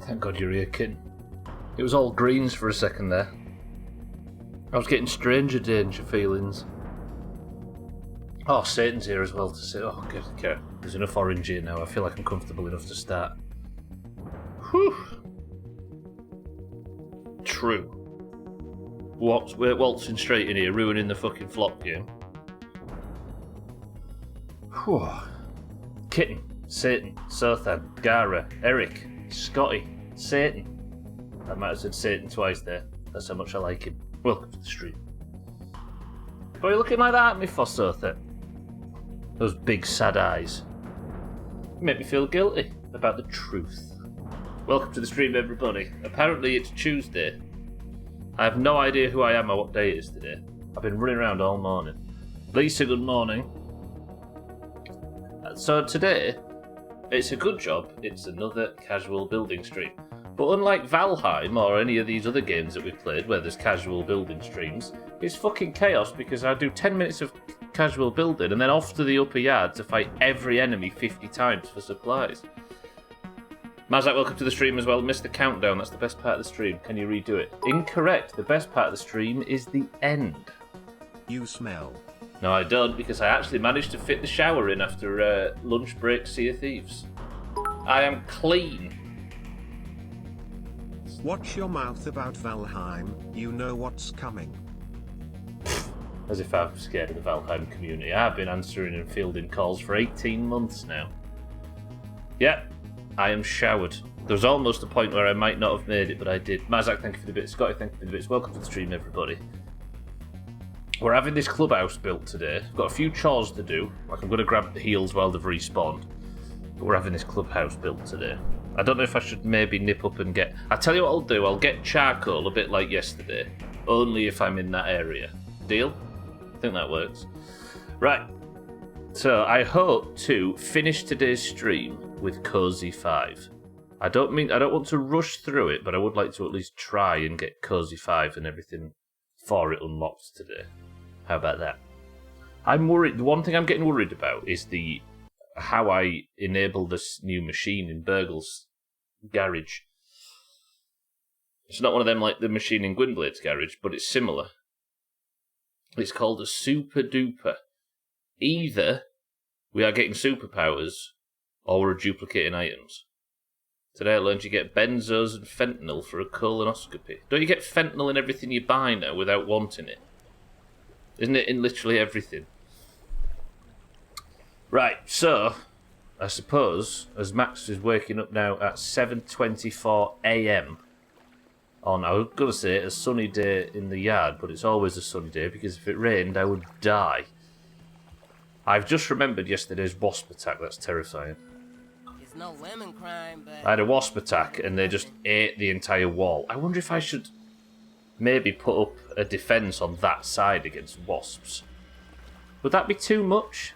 Thank God you're here, kitten. It was all greens for a second there. I was getting stranger danger feelings. Oh, Satan's here as well to say, oh, good, okay. There's enough orange here now. I feel like I'm comfortable enough to start. Whew. True. We're waltzing straight in here, ruining the fucking flop game. Whew. Kitten, Satan, Sothan, Gara, Eric, Scotty, Satan. I might have said Satan twice there. That's how much I like him. Welcome to the stream. Why are you looking like that at me for, Sothan? Those big sad eyes. You make me feel guilty about the truth. Welcome to the stream, everybody. Apparently it's Tuesday. I have no idea who I am or what day it is today. I've been running around all morning. Lisa, good morning. So today, it's a good job. It's another casual building stream. But unlike Valheim or any of these other games that we've played where there's casual building streams, it's fucking chaos because I do 10 minutes of casual building and then off to the upper yard to fight every enemy 50 times for supplies. Mazak, welcome to the stream as well. Missed the countdown, that's the best part of the stream. Can you redo it? Incorrect. The best part of the stream is the end. You smell. No, I don't, because I actually managed to fit the shower in after lunch break Sea of Thieves. I am clean. Watch your mouth about Valheim, you know what's coming. As if I'm scared of the Valheim community. I've been answering and fielding calls for 18 months now. Yep, I am showered. There was almost a point where I might not have made it, but I did. Mazak, thank you for the bits. Scotty, thank you for the bits. Welcome to the stream, everybody. We're having this clubhouse built today. I've got a few chores to do. Like, I'm going to grab the heals while they've respawned. But we're having this clubhouse built today. I don't know if I should maybe nip up and get... I'll tell you what I'll do. I'll get charcoal a bit like yesterday. Only if I'm in that area. Deal? I think that works. Right. So, I hope to finish today's stream with Cozy 5. I don't want to rush through it, but I would like to at least try and get Cozy 5 and everything for it unlocked today. How about that? I'm worried. The one thing I'm getting worried about is how I enable this new machine in Burgle's garage. It's not one of them like the machine in Gwynblade's garage, but it's similar. It's called a super duper. Either we are getting superpowers, or we're duplicating items. Today I learned you get benzos and fentanyl for a colonoscopy. Don't you get fentanyl in everything you buy now without wanting it? Isn't it in literally everything? Right, so, I suppose, as Max is waking up now at 7:24 AM on, I was going to say, a sunny day in the yard, but it's always a sunny day because if it rained, I would die. I've just remembered yesterday's wasp attack. That's terrifying. It's no women crime, but... I had a wasp attack and they just ate the entire wall. I wonder if I should maybe put up a defence on that side against wasps. Would that be too much?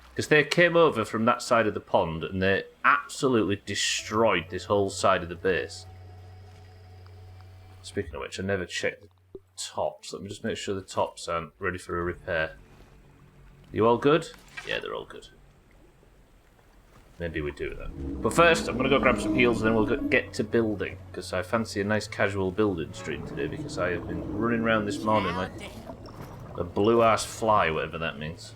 Because they came over from that side of the pond and they absolutely destroyed this whole side of the base. Speaking of which, I never checked the tops. Let me just make sure the tops aren't ready for a repair. You all good? Yeah, they're all good. Maybe we do that. But first, I'm going to go grab some heals and then we'll get to building. Because I fancy a nice casual building stream today because I have been running around this morning like a blue-ass fly, whatever that means.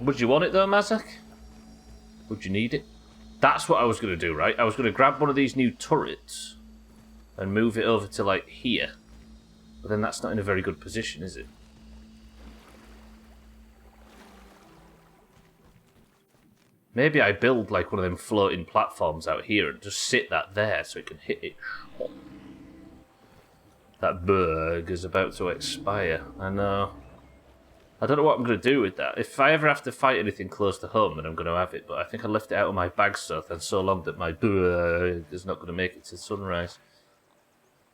Would you want it though, Mazak? Would you need it? That's what I was going to do, right? I was going to grab one of these new turrets and move it over to, like, here. But then that's not in a very good position, is it? Maybe I build, like, one of them floating platforms out here and just sit that there so it can hit it. That berg is about to expire. I know. I don't know what I'm going to do with that. If I ever have to fight anything close to home, then I'm going to have it. But I think I left it out of my bag so long that my berg is not going to make it to sunrise.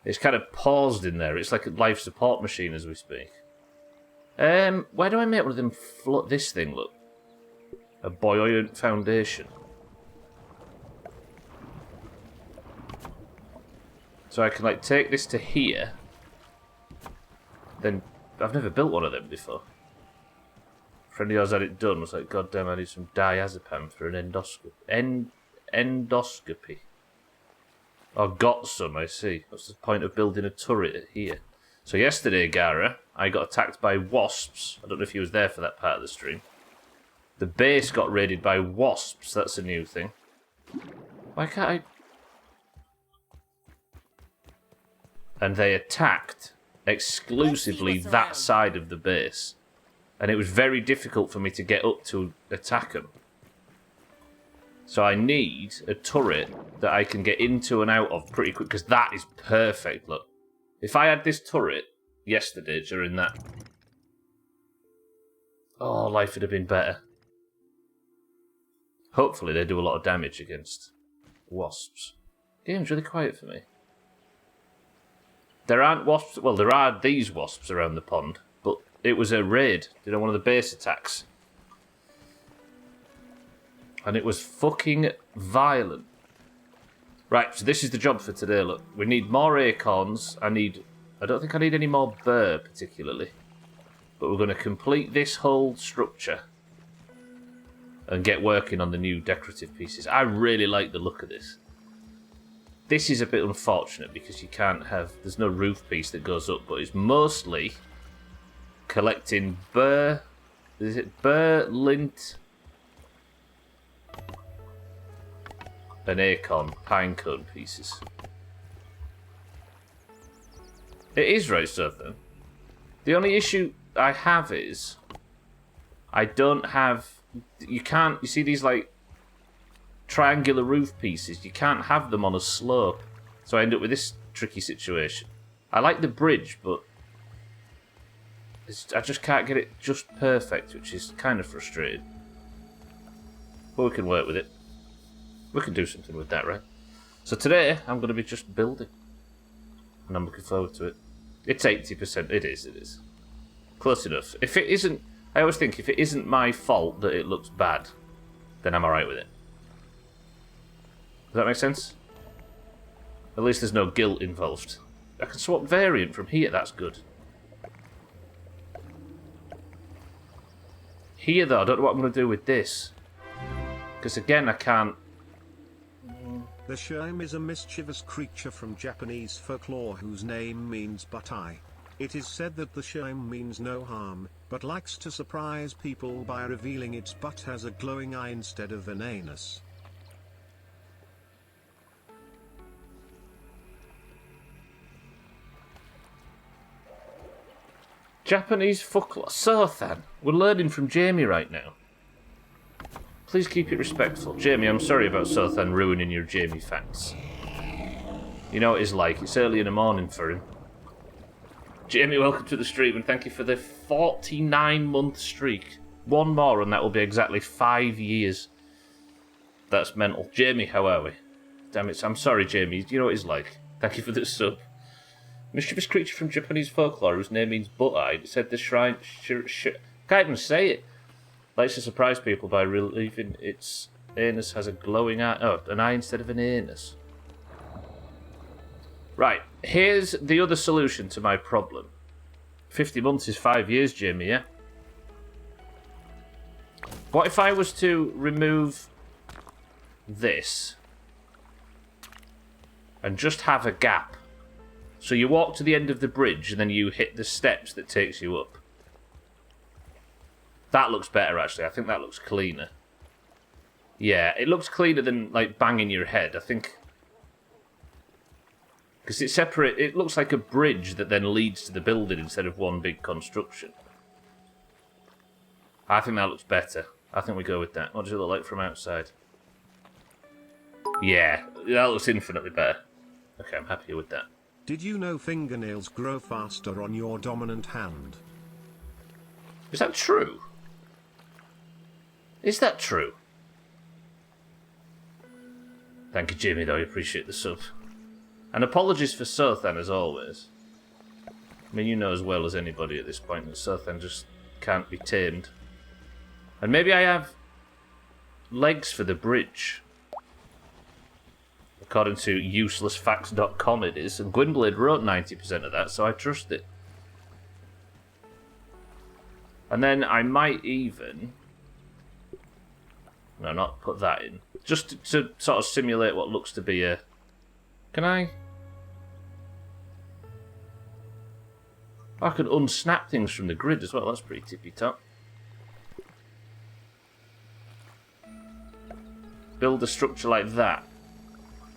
It's kind of paused in there. It's like a life support machine as we speak. Where do I make one of them float? This thing, look. A buoyant foundation. So I can, like, take this to here. Then, I've never built one of them before. A friend of yours had it done, was like, God damn, I need some diazepam for an endoscopy. endoscopy. Oh, got some, I see. What's the point of building a turret here? So yesterday, Gara, I got attacked by wasps. I don't know if you was there for that part of the stream. The base got raided by wasps. That's a new thing. Why can't I... And they attacked exclusively that side of the base. And it was very difficult for me to get up to attack them. So I need a turret that I can get into and out of pretty quick, because that is perfect, look. If I had this turret yesterday during that... Oh, life would have been better. Hopefully they do a lot of damage against wasps. Game's really quiet for me. There aren't wasps... Well, there are these wasps around the pond, but it was a raid. Did one of the base attacks. And it was fucking violent. Right, so this is the job for today, look. We need more acorns. I don't think I need any more burr, particularly. But we're going to complete this whole structure. And get working on the new decorative pieces. I really like the look of this. This is a bit unfortunate because you can't have... There's no roof piece that goes up, but it's mostly collecting burr... Is it burr, lint... and acorn, pine cone pieces. It is right stuff, though. The only issue I have is... I don't have... You can't... You see these, like... triangular roof pieces? You can't have them on a slope. So I end up with this tricky situation. I like the bridge, but... I just can't get it just perfect, which is kind of frustrating. But we can work with it. We can do something with that, right? So today, I'm going to be just building. And I'm looking forward to it. It's 80%. It is. Close enough. If it isn't... I always think, if it isn't my fault that it looks bad, then I'm alright with it. Does that make sense? At least there's no guilt involved. I can swap variant from here. That's good. Here, though, I don't know what I'm going to do with this. Because, again, I can't... The Shime is a mischievous creature from Japanese folklore whose name means but eye. It is said that the Shime means no harm, but likes to surprise people by revealing its butt has a glowing eye instead of an anus. Japanese folklore. Sothan. We're learning from Jamie right now. Please keep it respectful. Jamie, I'm sorry about Sothan ruining your Jamie facts. You know what it's like. It's early in the morning for him. Jamie, welcome to the stream, and thank you for the 49-month streak. One more, and that will be exactly 5 years. That's mental. Jamie, how are we? Damn it, I'm sorry, Jamie. You know what it's like. Thank you for the sub. Mischievous creature from Japanese folklore whose name means butt-eyed. It said the shrine... Can't even say it. Likes to surprise people by relieving its anus has a glowing eye. Oh, an eye instead of an anus. Right, here's the other solution to my problem. 50 months is 5 years, Jamie, yeah? What if I was to remove this and just have a gap? So you walk to the end of the bridge and then you hit the steps that takes you up. That looks better, actually. I think that looks cleaner. Yeah, it looks cleaner than, like, banging your head. I think... Because it's separate... It looks like a bridge that then leads to the building instead of one big construction. I think that looks better. I think we go with that. What does it look like from outside? Yeah, that looks infinitely better. Okay, I'm happy with that. Did you know fingernails grow faster on your dominant hand? Is that true? Is that true? Thank you, Jimmy, though. I appreciate the sub. And apologies for Sothan, as always. I mean, you know as well as anybody at this point that Sothan just can't be tamed. And maybe I have legs for the bridge. According to uselessfacts.com it is. And Gwynblade wrote 90% of that, so I trust it. And then I might even No, not put that in. Just to sort of simulate what looks to be a... Can I? I can unsnap things from the grid as well. That's pretty tippy-top. Build a structure like that.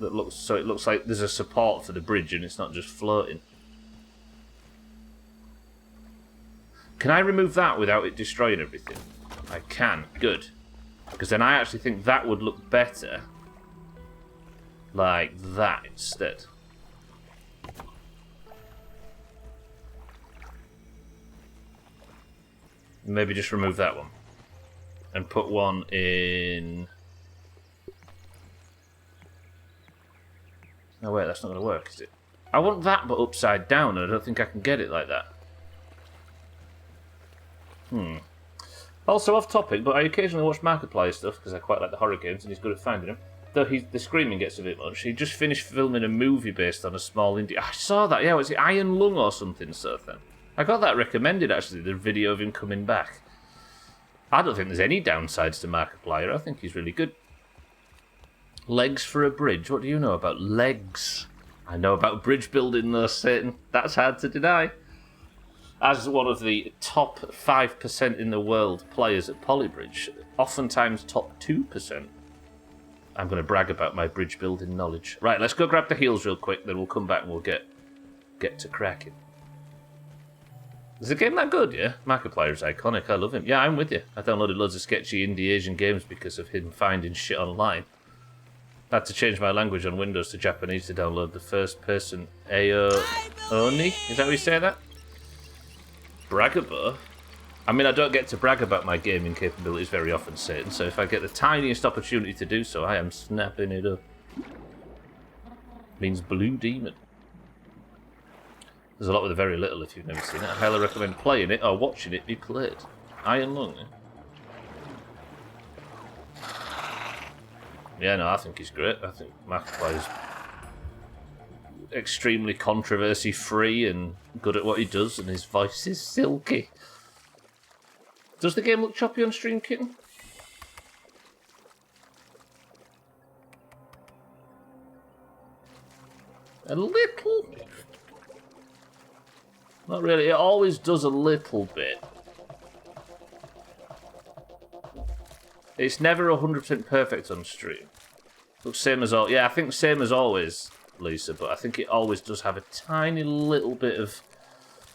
That looks so it looks like there's a support for the bridge and it's not just floating. Can I remove that without it destroying everything? I can. Good. Because then I actually think that would look better like that instead. Maybe just remove that one. And put one in... No, wait, that's not going to work, is it? I want that, but upside down, and I don't think I can get it like that. Also, off topic, but I occasionally watch Markiplier stuff, because I quite like the horror games, and he's good at finding them. Though the screaming gets a bit much. He just finished filming a movie based on a small indie... I saw that, yeah, was it Iron Lung or something, so then? I got that recommended, actually, the video of him coming back. I don't think there's any downsides to Markiplier. I think he's really good. Legs for a bridge. What do you know about legs? I know about bridge building, though, Satan. That's hard to deny. As one of the top 5% in the world players at Polybridge, oftentimes top 2%. I'm going to brag about my bridge building knowledge. Right, let's go grab the heals real quick, then we'll come back and we'll get to cracking. Is the game that good, yeah? Markiplier's iconic, I love him. Yeah, I'm with you. I downloaded loads of sketchy indie Asian games because of him finding shit online. I had to change my language on Windows to Japanese to download the first person Ayo Oni. Is that how you say that? Bragabo? I mean, I don't get to brag about my gaming capabilities very often, Satan, so if I get the tiniest opportunity to do so, I am snapping it up. Means Blue Demon. There's a lot with a very little if you've never seen it. I highly recommend playing it or watching it be played. Iron Lung, eh? Yeah, no, I think he's great. I think Markiplier's extremely controversy-free and good at what he does, and his voice is silky. Does the game look choppy on stream, Kitten? A little? Not really. It always does a little bit. It's never 100% perfect on stream. Looks same as all. Yeah, I think same as always, Lisa. But I think it always does have a tiny little bit of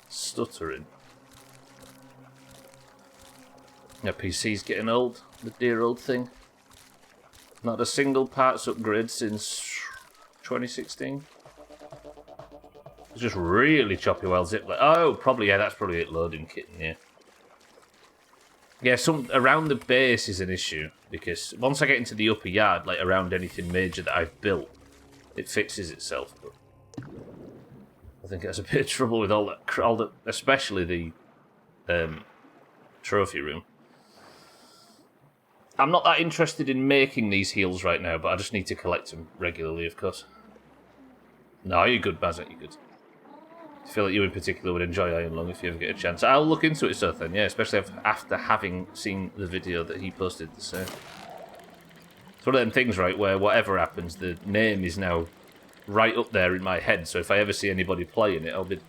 stuttering. Yeah, PC's getting old. The dear old thing. Not a single parts upgrade since 2016. It's just really choppy while zip. Oh, probably, yeah, that's probably it loading, Kitten, yeah. Yeah, around the base is an issue, because once I get into the upper yard, like around anything major that I've built, it fixes itself. But I think it has a bit of trouble with all that, especially the trophy room. I'm not that interested in making these heals right now, but I just need to collect them regularly, of course. No, you're good, Bazet, you're good. I feel like you in particular would enjoy Iron Lung if you ever get a chance. I'll look into it, so then, yeah, especially after having seen the video that he posted the same. It's one of them things, right, where whatever happens, the name is now right up there in my head, so if I ever see anybody playing it, I'll be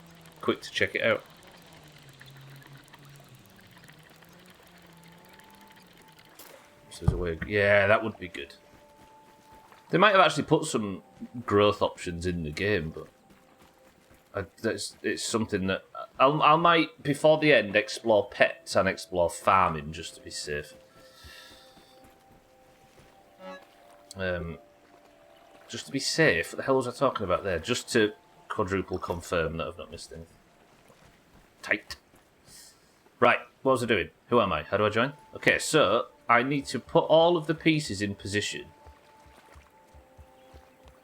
quick to check it out. So there's a way... Yeah, that would be good. They might have actually put some growth options in the game, but... it's something that I might, before the end, explore pets and explore farming just to be safe. Just to be safe? What the hell was I talking about there? Just to quadruple confirm that I've not missed anything. Tight. Right, what was I doing? Who am I? How do I join? Okay, so I need to put all of the pieces in position.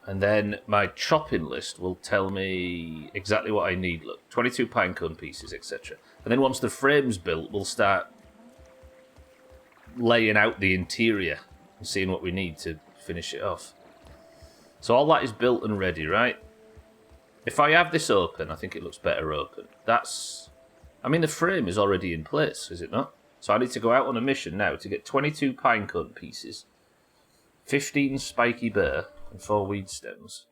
And then my chopping list will tell me exactly what I need. Look, 22 pinecone pieces, etc. And then once the frame's built, we'll start laying out the interior and seeing what we need to finish it off. So all that is built and ready, right? If I have this open, I think it looks better open. I mean, the frame is already in place, is it not? So I need to go out on a mission now to get 22 pinecone pieces, 15 spiky burr, and 4 weed stems.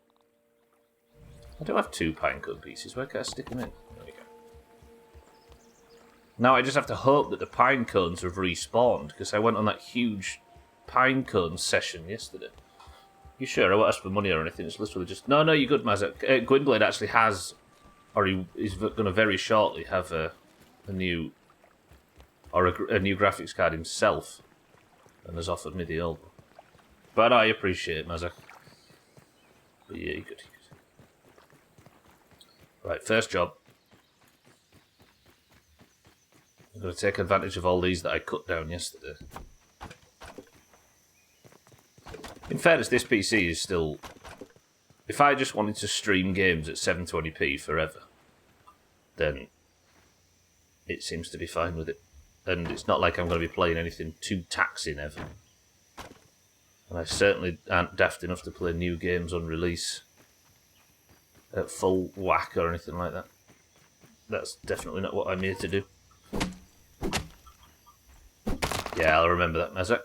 I don't have 2 pinecone pieces. Where can I stick them in? There we go. Now I just have to hope that the pine cones have respawned, because I went on that huge pinecone session yesterday. You sure? I won't ask for money or anything. It's literally just... No, you're good, Mazak. Gwynblade actually has, or he's going to very shortly have a new... Or a new graphics card himself, and has offered me the old one. But I appreciate it, Mazak. But yeah, you're good. Right, first job. I'm going to take advantage of all these that I cut down yesterday. In fairness, this PC is still... If I just wanted to stream games at 720p forever, then it seems to be fine with it. And it's not like I'm going to be playing anything too taxing ever. And I certainly aren't daft enough to play new games on release at full whack or anything like that. That's definitely not what I'm here to do. Yeah, I'll remember that, Mazak.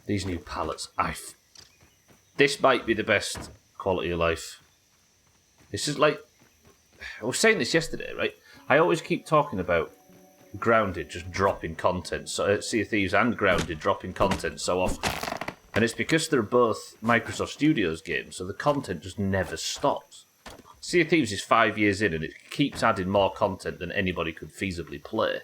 These new pallets, this might be the best quality of life. This is like... I was saying this yesterday, right? I always keep talking about Grounded just dropping content, so Sea of Thieves and Grounded dropping content so often. And it's because they're both Microsoft Studios games, so the content just never stops. Sea of Thieves is 5 years in and it keeps adding more content than anybody could feasibly play.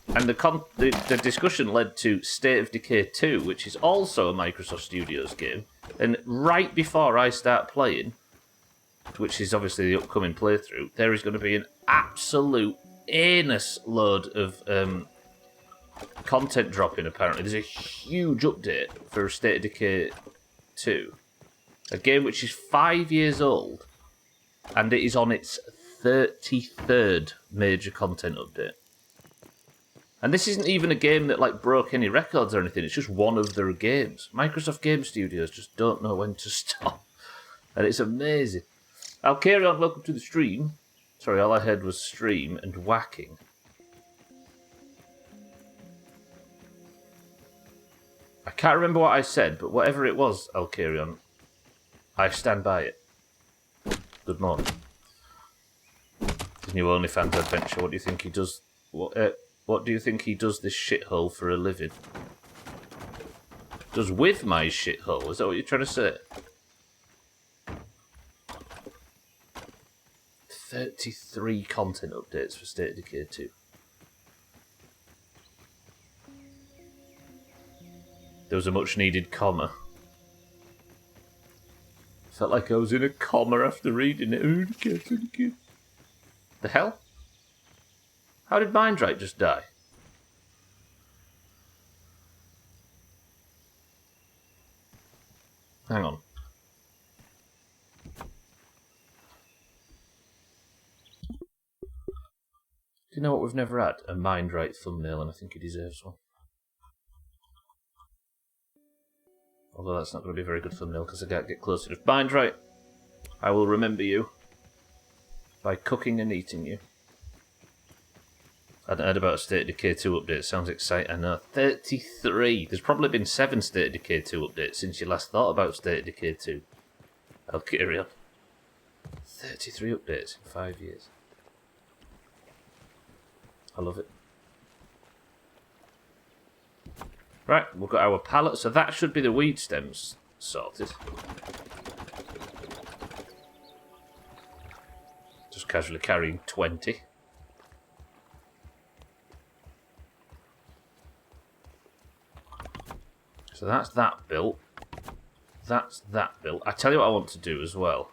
And the discussion led to State of Decay 2, which is also a Microsoft Studios game. And right before I start playing, which is obviously the upcoming playthrough, there is going to be an absolute anus load of content dropping, apparently. There's a huge update for State of Decay 2. A game which is 5 years old, and it is on its 33rd major content update. And this isn't even a game that like broke any records or anything. It's just one of their games. Microsoft Game Studios just don't know when to stop. And it's amazing. I'll carry on. Welcome to the stream. Sorry, all I heard was stream and whacking. I can't remember what I said, but whatever it was, I'll carry on. I stand by it. Good morning. His new OnlyFans adventure. What do you think he does? What do you think he does this shithole for a living? Does with my shithole? Is that what you're trying to say? 33 content updates for State of Decay 2. There was a much needed comma. Felt like I was in a comma after reading it. The hell? How did Mindrite just die? Hang on. Do you know what we've never had? A Mindrite thumbnail, and I think he deserves one. Although that's not going to be a very good thumbnail because I can't get close enough. Mindrite, I will remember you by cooking and eating you. I hadn't heard about a State of Decay 2 update. Sounds exciting. I know. 33. There's probably been 7 State of Decay 2 updates since you last thought about State of Decay 2. I'll carry on. 33 updates in 5 years. I love it. Right, we've got our pallet. So that should be the weed stems sorted. Just casually carrying 20. So that's that built. That's that built. I tell you what I want to do as well.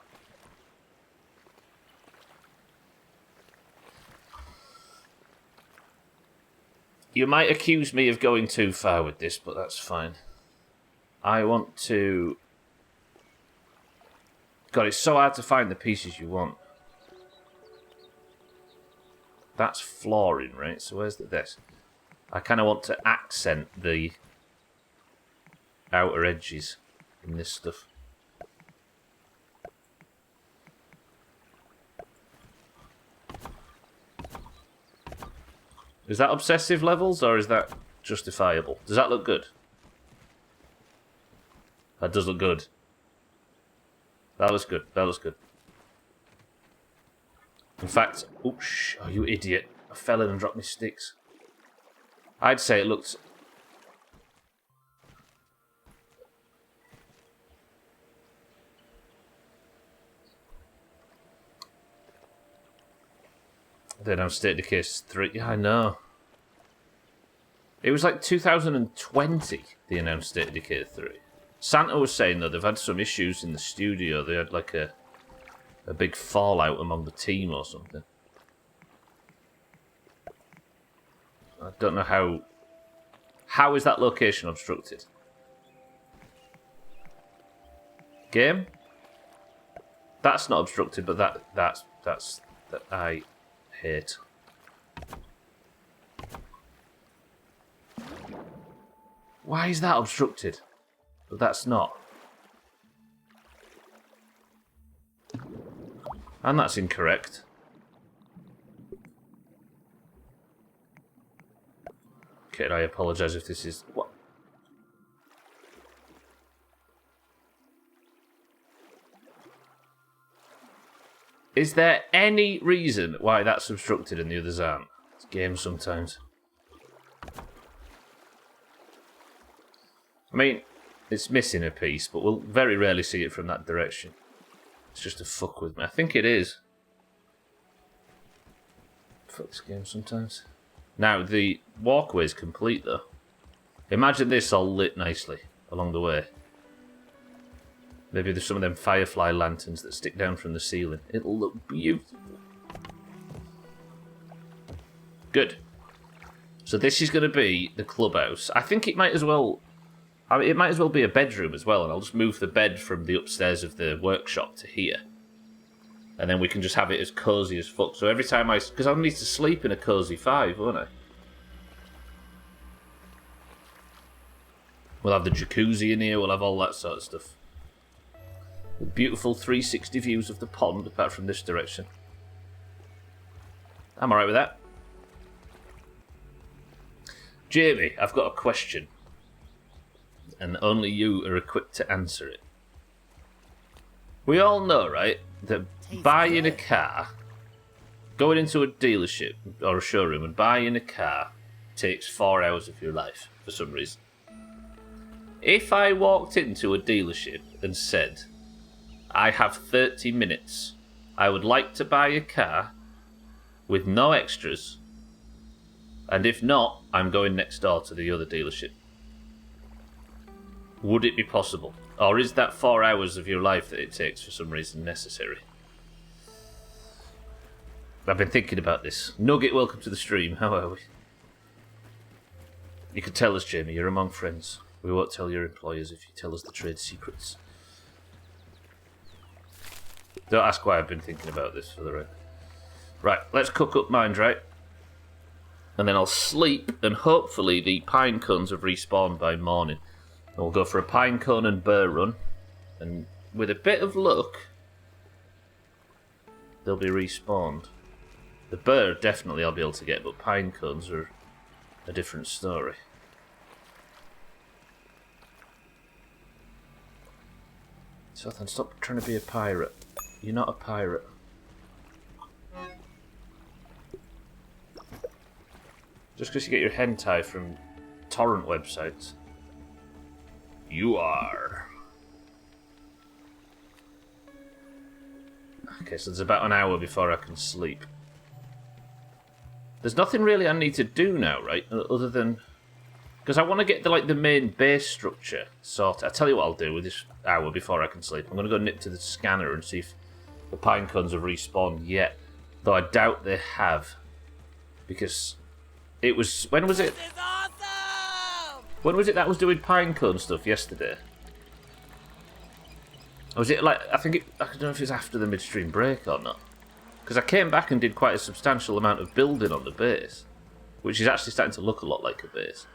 You might accuse me of going too far with this, but that's fine. I want to... God, it's so hard to find the pieces you want. That's flooring, right? So where's the desk? I kind of want to accent the outer edges in this stuff. Is that obsessive levels, or is that justifiable? Does that look good? That does look good. That looks good. That looks good. In fact... Oosh, oh, you idiot. I fell in and dropped my sticks. I'd say it looked... They announced State of Decay 3. Yeah, I know. It was like 2020 they announced State of Decay 3. Santa was saying, though, they've had some issues in the studio. They had like a big fallout among the team or something. I don't know how... How is that location obstructed? Game? That's not obstructed, but that I hate. Why is that obstructed? But that's not. And that's incorrect. Okay, I apologise if this is... What? Is there any reason why that's obstructed and the others aren't? It's games sometimes. I mean, it's missing a piece, but we'll very rarely see it from that direction. It's just to fuck with me. I think it is. Fuck this game sometimes. Now, the walkway's complete, though. Imagine this all lit nicely along the way. Maybe there's some of them firefly lanterns that stick down from the ceiling. It'll look beautiful. Good. So this is going to be the clubhouse. I think it might as well... I mean, it might as well be a bedroom as well, and I'll just move the bed from the upstairs of the workshop to here. And then we can just have it as cosy as fuck. So every time I... Because I'll need to sleep in a cosy 5, won't I? We'll have the jacuzzi in here, we'll have all that sort of stuff. With beautiful 360 views of the pond, apart from this direction. I'm alright with that. Jamie, I've got a question. And only you are equipped to answer it. We all know, right, that buying a car, going into a dealership or a showroom and buying a car takes 4 hours of your life for some reason. If I walked into a dealership and said, I have 30 minutes, I would like to buy a car with no extras, and if not, I'm going next door to the other dealership. Would it be possible? Or is that 4 hours of your life that it takes for some reason necessary? I've been thinking about this. Nugget, welcome to the stream. How are we? You can tell us, Jamie. You're among friends. We won't tell your employers if you tell us the trade secrets. Don't ask why I've been thinking about this for the record. Right, let's cook up mine, right? And then I'll sleep, and hopefully the pine cones have respawned by morning. And we'll go for a pine cone and burr run, and with a bit of luck, they'll be respawned. The burr definitely I'll be able to get, but pine cones are a different story. So then stop trying to be a pirate. You're not a pirate. Just because you get your hentai from torrent websites. You are. Okay, so there's about an hour before I can sleep. There's nothing really I need to do now, right? Other than... Because I want to get the main base structure sorted. I tell you what I'll do with this hour before I can sleep. I'm going to go nip to the scanner and see if the pine cones have respawned yet. Though I doubt they have. Because it was... When was it? This is awesome! When was it that was doing pine cone stuff yesterday? Or was it like... I don't know if it's after the midstream break or not. Because I came back and did quite a substantial amount of building on the base. Which is actually starting to look a lot like a base.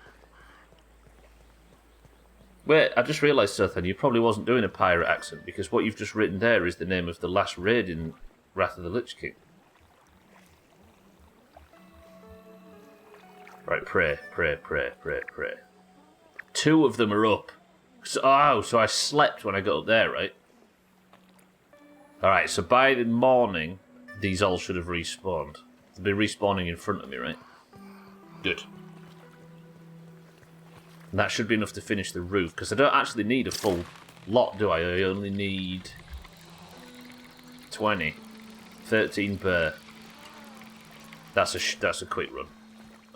Wait, I just realised, Sothan, you probably wasn't doing a pirate accent, because what you've just written there is the name of the last raid in Wrath of the Lich King. Right, pray. 2 of them are up. So I slept when I got up there, right? Alright, so by the morning, these all should have respawned. They'll be respawning in front of me, right? Good. And that should be enough to finish the roof, because I don't actually need a full lot, do I? I only need 20. 13 per. That's a quick run.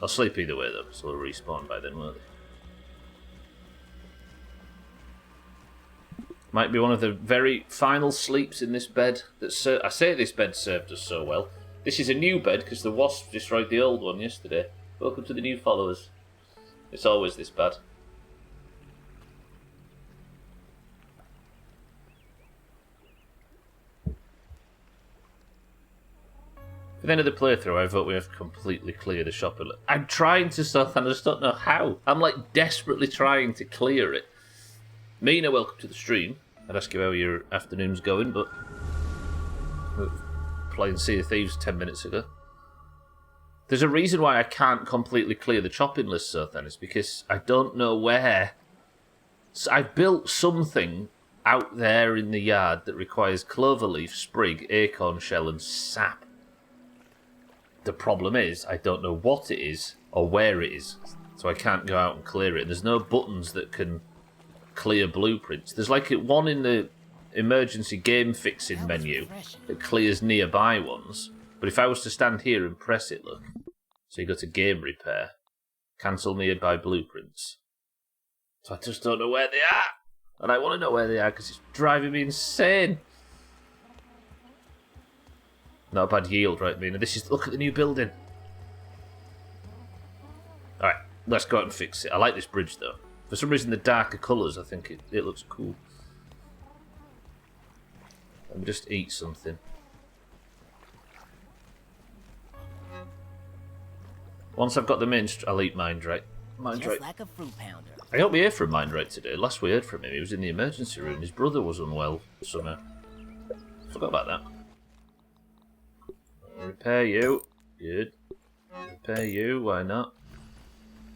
I'll sleep either way, though, so we'll respawn by then, won't they? Might be one of the very final sleeps in this bed. I say this bed served us so well. This is a new bed because the wasp destroyed the old one yesterday. Welcome to the new followers. It's always this bad. For the end of the playthrough, I vote we have to completely clear the shop. I'm trying to stuff and I just don't know how. I'm like desperately trying to clear it. Mina, welcome to the stream. I'd ask you how your afternoon's going, but we were playing Sea of Thieves 10 minutes ago. There's a reason why I can't completely clear the chopping list, so then. It's because I don't know where. So I built something out there in the yard that requires cloverleaf, sprig, acorn shell, and sap. The problem is, I don't know what it is or where it is, so I can't go out and clear it. And there's no buttons that can clear blueprints. There's like one in the emergency game fixing menu that clears nearby ones, but if I was to stand here and press it, look, so you go to game repair, cancel nearby blueprints. So I just don't know where they are, and I want to know where they are because it's driving me insane. Not a bad yield, right, Mina? Look at the new building. Alright, let's go out and fix it. I like this bridge though. For some reason, the darker colours, I think it looks cool. Let me just eat something. Once I've got the minced, I'll eat Mindrite. Just like a fruit pounder. I got me hear from Mindrite today. Last we heard from him, he was in the emergency room. His brother was unwell somehow. Forgot about that. Repair you. Good. Repair you, why not?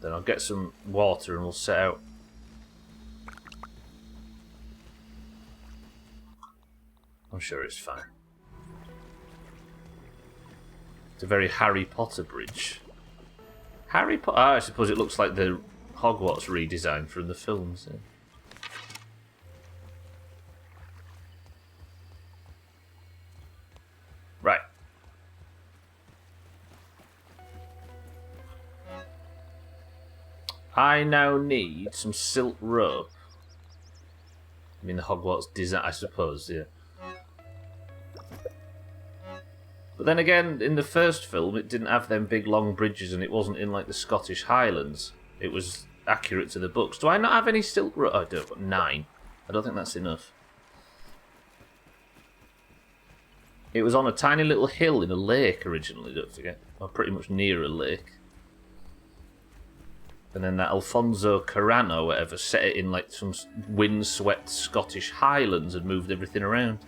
Then I'll get some water and we'll set out. I'm sure it's fine. It's a very Harry Potter bridge. Harry Potter? I suppose it looks like the Hogwarts redesign from the films. Yeah. Right. I now need some silk rope. I mean the Hogwarts design, I suppose, yeah. But then again, in the first film, it didn't have them big long bridges and it wasn't in like the Scottish Highlands. It was accurate to the books. Do I not have any silk rope? Oh, I do, but 9. I don't think that's enough. It was on a tiny little hill in a lake originally, don't forget. Or pretty much near a lake. And then that Alfonso Cuarón or whatever set it in like some windswept Scottish Highlands and moved everything around.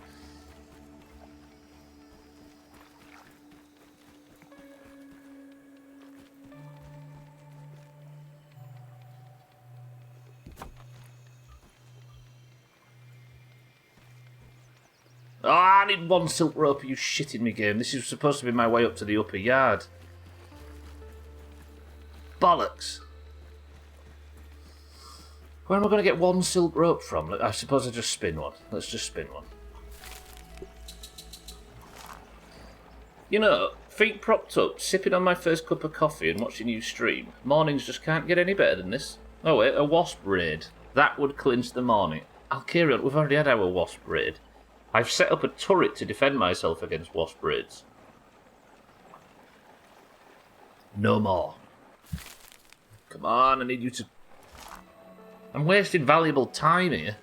Oh, I need 1 silk rope. Are you shitting me, game? This is supposed to be my way up to the upper yard. Bollocks. Where am I going to get 1 silk rope from? I suppose I just spin one. Let's just spin one. You know, feet propped up, sipping on my first cup of coffee and watching you stream. Mornings just can't get any better than this. Oh wait, a wasp raid. That would clinch the morning. Alkarion, we've already had our wasp raid. I've set up a turret to defend myself against wasp raids. No more. Come on, I need you to... I'm wasting valuable time here.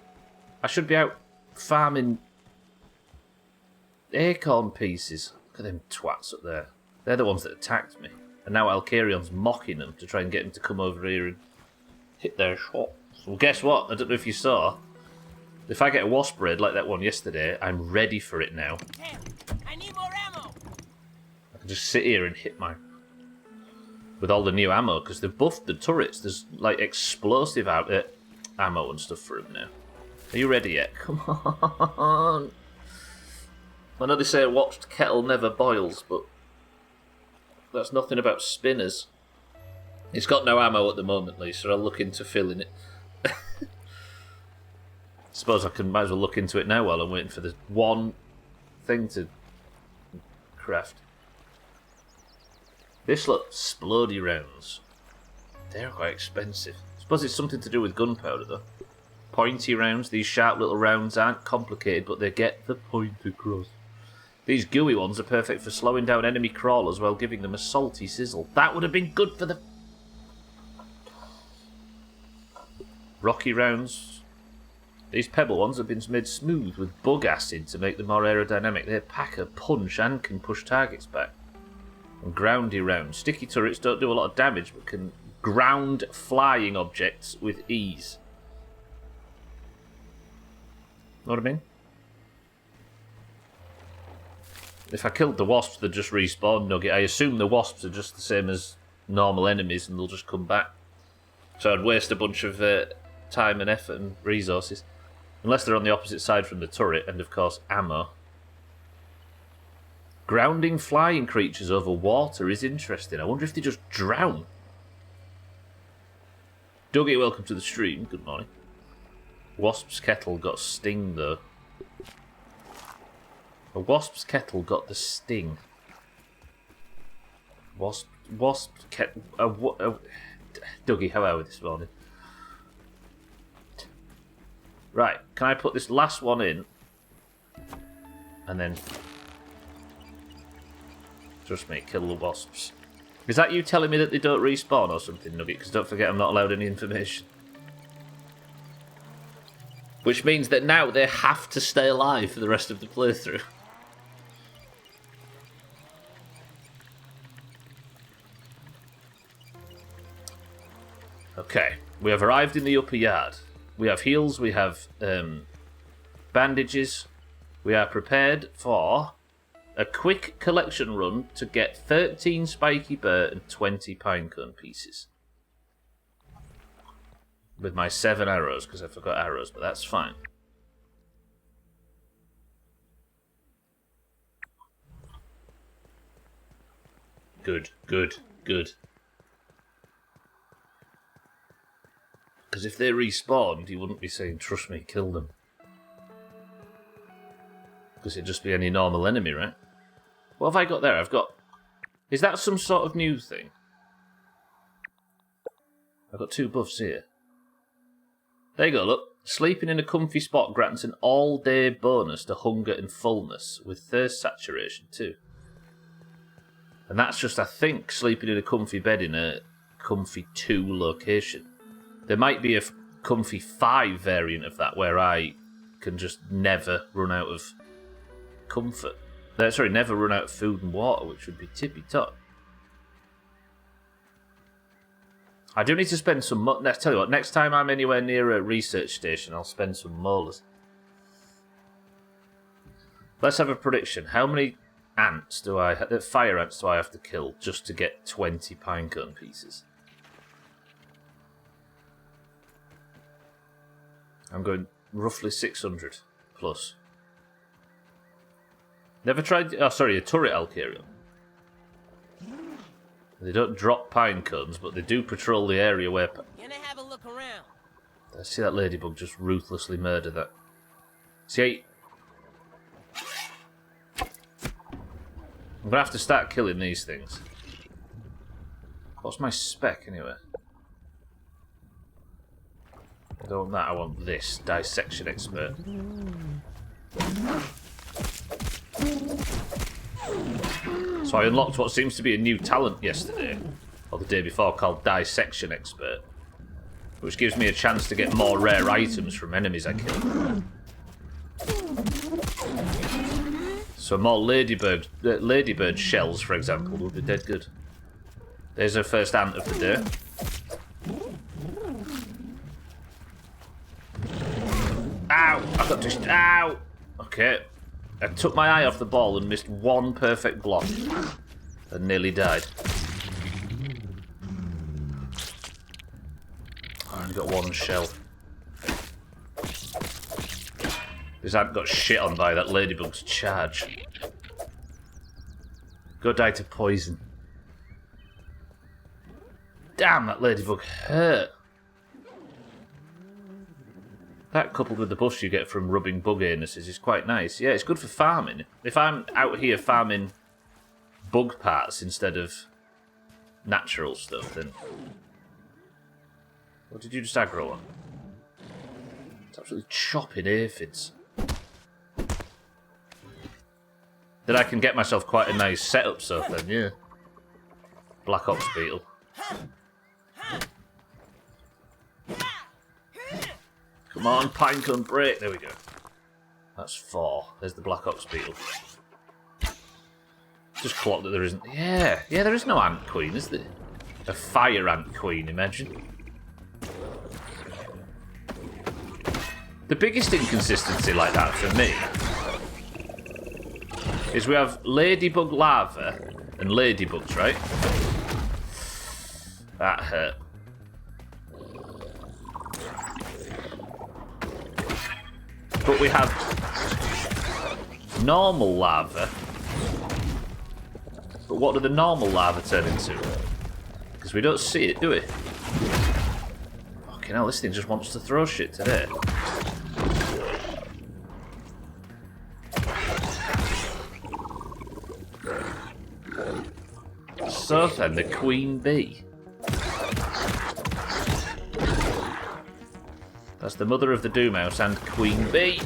I should be out farming acorn pieces. Look at them twats up there. They're the ones that attacked me. And now Alkarion's mocking them to try and get them to come over here and hit their shots. Well, guess what? I don't know if you saw. If I get a wasp raid like that one yesterday, I'm ready for it now. Damn, I need more ammo. I can just sit here and hit my... with all the new ammo, because they've buffed the turrets. There's like explosive ammo and stuff for them now. Are you ready yet? Come on. I know they say a watched kettle never boils, but that's nothing about spinners. It's got no ammo at the moment, Lisa. I'll look into filling it. Suppose I might as well look into it now while I'm waiting for this one thing to craft. This looks splody rounds. They're quite expensive. Suppose it's something to do with gunpowder though. Pointy rounds, these sharp little rounds aren't complicated, but they get the point across. These gooey ones are perfect for slowing down enemy crawlers while giving them a salty sizzle. That would have been good for the... Rocky rounds. These pebble ones have been made smooth with bug acid to make them more aerodynamic. They pack a punch and can push targets back. And groundy rounds. Sticky turrets don't do a lot of damage, but can ground flying objects with ease. Know what I mean? If I killed the wasps, they'd just respawn, Nugget. I assume the wasps are just the same as normal enemies and they'll just come back. So I'd waste a bunch of time and effort and resources. Unless they're on the opposite side from the turret, and of course ammo. Grounding flying creatures over water is interesting. I wonder if they just drown. Dougie, welcome to the stream. Good morning. Wasp's kettle got sting though. A wasp's kettle got the sting. Wasp kettle. Dougie, how are we this morning? Right, can I put this last one in? And then... Trust me, kill the wasps. Is that you telling me that they don't respawn or something, Nugget? Because don't forget I'm not allowed any information. Which means that now they have to stay alive for the rest of the playthrough. Okay, we have arrived in the upper yard. We have heals, we have bandages. We are prepared for a quick collection run to get 13 spiky bear and 20 pinecone pieces. With my 7 arrows, because I forgot arrows, but that's fine. Good, good, good. Because if they respawned, you wouldn't be saying, trust me, kill them. Because it'd just be any normal enemy, right? What have I got there? I've got... Is that some sort of new thing? I've got 2 buffs here. There you go, look. Sleeping in a comfy spot grants an all-day bonus to hunger and fullness, with thirst saturation too. And that's just, I think, sleeping in a comfy bed in a comfy 2 location. There might be a comfy 5 variant of that where I can just never run out of comfort. Sorry, never run out of food and water, which would be tippy-top. I do need to spend some... Let's tell you what, next time I'm anywhere near a research station, I'll spend some molars. Let's have a prediction. How many ants do fire ants do I have to kill just to get 20 pinecone pieces? I'm going roughly 600 plus. Never tried... Oh, sorry, a turret I'll carry on. They don't drop pine cones, but they do patrol the area where... Gonna have a look around. I see that ladybug just ruthlessly murder that. See, I'm gonna have to start killing these things. What's my spec anyway? I don't want that, I want this. Dissection expert. So I unlocked what seems to be a new talent yesterday, or the day before, called Dissection Expert, which gives me a chance to get more rare items from enemies I kill. So more ladybird shells, for example, would be dead good. There's our first ant of the day. Ow! I got just... Ow! Okay. I took my eye off the ball and missed one perfect block and nearly died. only got one shell. Because I've got shit on by that ladybug's charge. Go die to poison. Damn, that ladybug hurt. That coupled with the buff you get from rubbing bug anuses is quite nice. Yeah, it's good for farming. If I'm out here farming bug parts instead of natural stuff, then... What did you just aggro on? It's absolutely chopping aphids. Then I can get myself quite a nice setup stuff then, yeah. Black Ox Beetle. Come on, Pinecone, break. There we go. That's 4. There's the Black Ox Beetle. Just clocked that there isn't... Yeah, there is no Ant Queen, is there? A Fire Ant Queen, imagine. The biggest inconsistency like that for me is we have ladybug larvae and ladybugs, right? That hurt. But we have normal larvae. But what do the normal larvae turn into? Because we don't see it, do we? Fucking hell, this thing just wants to throw shit today. So then, the queen bee. That's the mother of the Doomhaus and queen bee.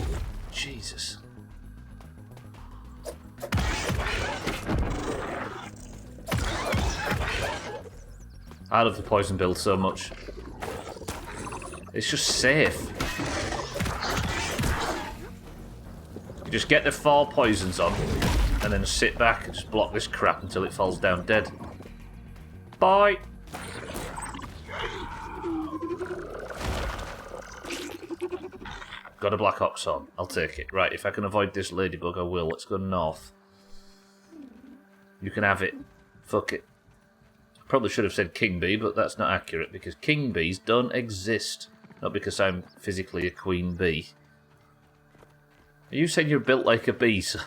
Jesus. I love the poison build so much. It's just safe. You just get the 4 poisons on, and then sit back and just block this crap until it falls down dead. Bye! Got a Black Ox on. I'll take it. Right, if I can avoid this ladybug, I will. Let's go north. You can have it. Fuck it. Probably should have said king bee, but that's not accurate, because king bees don't exist. Not because I'm physically a queen bee. Are you saying you're built like a bee, so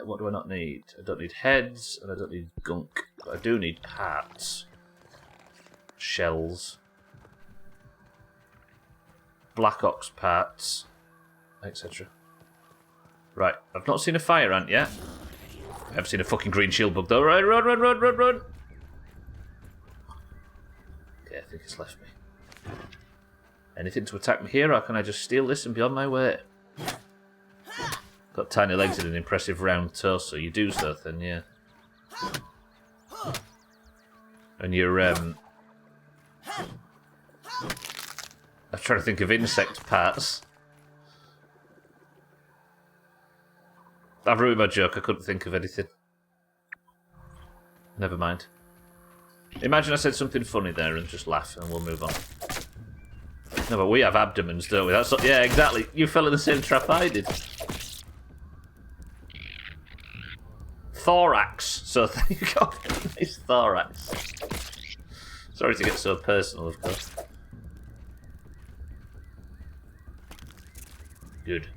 what do I not need? I don't need heads, and I don't need gunk. But I do need parts. Shells. Black Ox parts. Etc. Right, I've not seen a fire ant yet. I have seen a fucking green shield bug though. Right, run, run, run, run, run! Okay, I think it's left me. Anything to attack me here, or can I just steal this and be on my way? Got tiny legs and an impressive round torso. You do so then, yeah. And you're, I'm trying to think of insect parts. I've ruined my joke, I couldn't think of anything. Never mind. Imagine I said something funny there and just laugh and we'll move on. No, but we have abdomens, don't we? That's what, yeah, exactly. You fell in the same trap I did. Thorax. So there you go. Nice thorax. Sorry to get so personal, of course. Good.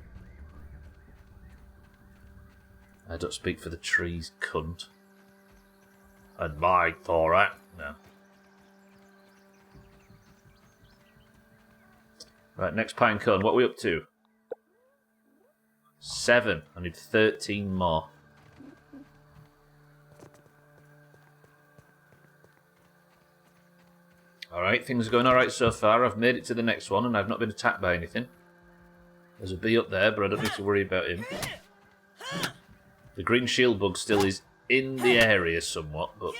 I don't speak for the trees, cunt. And my thorax. No. Right, next pine cone. What are we up to? 7. I need 13 more. Alright, things are going alright so far. I've made it to the next one and I've not been attacked by anything. There's a bee up there, but I don't need to worry about him. The green shield bug still is in the area somewhat, but...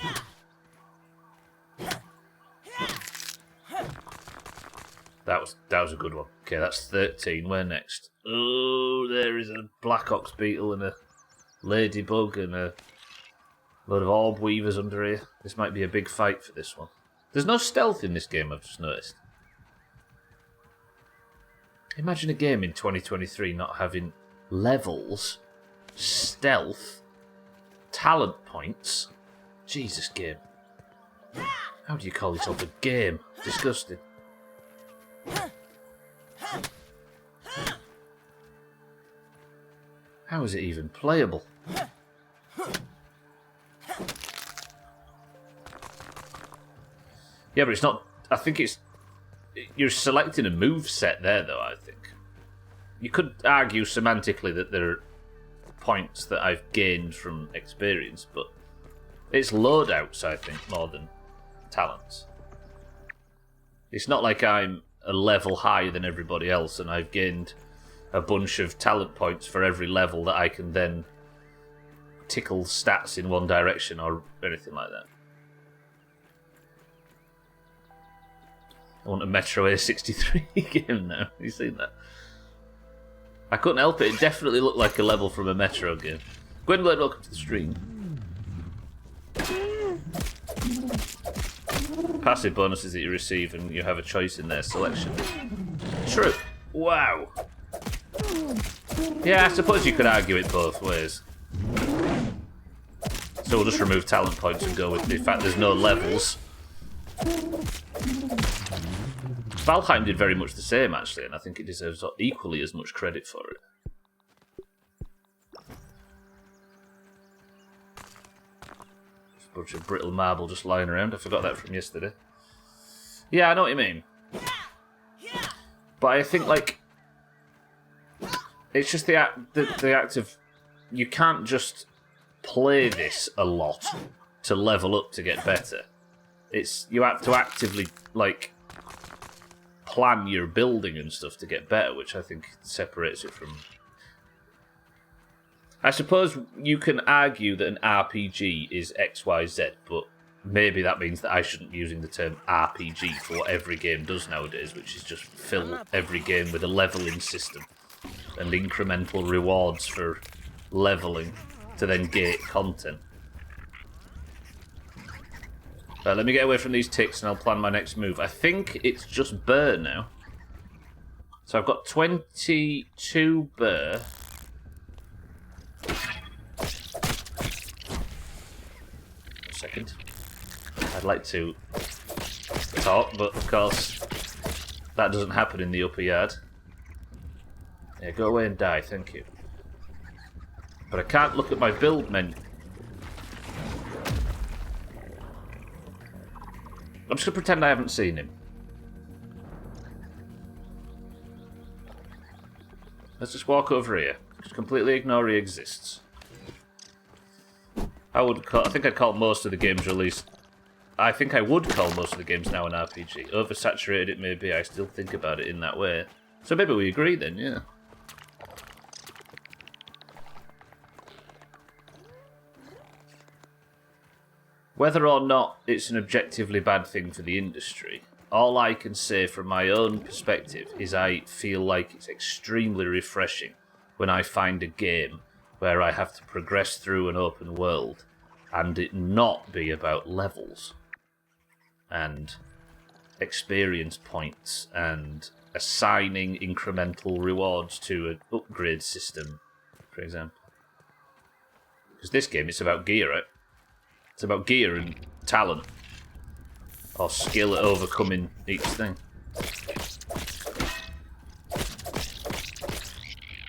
That was a good one. Okay, that's 13. Where next? Oh, there is a Black Ox Beetle and a Ladybug and a load of Orb Weavers under here. This might be a big fight for this one. There's no stealth in this game, I've just noticed. Imagine a game in 2023 not having levels, stealth, talent points. Jesus, game. How do you call yourself a game? Disgusting. How is it even playable? Yeah, but it's not... I think it's... You're selecting a move set there, though, I think. You could argue semantically that there are points that I've gained from experience, but it's loadouts, I think, more than talents. It's not like I'm a level higher than everybody else and I've gained a bunch of talent points for every level that I can then tickle stats in one direction or anything like that. I want a Metro A63 game now. Have you seen that? I couldn't help it. It definitely looked like a level from a Metro game. Gwynblade, welcome to the stream. Passive bonuses that you receive and you have a choice in their selection. True. Wow. Yeah, I suppose you could argue it both ways. So we'll just remove talent points and go with the fact there's no levels. Valheim did very much the same, actually, and I think it deserves equally as much credit for it. Just a bunch of brittle marble just lying around. I forgot that from yesterday. Yeah, I know what you mean. But I think, like, it's just the act of... You can't just play this a lot to level up to get better. You have to actively, like, plan your building and stuff to get better, which I think separates it from... I suppose you can argue that an RPG is XYZ, but maybe that means that I shouldn't be using the term RPG for what every game does nowadays, which is just fill every game with a leveling system and incremental rewards for leveling to then gate content. Let me get away from these ticks and I'll plan my next move. I think it's just burr now. So I've got 22 burr. A second. I'd like to talk, but of course that doesn't happen in the upper yard. Yeah, go away and die, thank you. But I can't look at my build menu. I'm just going to pretend I haven't seen him. Let's just walk over here. Just completely ignore he exists. I think I'd call most of the games released... I think I would call most of the games now an RPG. Oversaturated it may be, I still think about it in that way. So maybe we agree then, yeah. Whether or not it's an objectively bad thing for the industry, all I can say from my own perspective is I feel like it's extremely refreshing when I find a game where I have to progress through an open world and it not be about levels and experience points and assigning incremental rewards to an upgrade system, for example. Because this game, it's about gear, right? It's about gear and talent. Or skill at overcoming each thing.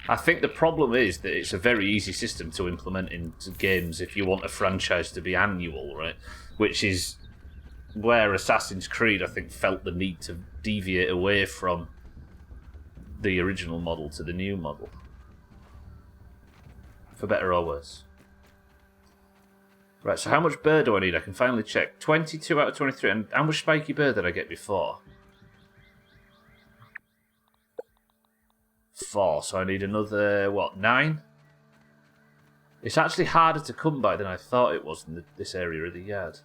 I think the problem is that it's a very easy system to implement into games if you want a franchise to be annual, right? Which is where Assassin's Creed, I think, felt the need to deviate away from the original model to the new model. For better or worse. Right, so how much bird do I need? I can finally check. 22 out of 23. And how much spiky bird did I get before? 4. So I need another, what, 9? It's actually harder to come by than I thought it was in this area of the yard.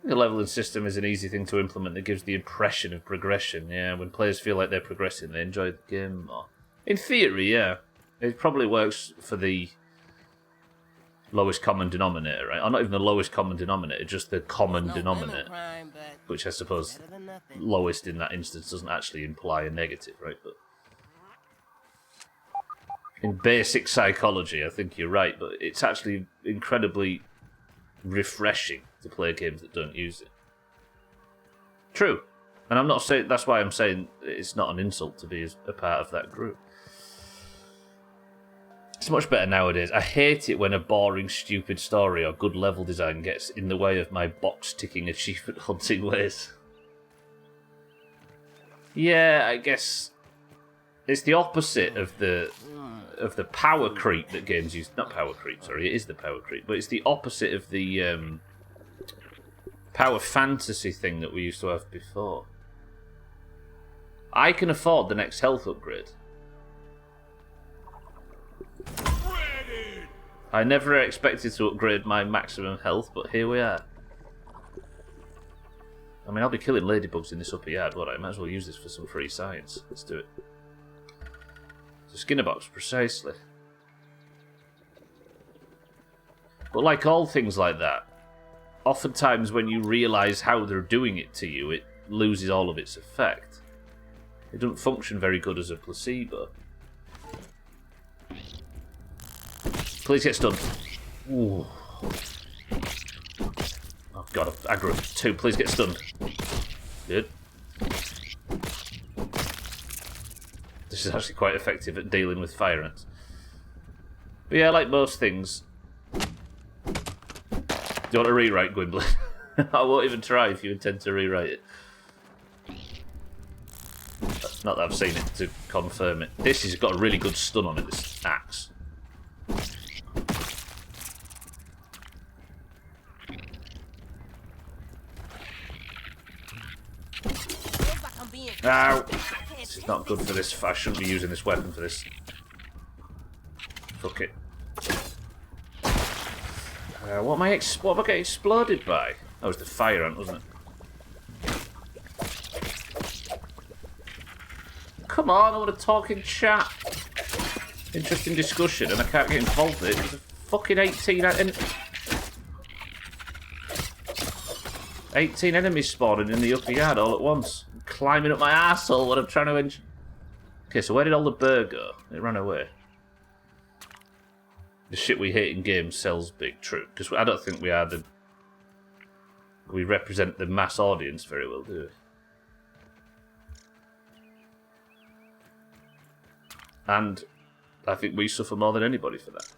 The leveling system is an easy thing to implement that gives the impression of progression. Yeah, when players feel like they're progressing, they enjoy the game more. In theory, yeah. It probably works for the lowest common denominator, right? Or not even the lowest common denominator, just the common denominator. Crime, which I suppose lowest in that instance doesn't actually imply a negative, right? But In basic psychology, I think you're right, but it's actually incredibly refreshing to play games that don't use it. True. And I'm not saying, that's why I'm saying it's not an insult to be a part of that group. It's much better nowadays. I hate it when a boring, stupid story or good level design gets in the way of my box-ticking achievement hunting ways. Yeah, I guess it's the opposite of the power creep that games use. Not power creep, sorry, it is the power creep, but it's the opposite of the power fantasy thing that we used to have before. I can afford the next health upgrade. I never expected to upgrade my maximum health, but here we are. I mean, I'll be killing ladybugs in this upper yard, won't I? Might as well use this for some free science. Let's do it. So Skinner box, precisely. But like all things like that, oftentimes when you realise how they're doing it to you, it loses all of its effect. It doesn't function very good as a placebo. Please get stunned. Ooh. Oh god, I've aggro 2. Please get stunned. Good. This is actually quite effective at dealing with fire ants. But yeah, like most things. Do you want to rewrite Gwynblade? I won't even try if you intend to rewrite it. Not that I've seen it to confirm it. This has got a really good stun on it, this axe. Ow! This is not good for this. I shouldn't be using this weapon for this. Fuck it. What am I getting exploded by? That was the fire ant, wasn't it? Come on, I want to talk in chat. Interesting discussion, and I can't get involved with it. There's a fucking 18 enemies spawning in the upper yard all at once. Climbing up my arsehole when I'm trying to Okay, so where did all the burr go? It ran away. The shit we hate in games sells big, true. Because I don't think we represent the mass audience very well, do we? And I think we suffer more than anybody for that.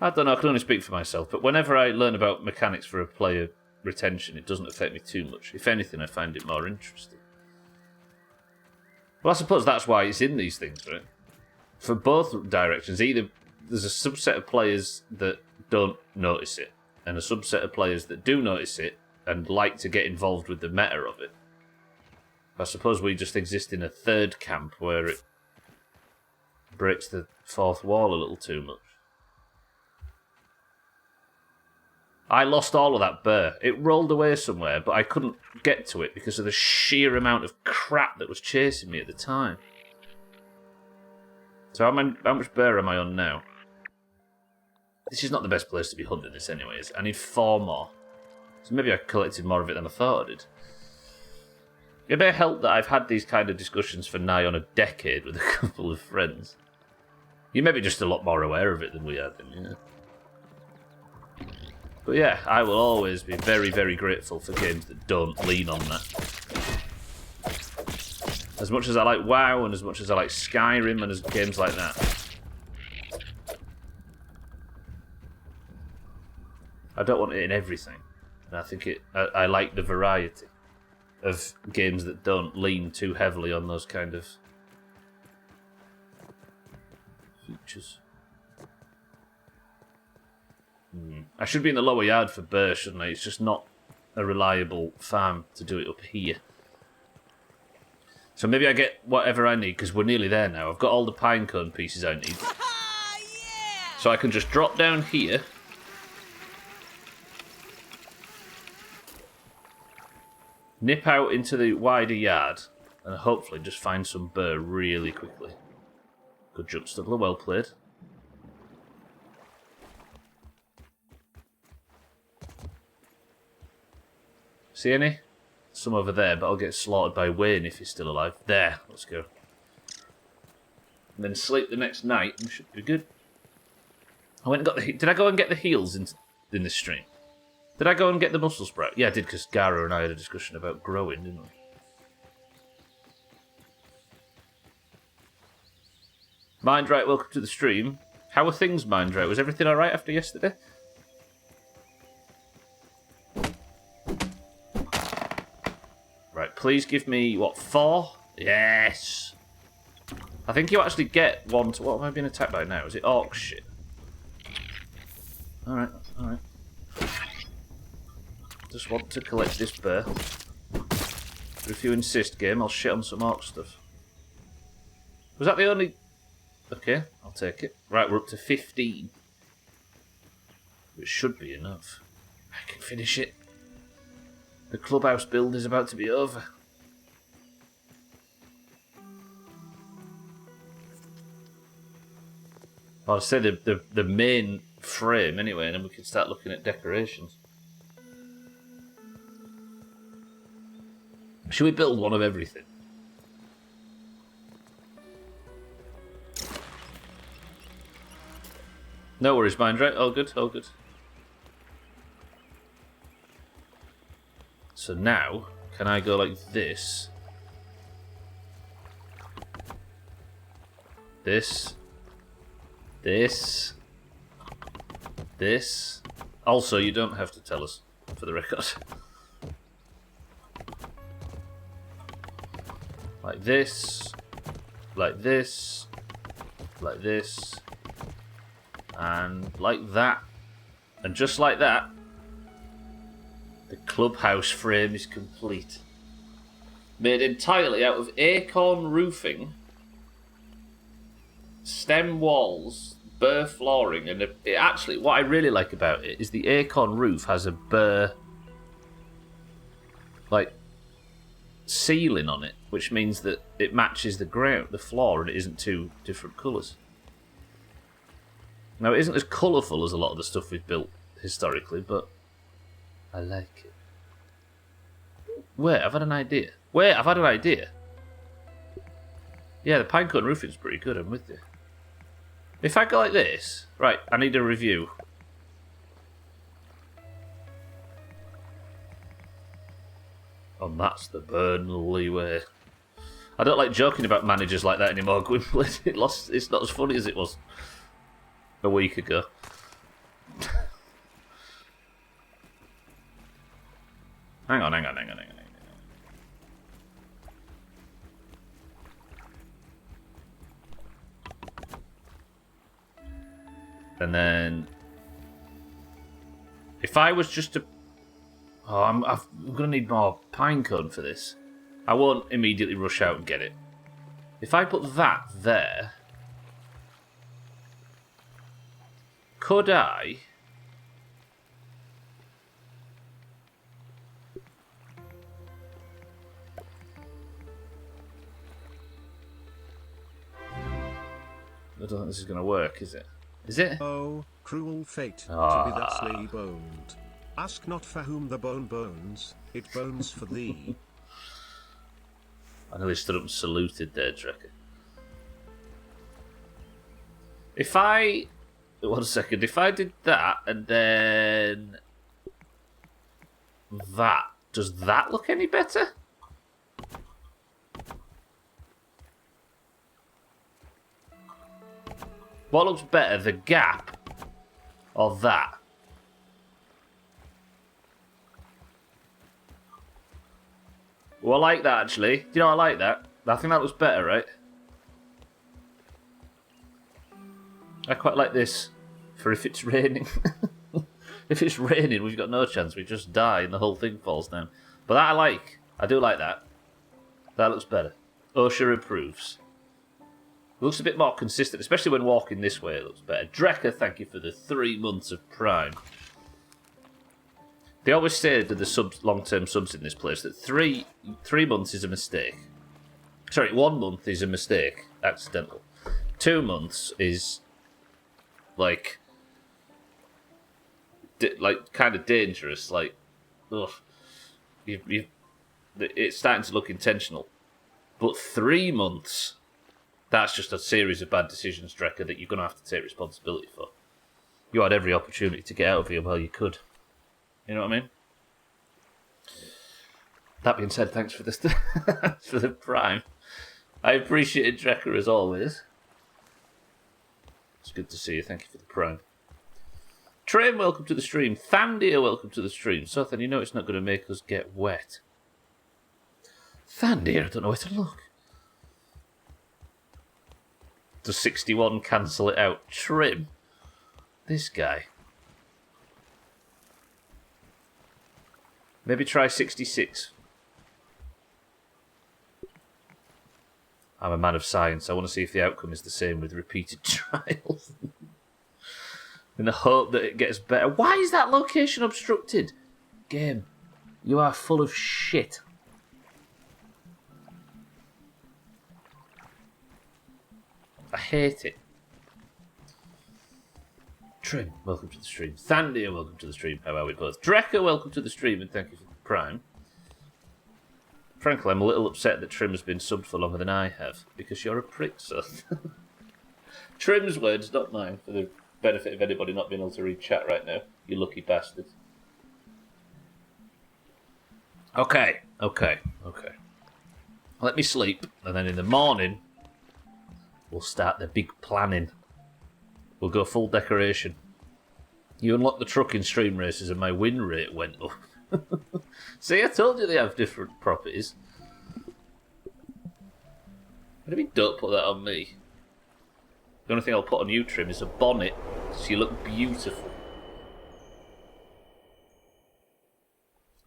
I don't know, I can only speak for myself, but whenever I learn about mechanics for a player retention, it doesn't affect me too much. If anything, I find it more interesting. Well, I suppose that's why it's in these things, right? For both directions, either there's a subset of players that don't notice it, and a subset of players that do notice it and like to get involved with the meta of it. I suppose we just exist in a third camp where it breaks the fourth wall a little too much. I lost all of that burr. It rolled away somewhere, but I couldn't get to it because of the sheer amount of crap that was chasing me at the time. So how much burr am I on now? This is not the best place to be hunting this anyways. I need 4 more. So maybe I collected more of it than I thought I did. It may help that I've had these kind of discussions for nigh on a decade with a couple of friends. You may be just a lot more aware of it than we are then, yeah. But yeah, I will always be very, very grateful for games that don't lean on that. As much as I like WoW and as much as I like Skyrim and as games like that. I don't want it in everything. And I think I like the variety of games that don't lean too heavily on those kind of features. I should be in the lower yard for burr, shouldn't I? It's just not a reliable farm to do it up here. So maybe I get whatever I need, because we're nearly there now. I've got all the pinecone pieces I need. Yeah! So I can just drop down here. Nip out into the wider yard, and hopefully just find some burr really quickly. Good jump, Stubbler, well played. See any? Some over there, but I'll get slaughtered by Wayne if he's still alive. There, let's go. and then sleep the next night, and should be good. I went and got the. Did I go and get the heels in this stream? Did I go and get the muscle sprout? Yeah, I did, because Gara and I had a discussion about growing, didn't we? Mindright, welcome to the stream. How are things, Mindright? Was everything alright after yesterday? Right, please give me, what, 4? Yes! I think you actually get 1 to... What am I being attacked by now? Is it orc shit? Alright, alright. Just want to collect this bear. But if you insist, game, I'll shit on some orc stuff. Was that the only... Okay, I'll take it. Right, we're up to 15. Which should be enough. I can finish it. The clubhouse build is about to be over. I'll say the main frame anyway, and then we can start looking at decorations. Should we build one of everything? No worries, Mindray. All good, all good. So now, can I go like this? This. This. This. Also, you don't have to tell us, for the record. Like this. Like this. Like this. And like that. And just like that, the clubhouse frame is complete. Made entirely out of acorn roofing, stem walls, burr flooring, and actually what I really like about it is the acorn roof has a burr like ceiling on it, which means that it matches the ground, the floor, and it isn't two different colours. Now, it isn't as colourful as a lot of the stuff we've built historically, but I like it. Wait, I've had an idea. Yeah, the pinecone roofing's pretty good, I'm with you. If I go like this... Right, I need a review. And that's the Burnley way. I don't like joking about managers like that anymore, Gwynplaine. It's not as funny as it was a week ago. Hang on. And then, if I was just to... Oh, I'm going to need more pinecone for this. I won't immediately rush out and get it. If I put that there... Could I... I don't think this is going to work, is it? Is it? Oh, cruel fate, to be thusly boned. Ask not for whom the bone bones, it bones for thee. I nearly stood up and saluted there, Drecker. If I... 1 second. If I did that, and then... that, does that look any better? What looks better, the gap or that? Well, I like that, actually. Do you know, I like that. I think that looks better, right? I quite like this for if it's raining. If it's raining, we've got no chance. We just die and the whole thing falls down. But that I like. I do like that. That looks better. OSHA approves. It looks a bit more consistent, especially when walking this way. It looks better. Drecker, thank you for the 3 months of Prime. They always say to the long-term subs in this place that 3 months is a mistake. Sorry, 1 month is a mistake, accidental. 2 months is like kind of dangerous. Like, ugh, it's starting to look intentional. But 3 months. That's just a series of bad decisions, Drecker, that you're going to have to take responsibility for. You had every opportunity to get out of here while you could. You know what I mean? That being said, thanks for the for the prime. I appreciate it, Drecker, as always. It's good to see you. Thank you for the prime. Train, welcome to the stream. Thandir, welcome to the stream. Sothan, you know it's not going to make us get wet. Thandir, I don't know where to look. Does 61 cancel it out? Trim. This guy. Maybe try 66. I'm a man of science. I want to see if the outcome is the same with repeated trials. In the hope that it gets better. Why is that location obstructed? Game, you are full of shit. I hate it. Trim, welcome to the stream. Thandir, welcome to the stream. How are we both? Drecker, welcome to the stream, and thank you for the prime. Frankly, I'm a little upset that Trim has been subbed for longer than I have, because you're a prick, son. Trim's words, not mine, for the benefit of anybody not being able to read chat right now. You lucky bastards. Okay. Let me sleep, and then in the morning, we'll start the big planning. We'll go full decoration. You unlock the truck in stream races and my win rate went up. See, I told you they have different properties. What do you mean don't put that on me? The only thing I'll put on you, Trim, is a bonnet, so you look beautiful.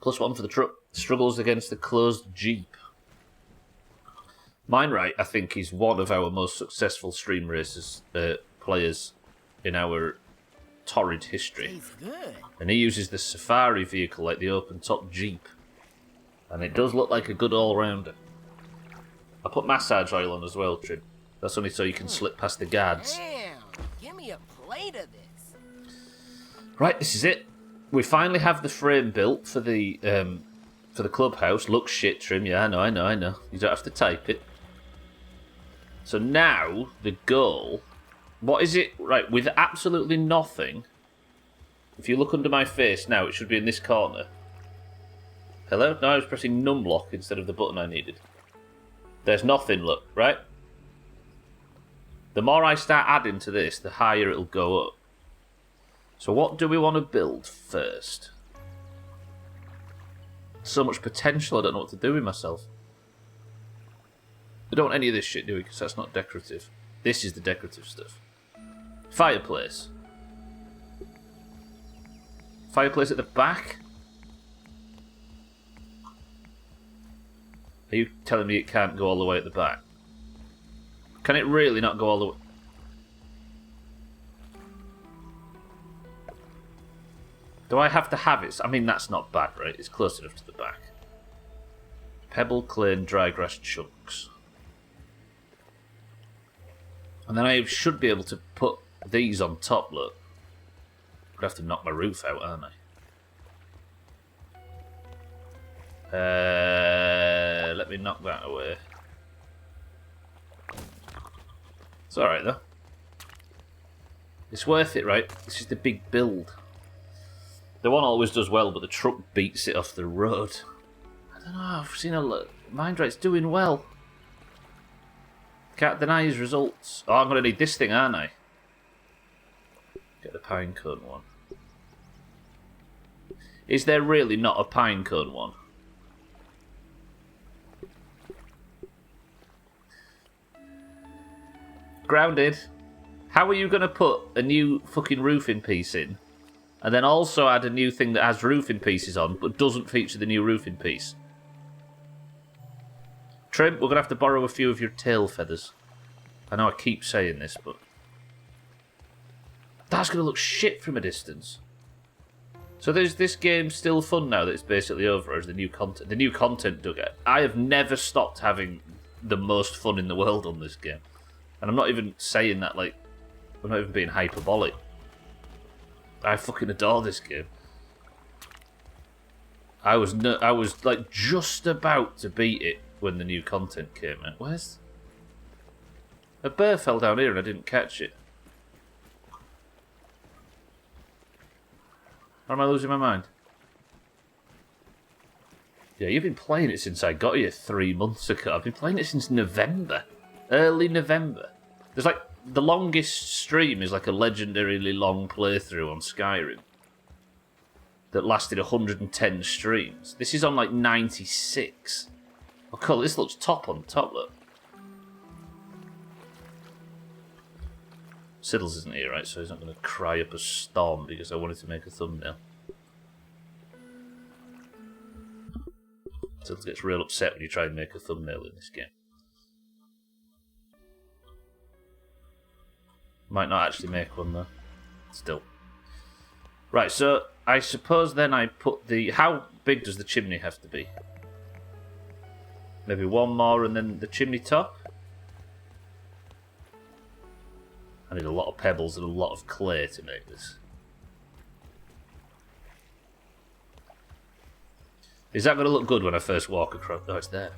+1 for the truck. Struggles against the closed Jeep. Mindright, I think, is one of our most successful stream racers players in our torrid history. And he uses the safari vehicle like the open top Jeep. And it does look like a good all-rounder. I put massage oil on as well, Trim. That's only so you can slip past the guards. Damn, give me a plate of this. Right, this is it. We finally have the frame built for the clubhouse. Looks shit, Trim. Yeah, I know. You don't have to type it. So now, the goal... What is it? Right, with absolutely nothing. If you look under my face now, it should be in this corner. Hello? No, I was pressing numlock instead of the button I needed. There's nothing, look, right? The more I start adding to this, the higher it'll go up. So what do we want to build first? So much potential, I don't know what to do with myself. We don't want any of this shit, do we? Because that's not decorative. This is the decorative stuff. Fireplace. Fireplace at the back? Are you telling me it can't go all the way at the back? Can it really not go all the way? Do I have to have it? I mean, that's not bad, right? It's close enough to the back. Pebble, clay, and dry grass chunks. And then I should be able to put these on top, look. I'd have to knock my roof out, aren't I? Let me knock that away. It's alright, though. It's worth it, right? This is the big build. The one always does well, but the truck beats it off the road. I don't know, I've seen a lot. Mindright's doing well. Can't deny his results. Oh, I'm going to need this thing, aren't I? Get the pine cone one. Is there really not a pine cone one? Grounded. How are you going to put a new fucking roofing piece in and then also add a new thing that has roofing pieces on but doesn't feature the new roofing piece? Trim, we're going to have to borrow a few of your tail feathers. I know I keep saying this, but... That's going to look shit from a distance. So there's this game still fun now that it's basically over, or is the new content? The new content, Doug. I have never stopped having the most fun in the world on this game. And I'm not even saying that, like... I'm not even being hyperbolic. I fucking adore this game. I was like just about to beat it when the new content came out. Where's... A bear fell down here and I didn't catch it. Or am I losing my mind? Yeah, you've been playing it since I got here 3 months ago. I've been playing it since November. Early November. There's like, the longest stream is like a legendarily long playthrough on Skyrim. That lasted 110 streams. This is on like 96. Oh cool, this looks top on top, look. Siddles isn't here, right? So he's not going to cry up a storm because I wanted to make a thumbnail. Siddles gets real upset when you try and make a thumbnail in this game. Might not actually make one though. Still. Right, so I suppose then I put the... How big does the chimney have to be? Maybe one more and then the chimney top? I need a lot of pebbles and a lot of clay to make this. Is that going to look good when I first walk across? Oh, it's there.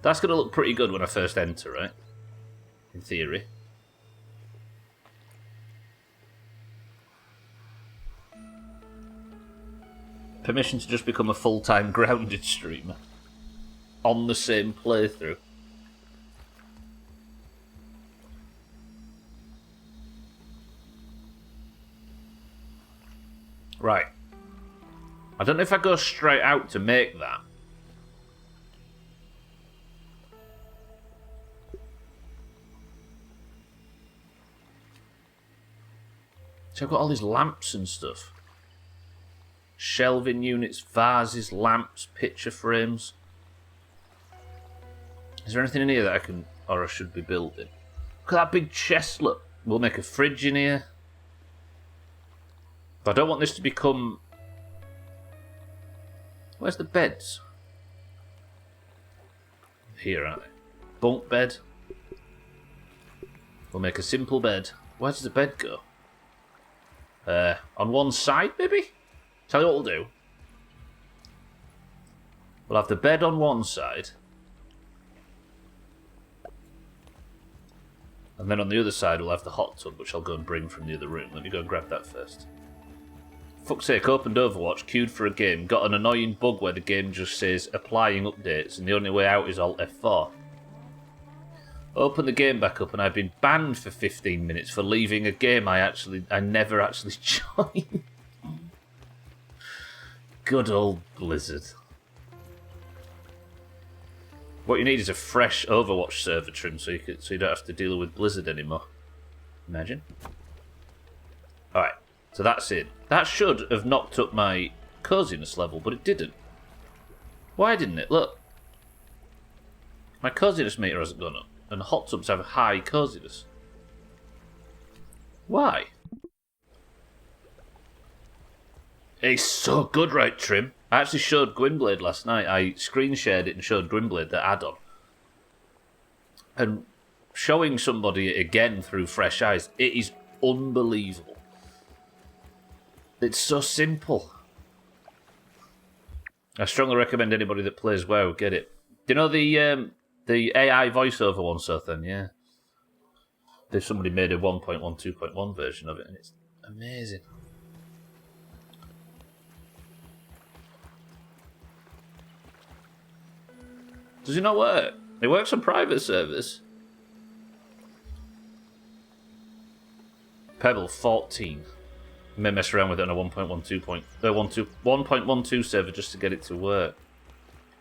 That's going to look pretty good when I first enter, right? In theory. Permission to just become a full-time grounded streamer. On the same playthrough. Right. I don't know if I go straight out to make that. So I've got all these lamps and stuff. Shelving units, vases, lamps, picture frames. Is there anything in here that I can, or I should be building? Look at that big chest, look. We'll make a fridge in here. But I don't want this to become... Where's the beds? Here, aren't they? Bunk bed. We'll make a simple bed. Where does the bed go? On one side, maybe? Tell you what we'll do. We'll have the bed on one side. And then on the other side we'll have the hot tub, which I'll go and bring from the other room. Let me go and grab that first. Fuck's sake, opened Overwatch, queued for a game, got an annoying bug where the game just says applying updates and the only way out is Alt F4. Open the game back up and I've been banned for 15 minutes for leaving a game I never actually joined. Good old Blizzard. What you need is a fresh Overwatch server trim so you don't have to deal with Blizzard anymore. Imagine. Alright, so that's it. That should have knocked up my coziness level, but it didn't. Why didn't it? Look. My coziness meter hasn't gone up, and hot tubs have high coziness. Why? It's so good, right, Trim? I actually showed Gwynblade last night. I screen shared it and showed Gwynblade the add-on. And showing somebody it again through fresh eyes, it is unbelievable. It's so simple. I strongly recommend anybody that plays WoW get it. Do you know the AI voiceover one, Sothan? Yeah. There's somebody made a 1.1, 2.1 version of it, and it's amazing. Does it not work? It works on private servers. Pebble 14. I may mess around with it on a 1.12 server just to get it to work.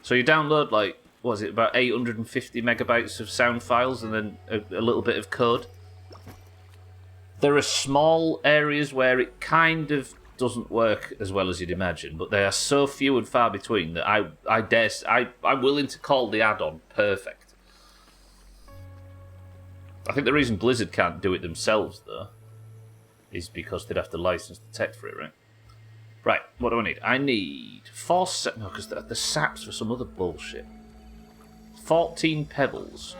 So you download like, what is it, about 850 megabytes of sound files and then a little bit of code. There are small areas where it kind of doesn't work as well as you'd imagine, but they are so few and far between that I'm willing to call the add-on perfect. I think the reason Blizzard can't do it themselves, though, is because they'd have to license the tech for it, right? Right, what do I need? I need 4 sap... No, because the saps for some other bullshit. 14 pebbles.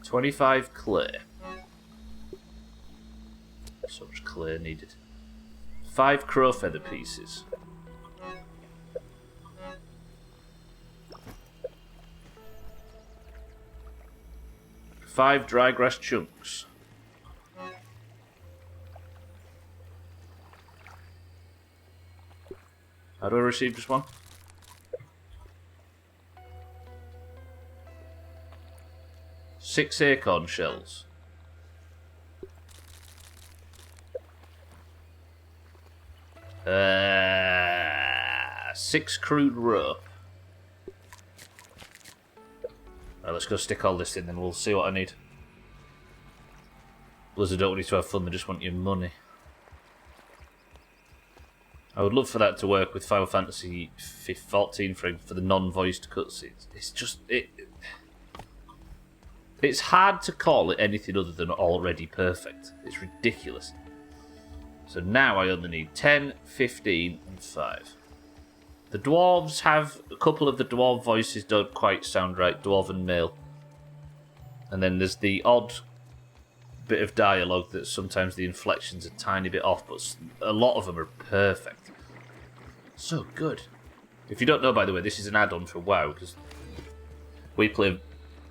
$25 clay. So much clay needed. 5 crow feather pieces. 5 dry grass chunks. How do I receive just one? Six acorn shells. Six crude rope. Right, let's go stick all this in, then we'll see what I need. Blizzard don't want you to have fun, they just want your money. I would love for that to work with Final Fantasy 14 for the non-voiced cutscenes. It's just... It's hard to call it anything other than already perfect. It's ridiculous. So now I only need 10, 15, and 5. The dwarves have... A couple of the dwarf voices don't quite sound right. Dwarven male. And then there's the odd bit of dialogue that sometimes the inflection's a tiny bit off, but a lot of them are perfect. So good. If you don't know, by the way, this is an add-on for WoW, because we play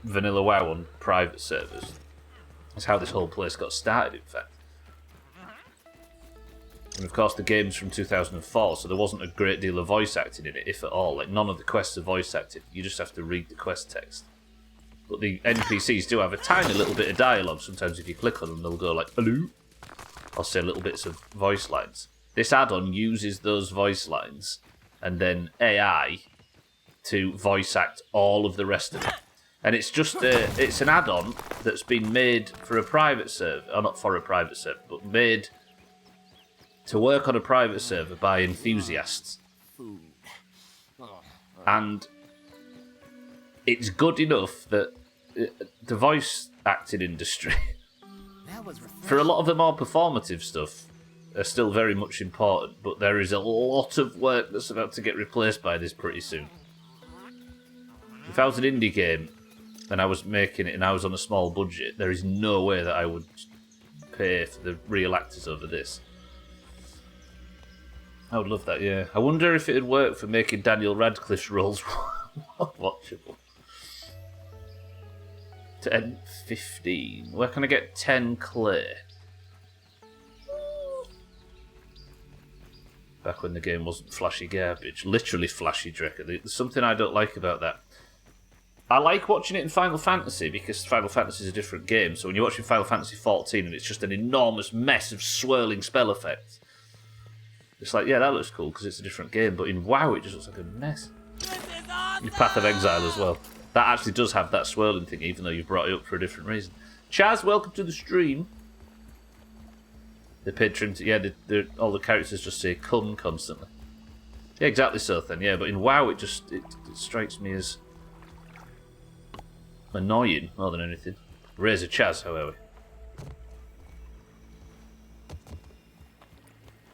vanilla WoW on private servers. That's how this whole place got started, in fact. And of course the game's from 2004, so there wasn't a great deal of voice acting in it, if at all. Like, none of the quests are voice acted, you just have to read the quest text. But the NPCs do have a tiny little bit of dialogue. Sometimes if you click on them, they'll go like, hello, or say little bits of voice lines. This add-on uses those voice lines, and then AI to voice act all of the rest of it. And it's just it's an add-on that's been made for a private server, or not for a private server, but made to work on a private server by enthusiasts. And it's good enough that the voice acting industry, for a lot of the more performative stuff, are still very much important, but there is a lot of work that's about to get replaced by this pretty soon. If I was an indie game, and I was making it and I was on a small budget, there is no way that I would pay for the real actors over this. I would love that, yeah. I wonder if it would work for making Daniel Radcliffe's roles watchable. 10, 15. Where can I get 10 clay? Back when the game wasn't flashy garbage. Literally flashy Drecker. There's something I don't like about that. I like watching it in Final Fantasy because Final Fantasy is a different game. So when you're watching Final Fantasy 14 and it's just an enormous mess of swirling spell effects, it's like, yeah, that looks cool because it's a different game. But in WoW, it just looks like a mess. Your Path of Exile as well. That actually does have that swirling thing, even though you've brought it up for a different reason. Chaz, welcome to the stream. The patron, yeah, all the characters just say "come" constantly. Yeah, exactly so then. Yeah, but in WoW, it strikes me as annoying more than anything. Razor Chaz, however.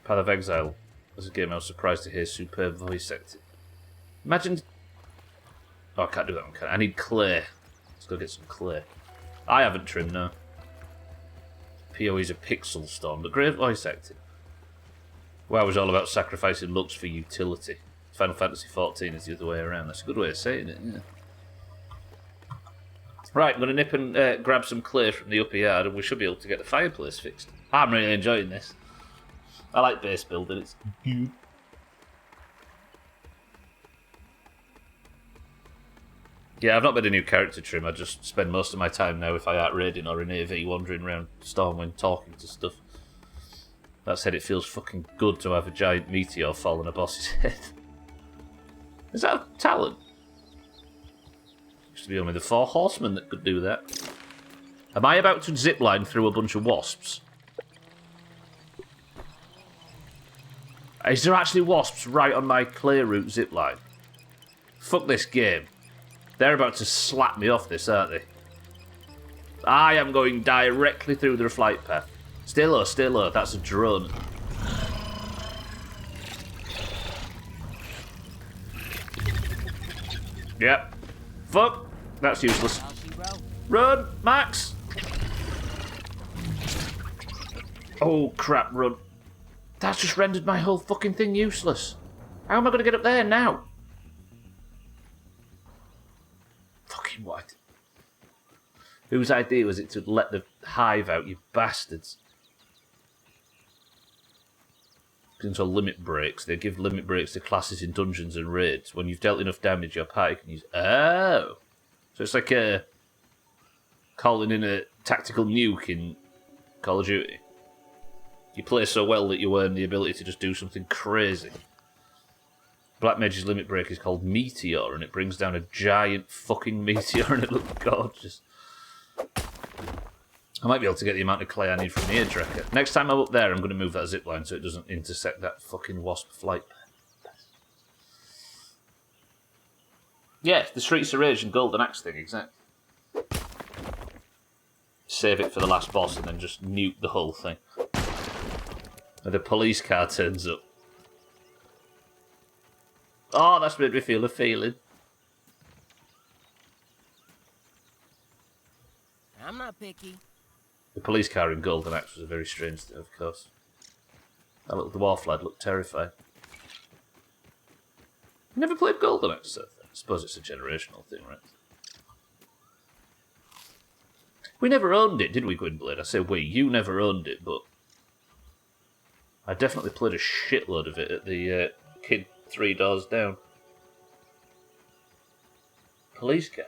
Path of Exile was a game I was surprised to hear superb voice acting. Imagine. Oh, I can't do that one, can I? I need clay. Let's go get some clay. I haven't trimmed, no. PoE's a pixel storm, but great voice acting. WoW was all about sacrificing looks for utility. Final Fantasy 14 is the other way around. That's a good way of saying it, yeah. Right, I'm going to nip and grab some clay from the upper yard, and we should be able to get the fireplace fixed. I'm really enjoying this. I like base building, it's good. Yeah, I've not made a new character trim. I just spend most of my time now, if I aren't raiding or in AV, wandering around Stormwind talking to stuff. That said, it feels fucking good to have a giant meteor fall on a boss's head. Is that a talent? Used to be only the 4 horsemen that could do that. Am I about to zipline through a bunch of wasps? Is there actually wasps right on my clay route zipline? Fuck this game. They're about to slap me off this, aren't they? I am going directly through their flight path. Stay low, stay low. That's a drone. Yep. Fuck. That's useless. Run, Max! Oh, crap, run. That's just rendered my whole fucking thing useless. How am I going to get up there now? Fucking what? Whose idea was it to let the hive out, you bastards? Into limit breaks. They give limit breaks to classes in dungeons and raids. When you've dealt enough damage, your party can use... Oh! So it's like calling in a tactical nuke in Call of Duty. You play so well that you earn the ability to just do something crazy. Black Mage's limit break is called Meteor, and it brings down a giant fucking meteor, and it looks gorgeous. I might be able to get the amount of clay I need from the Edgerecker. Next time I'm up there, I'm going to move that zipline so it doesn't intersect that fucking wasp flight. Yeah, the Streets of Rage and Golden Axe thing, exactly. Save it for the last boss and then just nuke the whole thing. And the police car turns up. Oh, that's made me feel a feeling. I'm not picky. The police car in Golden Axe was a very strange thing, of course. That little dwarf lad looked terrified. You never played Golden Axe, so I suppose it's a generational thing, right? We never owned it, did we, Gwynblade? I say we. You never owned it, but I definitely played a shitload of it at the kid 3 doors down. Police car?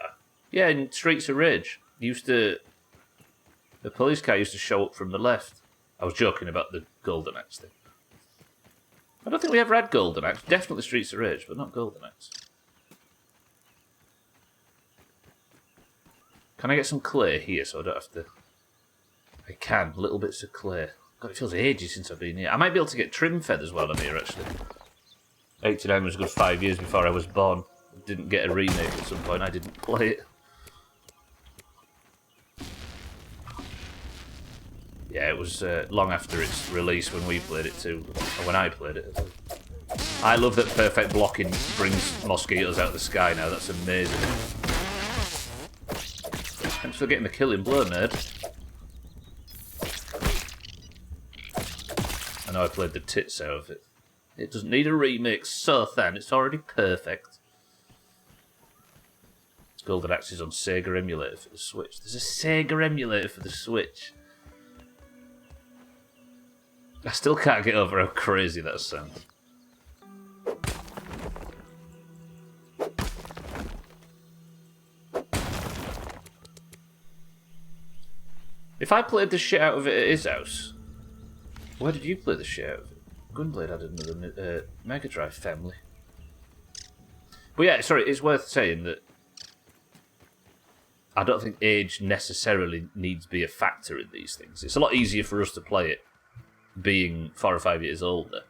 Yeah, in Streets of Rage. The police car used to show up from the left. I was joking about the Golden Axe thing. I don't think we ever had Golden Axe. Definitely Streets of Rage, but not Golden Axe. Can I get some clay here so I don't have to... I can. Little bits of clay. God, it feels ages since I've been here. I might be able to get trim feathers while I'm here, actually. 89 was a good 5 years before I was born. Didn't get a remake at some point. I didn't play it. Yeah, it was long after its release when we played it too, or when I played it. I love that perfect blocking brings mosquitoes out of the sky now. That's amazing. Thanks for getting the killing blow, nerd. I know I played the tits out of it. It doesn't need a remix, so than it's already perfect. Golden Axe is on Sega emulator for the Switch. There's a Sega emulator for the Switch. I still can't get over how crazy that sounds. If I played the shit out of it at his house, where did you play the shit out of it? Gunblade had another Mega Drive family. But yeah, sorry, it's worth saying that I don't think age necessarily needs to be a factor in these things. It's a lot easier for us to play it being 4 or 5 years older.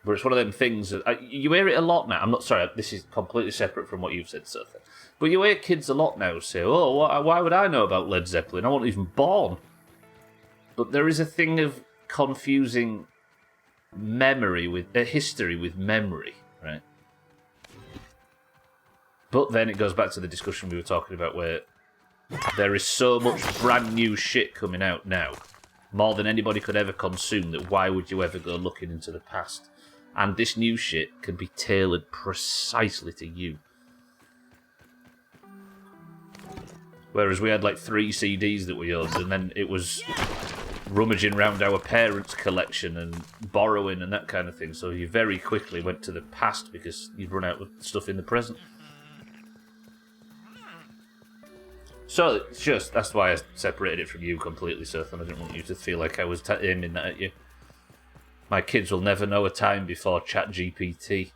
But it's one of them things that you hear it a lot now. I'm not sorry, this is completely separate from what you've said, Sotha. But you hear kids a lot now say, "Oh, why would I know about Led Zeppelin? I wasn't even born." But there is a thing of confusing memory with history with memory, right? But then it goes back to the discussion we were talking about where there is so much brand new shit coming out now, more than anybody could ever consume, that why would you ever go looking into the past? And this new shit can be tailored precisely to you. Whereas we had like 3 CDs that we owned, and then it was rummaging around our parents' collection and borrowing and that kind of thing. So you very quickly went to the past because you'd run out of stuff in the present. So it's just, that's why I separated it from you completely, Sothan. I didn't want you to feel like I was aiming that at you. My kids will never know a time before ChatGPT.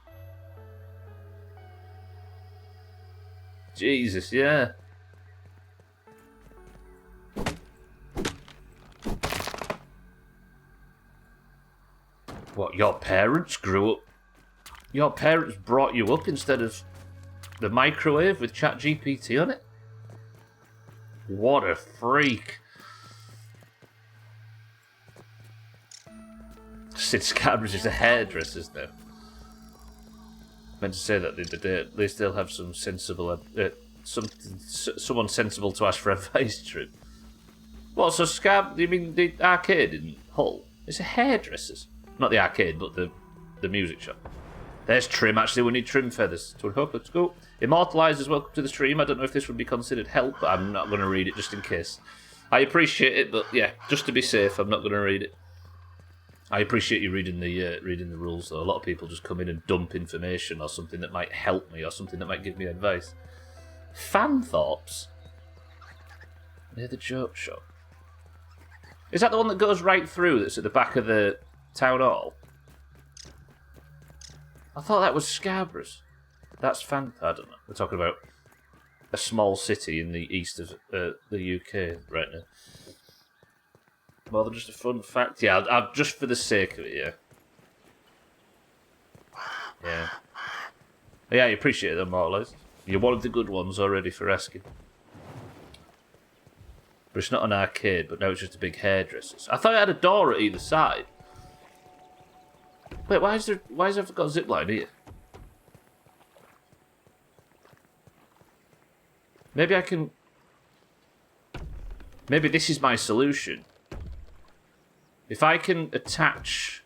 Jesus, yeah. What, your parents grew up... Your parents brought you up instead of the microwave with ChatGPT on it? What a freak. Sid Scabbers is a hairdresser's now. Meant to say that the other day. They still have some sensible... someone sensible to ask for advice, Trip. What, so Scab... You mean the arcade in Hull? It's a hairdresser's. Not the arcade, but the music shop. There's Trim, actually. We need Trim feathers. To hope. Let's go. Immortalised as welcome to the stream. I don't know if this would be considered help, but I'm not going to read it just in case. I appreciate it, but yeah, just to be safe, I'm not going to read it. I appreciate you reading the rules, though. A lot of people just come in and dump information or something that might help me or something that might give me advice. Fanthorpe's? Near the joke shop. Is that the one that goes right through that's at the back of the town hall? I thought that was Scarborough's. That's I don't know. We're talking about a small city in the east of the UK right now. More than just a fun fact? Yeah, I'll just for the sake of it, yeah. Yeah. Yeah, I appreciate them, Mortalised. You're one of the good ones already for asking. But it's not an arcade, but now it's just a big hairdresser's. I thought it had a door at either side. Wait, why has there got a zipline here? Maybe I can... Maybe this is my solution. If I can attach...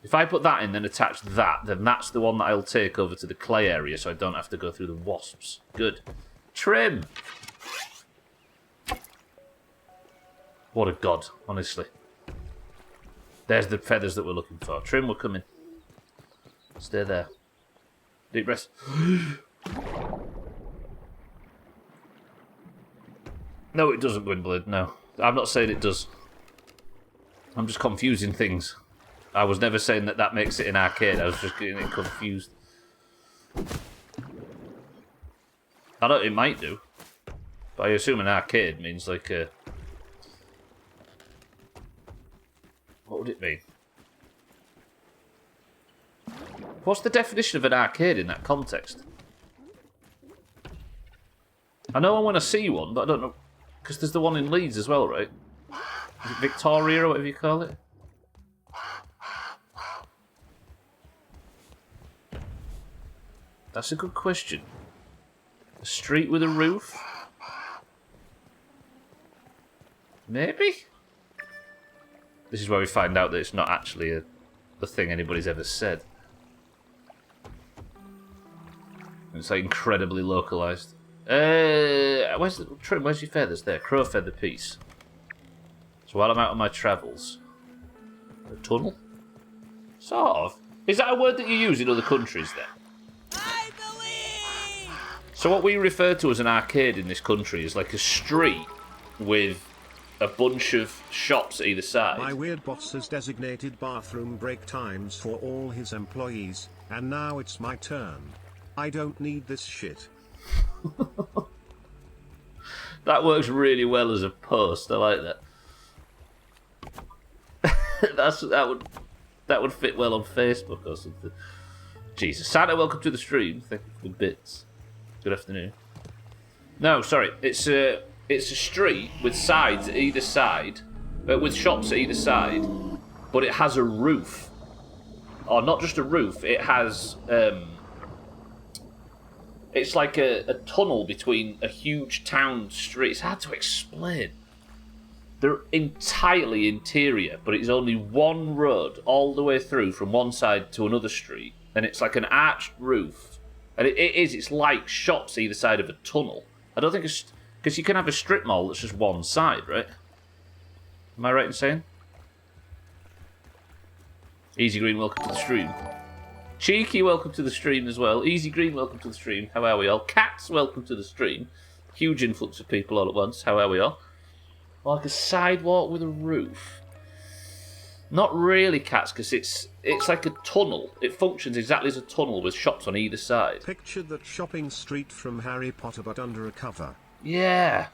If I put that in, then attach that, then that's the one that I'll take over to the clay area so I don't have to go through the wasps. Good. Trim! What a god, honestly. There's the feathers that we're looking for. Trim, we're coming. Stay there. Deep breath. No, it doesn't, Gwynblade, no. I'm not saying it does. I'm just confusing things. I was never saying that that makes it an arcade. I was just getting it confused. I know it might do. But I assume an arcade means like a... What would it mean? What's the definition of an arcade in that context? I know I want to see one, but I don't know... Because there's the one in Leeds as well, right? Is it Victoria or whatever you call it? That's a good question. A street with a roof? Maybe? This is where we find out that it's not actually a thing anybody's ever said. It's like incredibly localised. Where's the trim? Where's your feathers? There, crow feather piece. So while I'm out on my travels, a tunnel? Sort of. Is that a word that you use in other countries then? I believe! So what we refer to as an arcade in this country is like a street with a bunch of shops either side. My weird boss has designated bathroom break times for all his employees, and now it's my turn. I don't need this shit. That works really well as a post. I like that. that would fit well on Facebook or something. Jesus, Santa, welcome to the stream. Thank you for the bits. Good afternoon. No, sorry, it's a street with sides at either side, with shops at either side, but it has a roof, or not just a roof. It has it's like a tunnel between a huge town street. It's hard to explain. They're entirely interior, but it's only one road all the way through from one side to another street, and it's like an arched roof, and it's like shops either side of a tunnel. I don't think it's because you can have a strip mall that's just one side, right? Am I right in saying? Easy Green, welcome to the stream. Cheeky, welcome to the stream as well. Easy Green, welcome to the stream. How are we all? Cats, welcome to the stream. Huge influx of people all at once. How are we all? Like a sidewalk with a roof. Not really, Cats, because it's like a tunnel. It functions exactly as a tunnel with shops on either side. Picture that shopping street from Harry Potter, but under a cover. Yeah.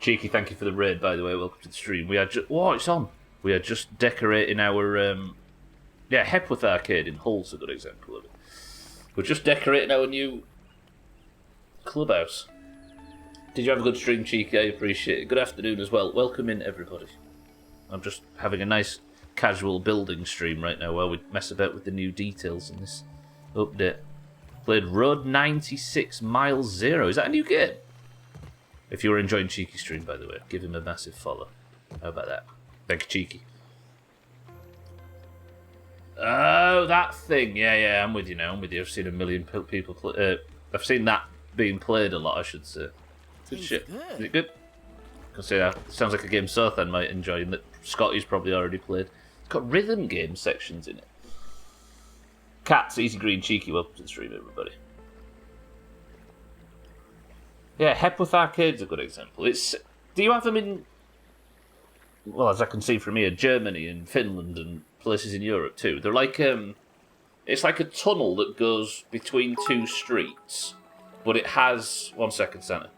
Cheeky, thank you for the raid, by the way. Welcome to the stream. We are just... Whoa, it's on. We are just decorating our... Yeah, Hepworth Arcade in Hull's a good example of it. We're just decorating our new clubhouse. Did you have a good stream, Cheeky? I appreciate it. Good afternoon as well. Welcome in, everybody. I'm just having a nice casual building stream right now while we mess about with the new details in this update. Played Road 96 Mile Zero. Is that a new game? If you're enjoying Cheeky's stream, by the way, give him a massive follow. How about that? Thank you, Cheeky. Oh, that thing. Yeah, I'm with you now. I'm with you. I've seen a million people play. I've seen that being played a lot, I should say. Good shit. Good. Is it good? I can say that. Sounds like a game Sothan might enjoy, and that Scotty's probably already played. It's got rhythm game sections in it. Cats, easy green, cheeky. Welcome to the stream, everybody. Yeah, Hepworth Arcade's a good example. Do you have them in... Well, as I can see from here, Germany and Finland and places in Europe too. They're like it's like a tunnel that goes between two streets, but it has 1 second, Santa.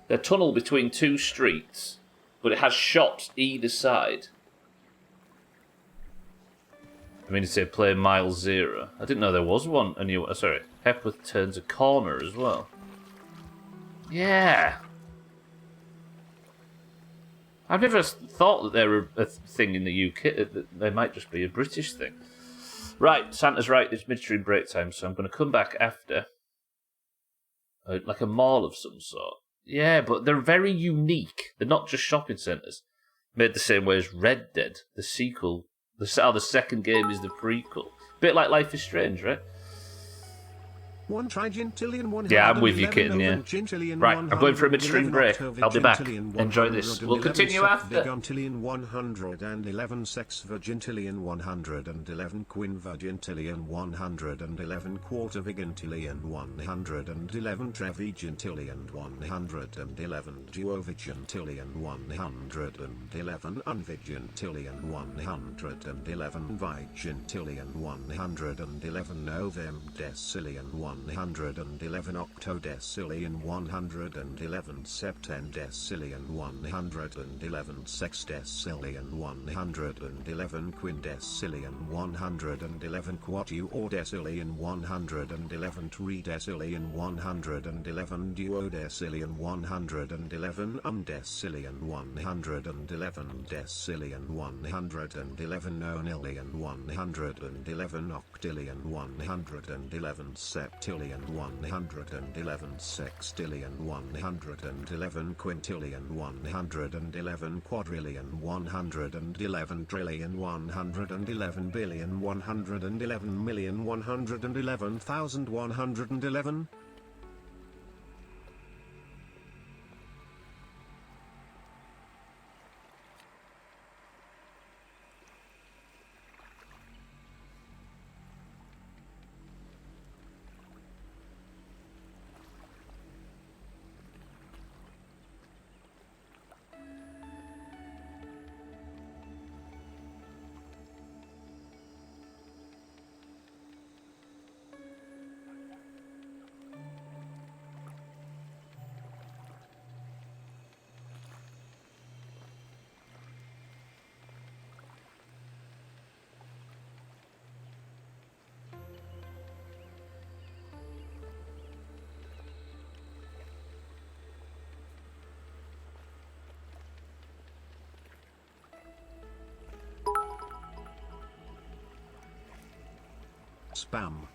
A tunnel between two streets, but it has shops either side. I mean to say play Mile Zero. I didn't know there was one. A new. Sorry, Hepworth turns a corner as well. Yeah. I've never thought that they're a thing in the UK. That they might just be a British thing. Right, Santa's right. It's midstream break time, so I'm going to come back after. Like a mall of some sort. Yeah, but they're very unique. They're not just shopping centres. Made the same way as Red Dead, the sequel. The second game is the prequel. Bit like Life is Strange, right? Yeah, I'm with you, kitten, yeah. Right, I'm going for a midstream break. I'll be back. Enjoy this. We'll continue after. Vigintillion 111 sex Vigintillion 111 quin Vigintillion 111 quarter Vigintillion 111 Trevigintillion 111 Duo Vigintillion 111 Unvigintillion 111 Vigintillion 111 Novem Decillion 111 octodecillion 111 septendecillion 111 sexdecillion 111 quindecillion 111 quatuordecillion 111 tridecillion 111 duodecillion 111 undecillion 111 decillion 111 nonillion 111 octillion 111 septillion 111 sextillion 111 quintillion 111 quadrillion 111 trillion 111 billion 111 million 111,111. Spam.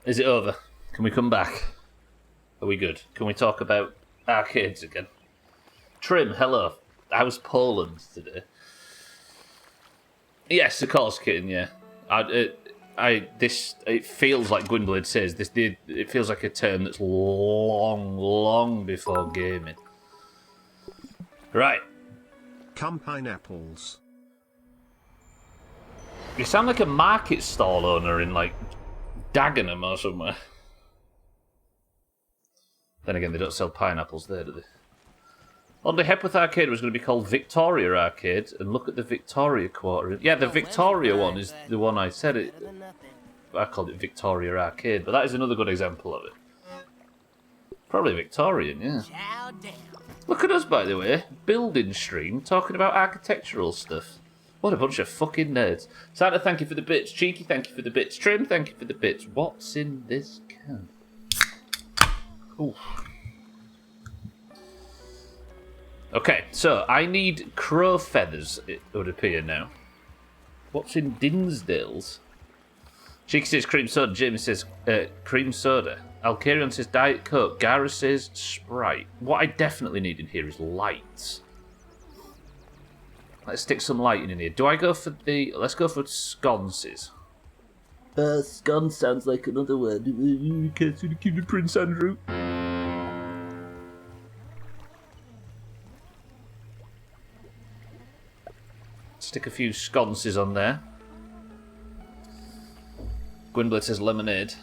Is it over? Can we come back? Are we good? Can we talk about arcades again? Trim, hello. How's Poland today? Yes, of course, kitten. Yeah, it feels like Gwynblade says this. It feels like a term that's long before gaming. Right. Come pineapples. You sound like a market stall owner in like Dagenham or somewhere. Then again, they don't sell pineapples there, do they? Only Hepworth Arcade was going to be called Victoria Arcade, and look at the Victoria Quarter. Yeah, the Victoria one is the one I said it. I called it Victoria Arcade, but that is another good example of it. Probably Victorian, yeah. Look at us, by the way, building stream, talking about architectural stuff. What a bunch of fucking nerds. Santa, thank you for the bits. Cheeky, thank you for the bits. Trim, thank you for the bits. What's in this can? Ooh. Okay, so I need crow feathers, it would appear now. What's in Dinsdale's? Cheeky says cream soda. Jamie says cream soda. Alcarion says Diet Coke. Gara says Sprite. What I definitely need in here is lights. Let's stick some lighting in here. Do I go for the... Let's go for sconces. Scone sounds like another word. You can't see the kid of Prince Andrew. Stick a few sconces on there. Gwynblet says lemonade.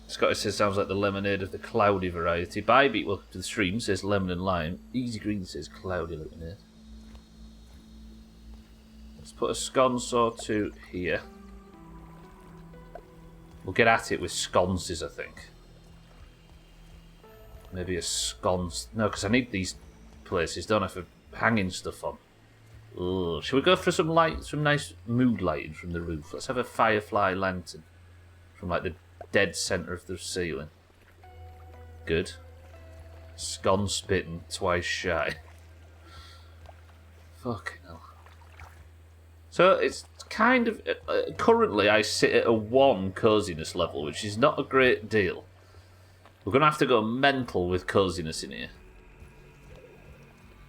Scotty says sounds like the lemonade of the cloudy variety. Bybeat, welcome to the stream, says lemon and lime. Easy Green says cloudy lemonade. Let's put a sconce or two here. We'll get at it with sconces, I think. Maybe a sconce. No, because I need these places, don't I, for hanging stuff on. Ugh. Shall we go for some light, some nice mood lighting from the roof? Let's have a firefly lantern from like the dead centre of the ceiling. Good. Sconce bitten, twice shy. Fucking hell. So it's kind of... currently I sit at a 1 coziness level, which is not a great deal. We're going to have to go mental with coziness in here.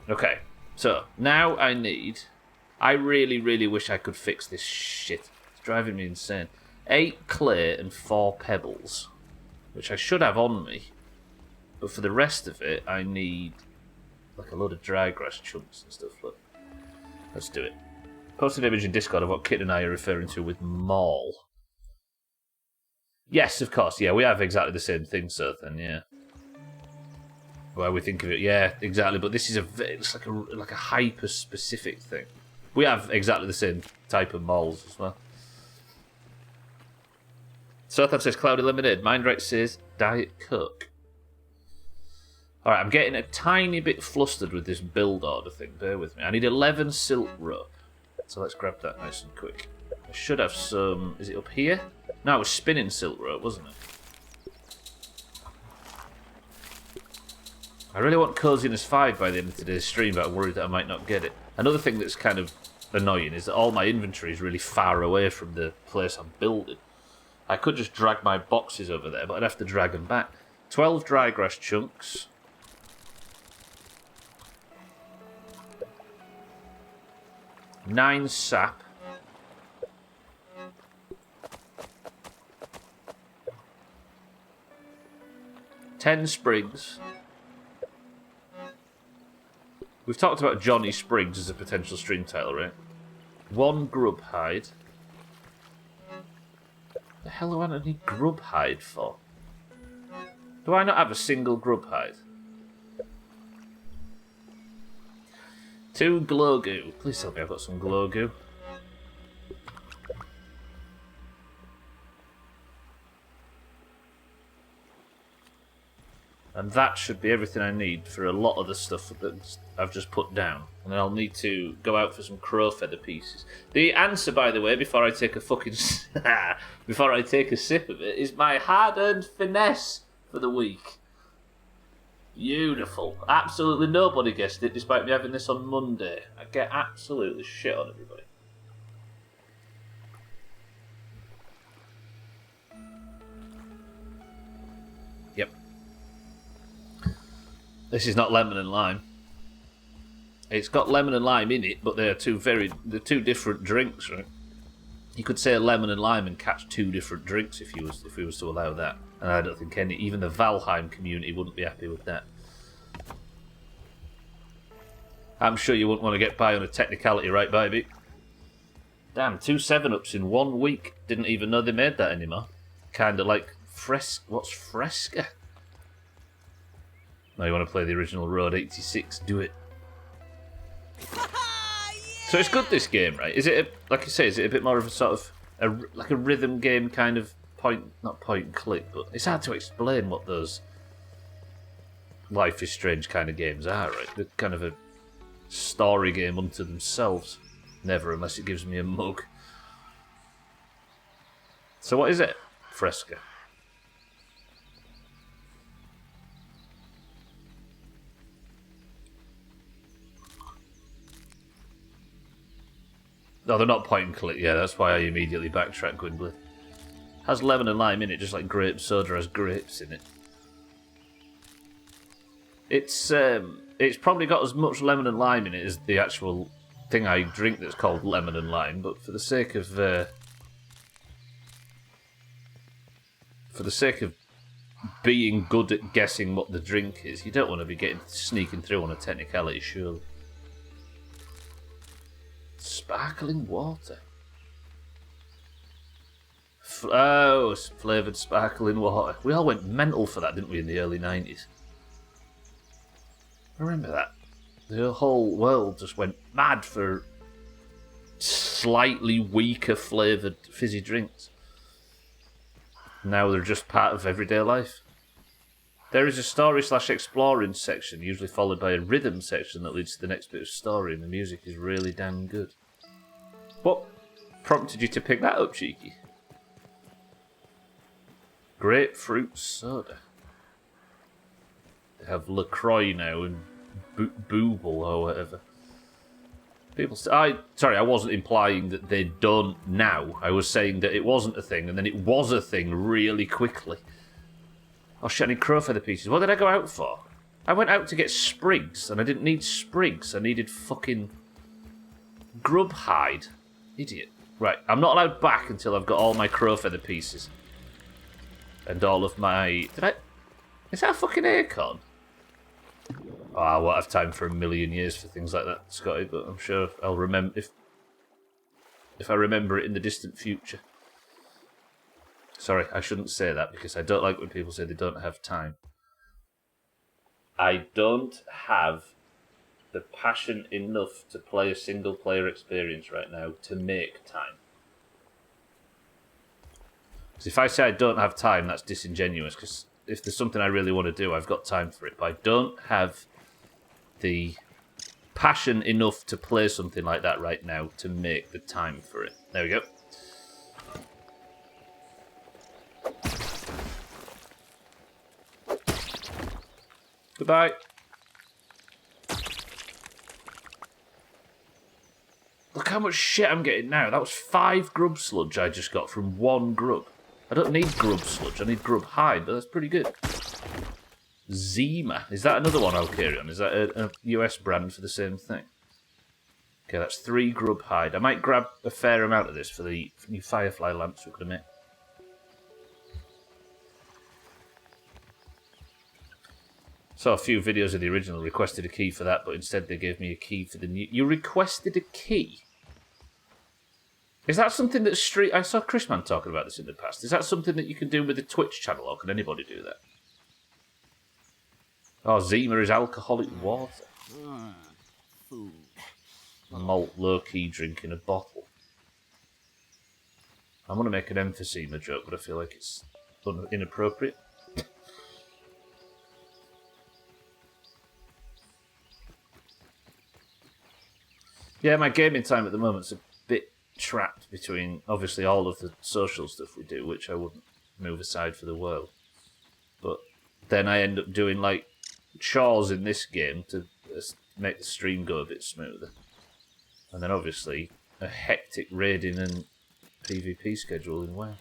Okay, so now I need... I really, really wish I could fix this shit. It's driving me insane. 8 clay and 4 pebbles, which I should have on me. But for the rest of it, I need like a load of dry grass chunks and stuff. Look, let's do it. Post an image in Discord of what Kit and I are referring to with mall. Yes, of course. Yeah, we have exactly the same thing, so then, yeah. Why we think of it, yeah, exactly. But this is it's like a hyper specific thing. We have exactly the same type of malls as well. Sotham says cloudy lemonade. Mindright says Diet Coke. Alright, I'm getting a tiny bit flustered with this build order thing. Bear with me. I need 11 silk rope. So let's grab that nice and quick. I should have some... Is it up here? No, it was spinning silk rope, wasn't it? I really want Coziness 5 by the end of today's stream, but I'm worried that I might not get it. Another thing that's kind of annoying is that all my inventory is really far away from the place I'm building. I could just drag my boxes over there, but I'd have to drag them back. 12 dry grass chunks. Nine sap. 10 sprigs. We've talked about Johnny Spriggs as a potential stream title, right? 1 grub hide. The hell do I need grub hide for? Do I not have a single grub hide? 2 glow goo. Please tell me I've got some glow goo. And that should be everything I need for a lot of the stuff that I've just put down. And then I'll need to go out for some crow feather pieces. The answer, by the way, before I take a fucking... before I take a sip of it, is my hard-earned finesse for the week. Beautiful. Absolutely nobody guessed it, despite me having this on Monday. I get absolutely shit on everybody. Yep. This is not lemon and lime. It's got lemon and lime in it, but they're two different drinks, right? You could say lemon and lime and catch 2 different drinks if we was to allow that. And I don't think even the Valheim community wouldn't be happy with that. I'm sure you wouldn't want to get by on a technicality, right, baby? Damn, 2 7-Ups in 1 week. Didn't even know they made that anymore. Kind of like what's Fresca? Now you want to play the original Road 86? Do it. So it's good, this game, right? Is it, like you say, is it a bit more of a sort of like a rhythm game kind of not point and click, but it's hard to explain what those Life is Strange kind of games are, right? They're kind of a story game unto themselves. Never, unless it gives me a mug. So what is it? Fresca. No, they're not point and click. Yeah, that's why I immediately backtracked, Gwynblith. Has lemon and lime in it, just like grape soda has grapes in it. It's probably got as much lemon and lime in it as the actual thing I drink that's called lemon and lime, but for the sake of being good at guessing what the drink is, you don't want to be sneaking through on a technicality, surely. Sparkling water. Flavoured sparkling water. We all went mental for that, didn't we, in the early 90s? I remember that. The whole world just went mad for slightly weaker flavoured fizzy drinks. Now they're just part of everyday life. There is a story/exploring section, usually followed by a rhythm section that leads to the next bit of story, and the music is really damn good. What prompted you to pick that up, Cheeky? Grapefruit soda. They have LaCroix now and Booble or whatever. Sorry, I wasn't implying that they don't now. I was saying that it wasn't a thing, and then it was a thing really quickly. Oh shit, I need crow feather pieces. What did I go out for? I went out to get sprigs, and I didn't need sprigs. I needed fucking grub hide. Idiot. Right, I'm not allowed back until I've got all my crow feather pieces. And all of my... Is that a fucking acorn? Oh, I won't have time for a million years for things like that, Scotty, but I'm sure I'll remember if I remember it in the distant future. Sorry, I shouldn't say that because I don't like when people say they don't have time. I don't have the passion enough to play a single player experience right now to make time. Because if I say I don't have time, that's disingenuous, because if there's something I really want to do, I've got time for it. But I don't have the passion enough to play something like that right now to make the time for it. There we go. Goodbye. Look how much shit I'm getting now. That was 5 grub sludge I just got from 1 grub. I don't need grub sludge, I need grub hide, but that's pretty good. Zima. Is that another one I'll carry on? Is that a US brand for the same thing? Okay, that's 3 grub hide. I might grab a fair amount of this for the new firefly lamps we're going to make. Saw a few videos of the original, requested a key for that, but instead they gave me a key for the new... You requested a key? Is that something that I saw Chrisman talking about this in the past. Is that something that you can do with the Twitch channel, or can anybody do that? Oh, Zima is alcoholic water. Food. Malt low-key drink in a bottle. I want to make an emphysema joke, but I feel like it's inappropriate. Yeah, my gaming time at the moment's a bit trapped between, obviously, all of the social stuff we do, which I wouldn't move aside for the world. But then I end up doing, like, chores in this game to make the stream go a bit smoother. And then, obviously, a hectic raiding and PvP schedule in WoW.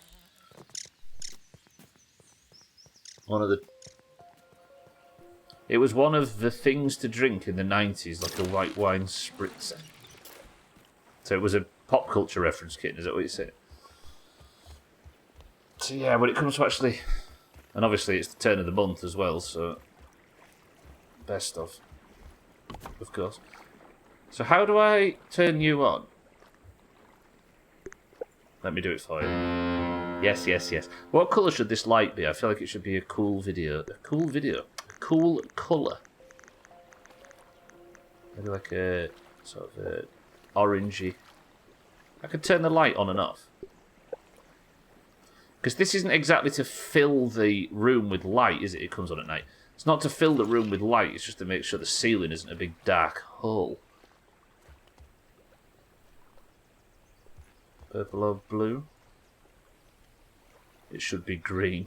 It was one of the things to drink in the 90s, like a white wine spritzer. So it was a pop culture reference, Kitten, is that what you said? So yeah, when it comes to actually... And obviously it's the turn of the month as well, so... Best of course. So how do I turn you on? Let me do it for you. Yes, yes, yes. What colour should this light be? I feel like it should be a cool video. A cool video? A cool colour. Maybe like a sort of a orangey. I could turn the light on and off. Because this isn't exactly to fill the room with light, is it? It comes on at night. It's not to fill the room with light, it's just to make sure the ceiling isn't a big dark hole. Purple or blue? It should be green.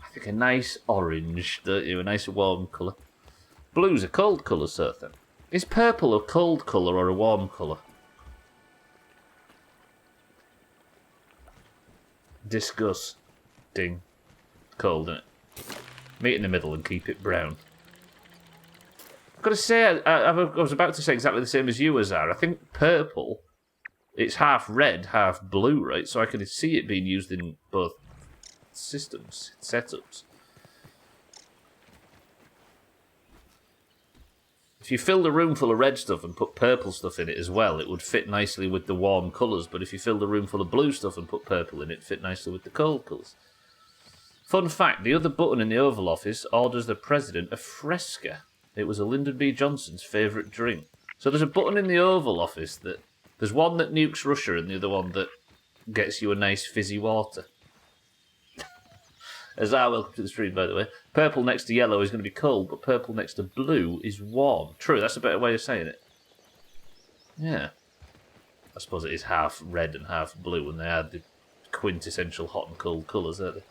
I think a nice orange, don't you? A nice warm colour. Blue's a cold colour, sir, then. Is purple a cold colour or a warm colour? Disgusting. Cold, isn't it? Meet in the middle and keep it brown. I've got to say, I was about to say exactly the same as you, Azar. I think purple, it's half red, half blue, right? So I can see it being used in both systems, setups. If you filled a room full of red stuff and put purple stuff in it as well, it would fit nicely with the warm colours. But if you filled a room full of blue stuff and put purple in it, it'd fit nicely with the cold colours. Fun fact, the other button in the Oval Office orders the President a Fresca. It was a Lyndon B. Johnson's favourite drink. So there's a button in the Oval Office that... There's one that nukes Russia and the other one that gets you a nice fizzy water. Azar, welcome to the stream, by the way. Purple next to yellow is going to be cold, but purple next to blue is warm. True, that's a better way of saying it. Yeah. I suppose it is half red and half blue, and they are the quintessential hot and cold colours, aren't they?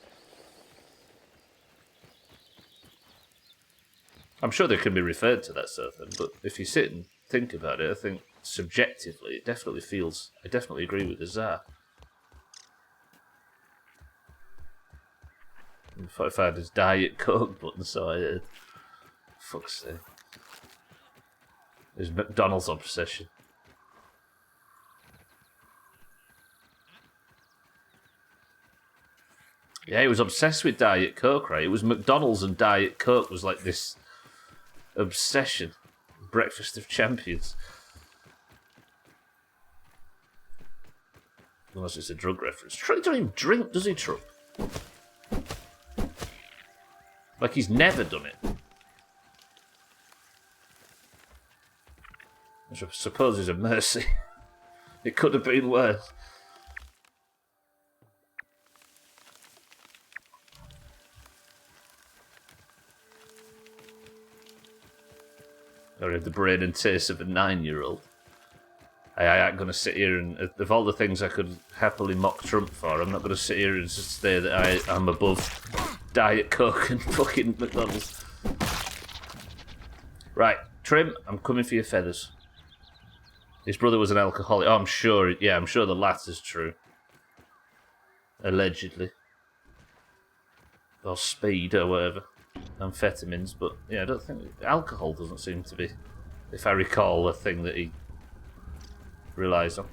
I'm sure they can be referred to that sort of thing, but if you sit and think about it, I think subjectively it definitely feels... I definitely agree with Azar. If I had his Diet Coke button, so I... fuck's sake. His McDonald's obsession. Yeah, he was obsessed with Diet Coke, right? It was McDonald's and Diet Coke was like this obsession. Breakfast of champions. Unless it's a drug reference. Trump doesn't even drink, does he, Trump? Like he's never done it. Which I suppose is a mercy. It could have been worse. I have the brain and taste of a 9-year-old. I ain't going to sit here and... Of all the things I could happily mock Trump for, I'm not going to sit here and just say that I am above Diet Coke and fucking McDonald's. Right, Trim, I'm coming for your feathers. His brother was an alcoholic. Oh, I'm sure... Yeah, I'm sure the latter's true. Allegedly. Or speed or whatever. Amphetamines, but yeah, I don't think... Alcohol doesn't seem to be, if I recall, a thing that he relies on.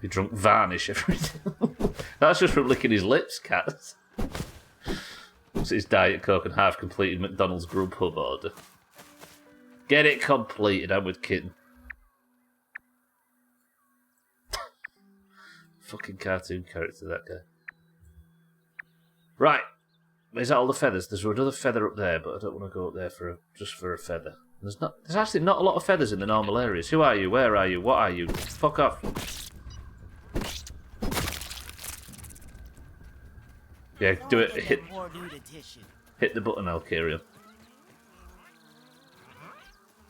He drunk varnish every day. That's just from licking his lips, cats. What's his Diet Coke and half-completed McDonald's Grubhub order? Get it completed, I'm with Kitten. Fucking cartoon character, that guy. Right. Is that all the feathers? There's another feather up there, but I don't want to go up there just for a feather. There's actually not a lot of feathers in the normal areas. Who are you? Where are you? What are you? Fuck off. Yeah, do it. Hit the button, Alkarion.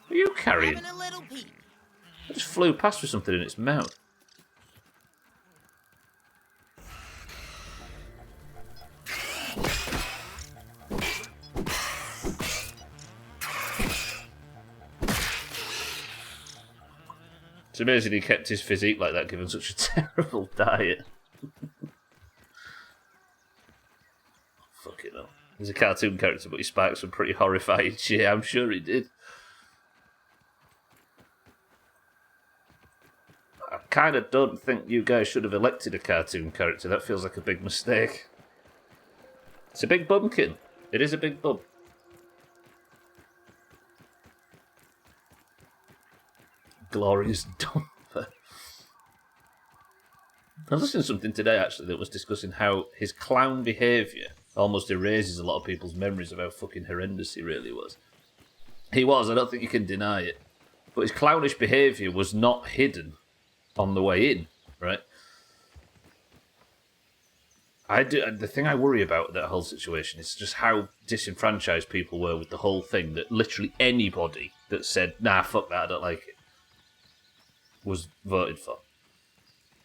What are you carrying? I just flew past with something in its mouth. It's amazing he kept his physique like that given such a terrible diet. Fucking hell. He's a cartoon character, but he sparked some pretty horrifying shit. I'm sure he did. I kind of don't think you guys should have elected a cartoon character. That feels like a big mistake. It's a big bumpkin. It is a big bump. Glorious Dumper. I was listening to something today, actually, that was discussing how his clown behaviour almost erases a lot of people's memories of how fucking horrendous he really was. He was, I don't think you can deny it. But his clownish behaviour was not hidden on the way in, right? The thing I worry about that whole situation is just how disenfranchised people were with the whole thing, that literally anybody that said, nah, fuck that, I don't like it, was voted for.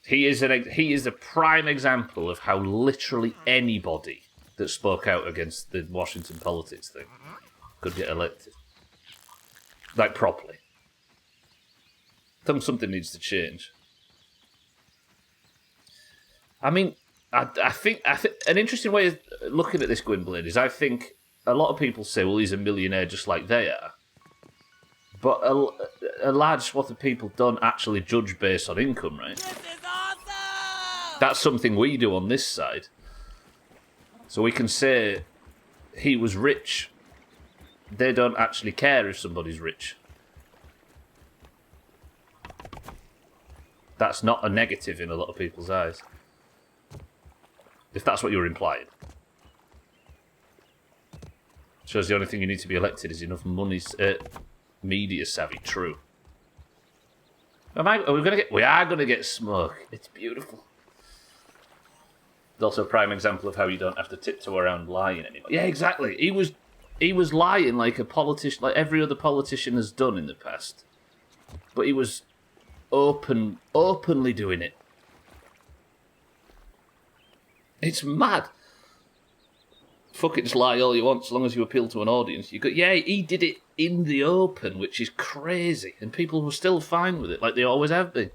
He is a prime example of how literally anybody that spoke out against the Washington politics thing could get elected. Like, properly. I think something needs to change. I mean, I think an interesting way of looking at this Gwynplaine is I think a lot of people say, well, he's a millionaire just like they are. But a large swath of people don't actually judge based on income, right? This is awesome! That's something we do on this side. So we can say he was rich. They don't actually care if somebody's rich. That's not a negative in a lot of people's eyes. If that's what you're implying. Shows the only thing you need to be elected is enough money, media savvy. True. Are we gonna get? We are gonna get smoke. It's beautiful. It's also a prime example of how you don't have to tiptoe around lying anymore. Yeah, exactly. He was lying like a politician, like every other politician has done in the past. But he was openly doing it. It's mad. Fuck it, just lie all you want, as long as you appeal to an audience. Yeah, he did it in the open, which is crazy, and people were still fine with it, like they always have been.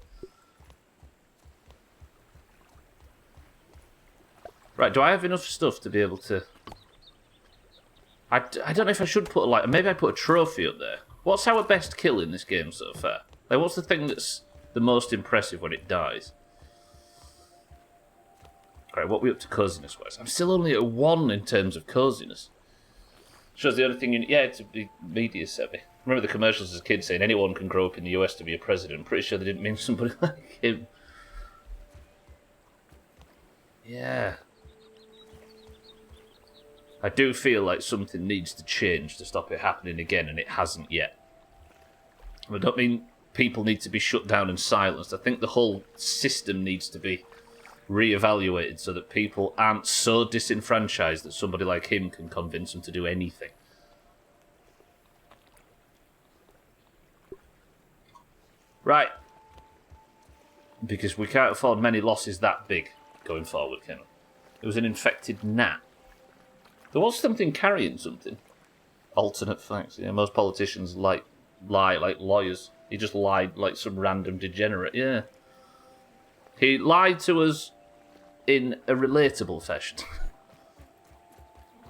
Right, do I have enough stuff to be able to... I don't know if I should put, like, maybe I put a trophy up there. What's our best kill in this game so far? Like, what's the thing that's the most impressive when it dies? Right, what are we up to coziness-wise? I'm still only at 1 in terms of coziness. Shows the only thing you need... Yeah, to be media savvy. Remember the commercials as a kid saying anyone can grow up in the US to be a president. I'm pretty sure they didn't mean somebody like him. Yeah. I do feel like something needs to change to stop it happening again, and it hasn't yet. I don't mean people need to be shut down and silenced. I think the whole system needs to be re-evaluated so that people aren't so disenfranchised that somebody like him can convince them to do anything. Right. Because we can't afford many losses that big going forward, can we? It was an infected gnat. There was something carrying something. Alternate facts. Yeah, most politicians lie like lawyers. He just lied like some random degenerate. Yeah. He lied to us in a relatable fashion.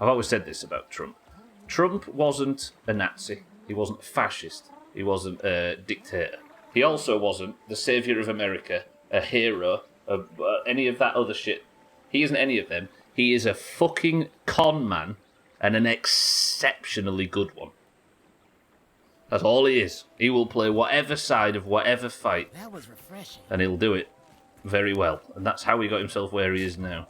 I've always said this about Trump. Trump wasn't a Nazi. He wasn't a fascist. He wasn't a dictator. He also wasn't the saviour of America, a hero, any of that other shit. He isn't any of them. He is a fucking con man and an exceptionally good one. That's all he is. He will play whatever side of whatever fight. That was refreshing. And he'll do it very well. And that's how he got himself where he is now.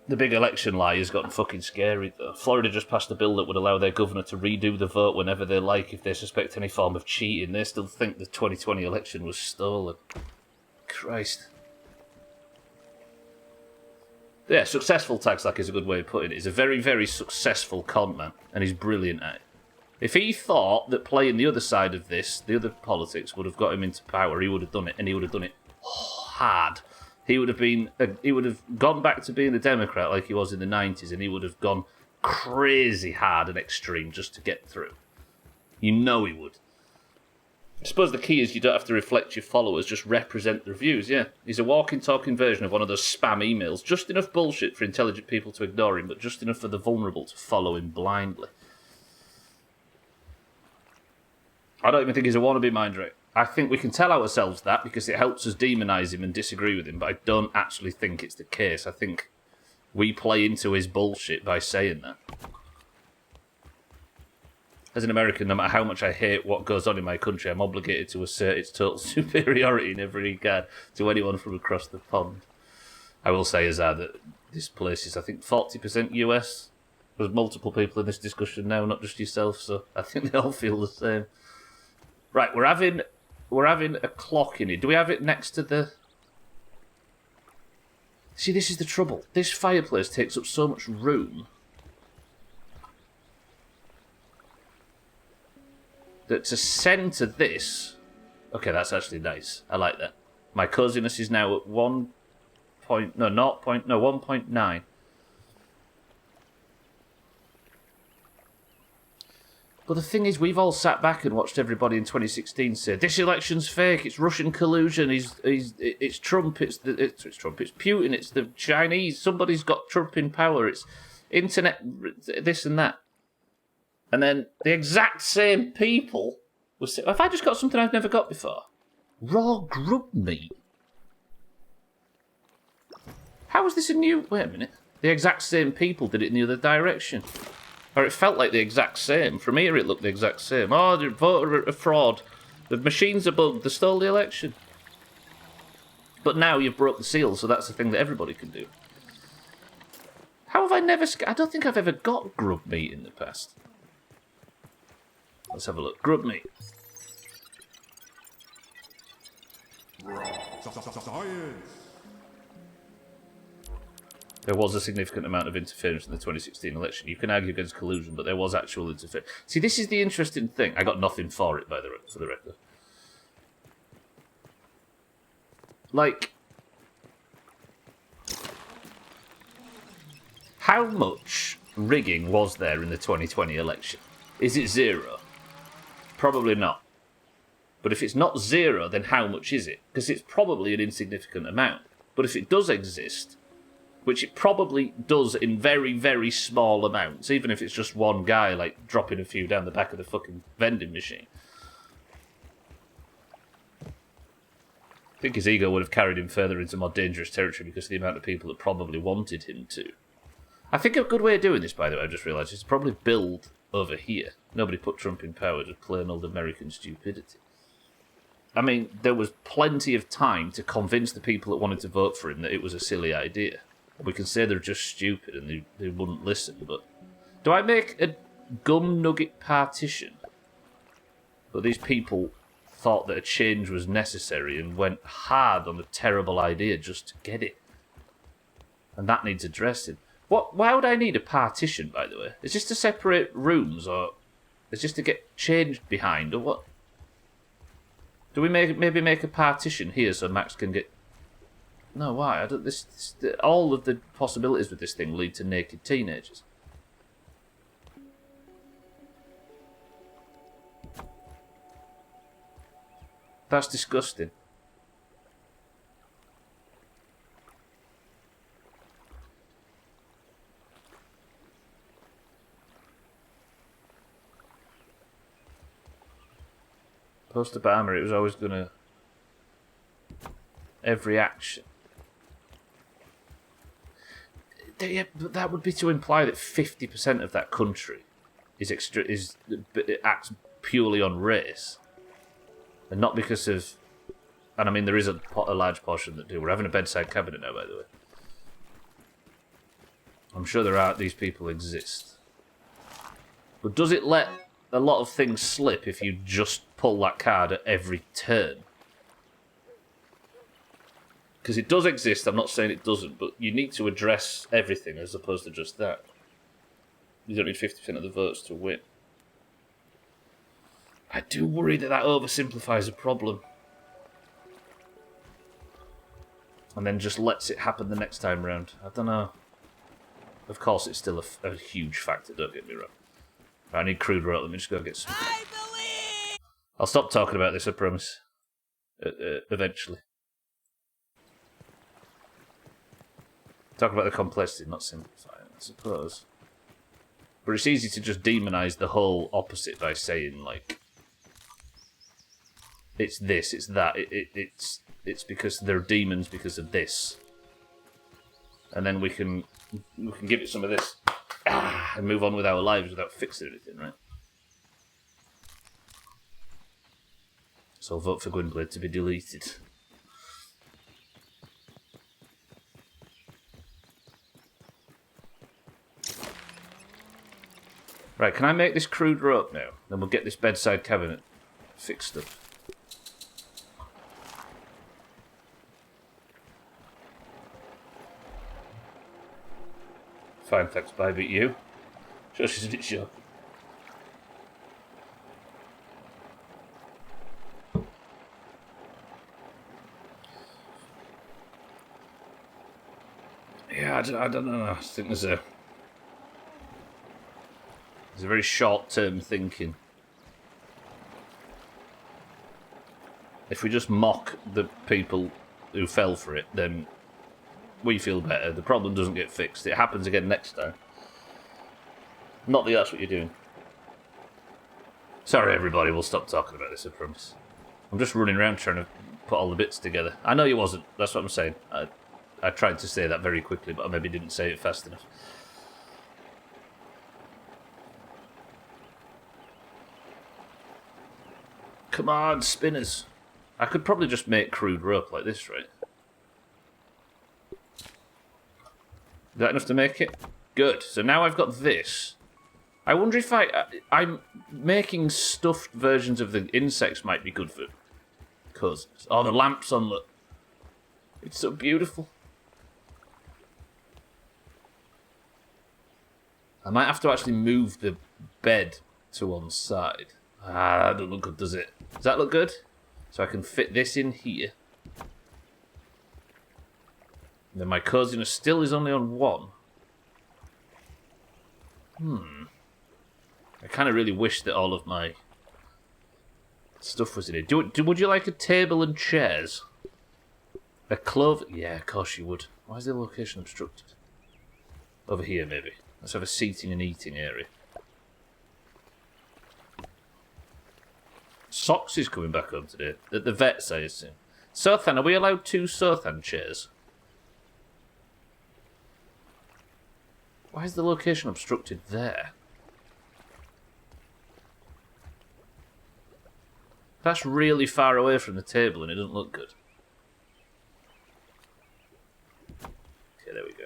The big election lie has gotten fucking scary, though. Florida just passed a bill that would allow their governor to redo the vote whenever they like if they suspect any form of cheating. They still think the 2020 election was stolen. Christ. Yeah, successful tax-lack is a good way of putting it. He's a very, very successful con man, and he's brilliant at it. If he thought that playing the other side of this, the other politics, would have got him into power, he would have done it, and he would have done it hard. He would have gone back to being a Democrat like he was in the 90s, and he would have gone crazy hard and extreme just to get through. You know he would. I suppose the key is you don't have to reflect your followers, just represent their views, yeah. He's a walking, talking version of one of those spam emails. Just enough bullshit for intelligent people to ignore him, but just enough for the vulnerable to follow him blindly. I don't even think he's a wannabe mind reader. I think we can tell ourselves that because it helps us demonise him and disagree with him, but I don't actually think it's the case. I think we play into his bullshit by saying that. As an American, no matter how much I hate what goes on in my country, I'm obligated to assert its total superiority in every regard to anyone from across the pond. I will say, Azar, that this place is, I think, 40% US. There's multiple people in this discussion now, not just yourself, so I think they all feel the same. Right, we're having a clock in here. Do we have it next to the... See, this is the trouble. This fireplace takes up so much room that to centre this... Okay, that's actually nice. I like that. My coziness is now at 1.9. But the thing is, we've all sat back and watched everybody in 2016 say, this election's fake, it's Russian collusion, it's Trump, it's Trump, it's Putin, it's the Chinese, somebody's got Trump in power, it's internet, this and that. And then the exact same people will say, have I just got something I've never got before? Raw grub meat. How is this a new... Wait a minute. The exact same people did it in the other direction. Or it felt like the exact same. From here it looked the exact same. Oh, the voter a fraud. The machines are bugged. They stole the election. But now you've broke the seal, so that's the thing that everybody can do. How have I never... I don't think I've ever got grub meat in the past. Let's have a look. Grub meat. Science. There was a significant amount of interference in the 2016 election. You can argue against collusion, but there was actual interference. See, this is the interesting thing. I got nothing for it, for the record. Like, how much rigging was there in the 2020 election? Is it zero? Probably not. But if it's not zero, then how much is it? Because it's probably an insignificant amount. But if it does exist... which it probably does in very, very small amounts, even if it's just one guy, like, dropping a few down the back of the fucking vending machine. I think his ego would have carried him further into more dangerous territory because of the amount of people that probably wanted him to. I think a good way of doing this, by the way, I just realised, is to probably build over here. Nobody put Trump in power, just plain old American stupidity. I mean, there was plenty of time to convince the people that wanted to vote for him that it was a silly idea. We can say they're just stupid and they wouldn't listen, but... Do I make a gum nugget partition? But these people thought that a change was necessary and went hard on a terrible idea just to get it. And that needs addressing. Why would I need a partition, by the way? Is this to separate rooms, or is this to get changed behind, or what? Do we maybe make a partition here so Max can get... No, why? I don't. All of the possibilities with this thing lead to naked teenagers. That's disgusting. Post-up armor, it was always gonna... Every action. Yeah, but that would be to imply that 50% of that country acts purely on race, and not because of. And I mean, there is a large portion that do. We're having a bedside cabinet now, by the way. I'm sure these people exist, but does it let a lot of things slip if you just pull that card at every turn? Because it does exist, I'm not saying it doesn't, but you need to address everything as opposed to just that. You don't need 50% of the votes to win. I do worry that oversimplifies a problem. And then just lets it happen the next time round. I don't know. Of course, it's still a huge factor, don't get me wrong. I need crude rope, let me just go get some. I'll stop talking about this, I promise. Eventually. Talk about the complexity, not simplifying, I suppose. But it's easy to just demonise the whole opposite by saying, like, it's this, it's that, it's because they're demons because of this. And then we can give it some of this and move on with our lives without fixing anything, right? So I'll vote for Gwynblade to be deleted. Right, can I make this crude rope now? Then we'll get this bedside cabinet fixed up. Fine, thanks, bye, beat you. Sure, she's a bit sure. Yeah, I don't know. I think there's a... It's a very short-term thinking. If we just mock the people who fell for it, then we feel better. The problem doesn't get fixed. It happens again next time. Not that that's what you're doing. Sorry, everybody. We'll stop talking about this, I promise. I'm just running around trying to put all the bits together. I know you wasn't. That's what I'm saying. I tried to say that very quickly, but I maybe didn't say it fast enough. Come on, spinners. I could probably just make crude rope like this, right? Is that enough to make it? Good. So now I've got this. I wonder if I'm making stuffed versions of the insects might be good for cousins. Oh, the lamp's on, look. It's so beautiful. I might have to actually move the bed to one side. Ah, that doesn't look good, does it? Does that look good? So I can fit this in here. And then my coziness still is only on one. I kind of really wish that all of my stuff was in it. Would you like a table and chairs? A clover? Yeah, of course you would. Why is the location obstructed? Over here, maybe. Let's have a seating and eating area. Socks is coming back home today. At the vet's, I assume. Sothan, are we allowed 2 Sothan chairs? Why is the location obstructed there? That's really far away from the table and it doesn't look good. Okay, there we go.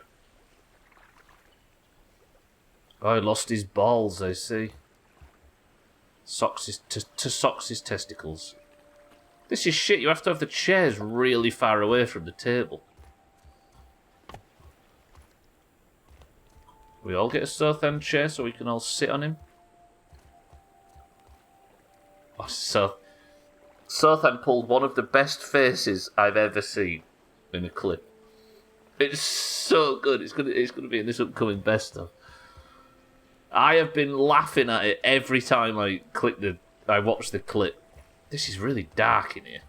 Oh, he lost his balls, I see. Socks' testicles. This is shit. You have to have the chairs really far away from the table. We all get a Sothan chair so we can all sit on him. Oh, Sothan pulled one of the best faces I've ever seen in a clip. It's so good. It's gonna be in this upcoming best of. I have been laughing at it every time I watch the clip. This is really dark in here.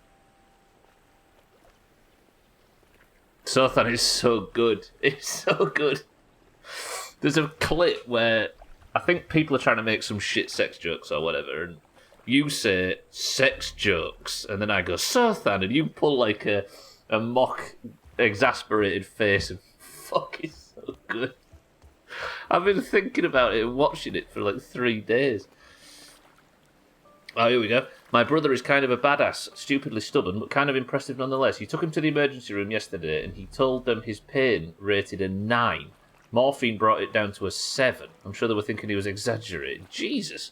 Sothan is so good. It's so good. There's a clip where I think people are trying to make some shit sex jokes or whatever, and you say sex jokes, and then I go Sothan, and you pull like a mock exasperated face, and fuck, it's so good. I've been thinking about it and watching it for like 3 days. Oh, here we go. My brother is kind of a badass, stupidly stubborn, but kind of impressive nonetheless. He took him to the emergency room yesterday and he told them his pain rated a 9. Morphine brought it down to a 7. I'm sure they were thinking he was exaggerating. Jesus.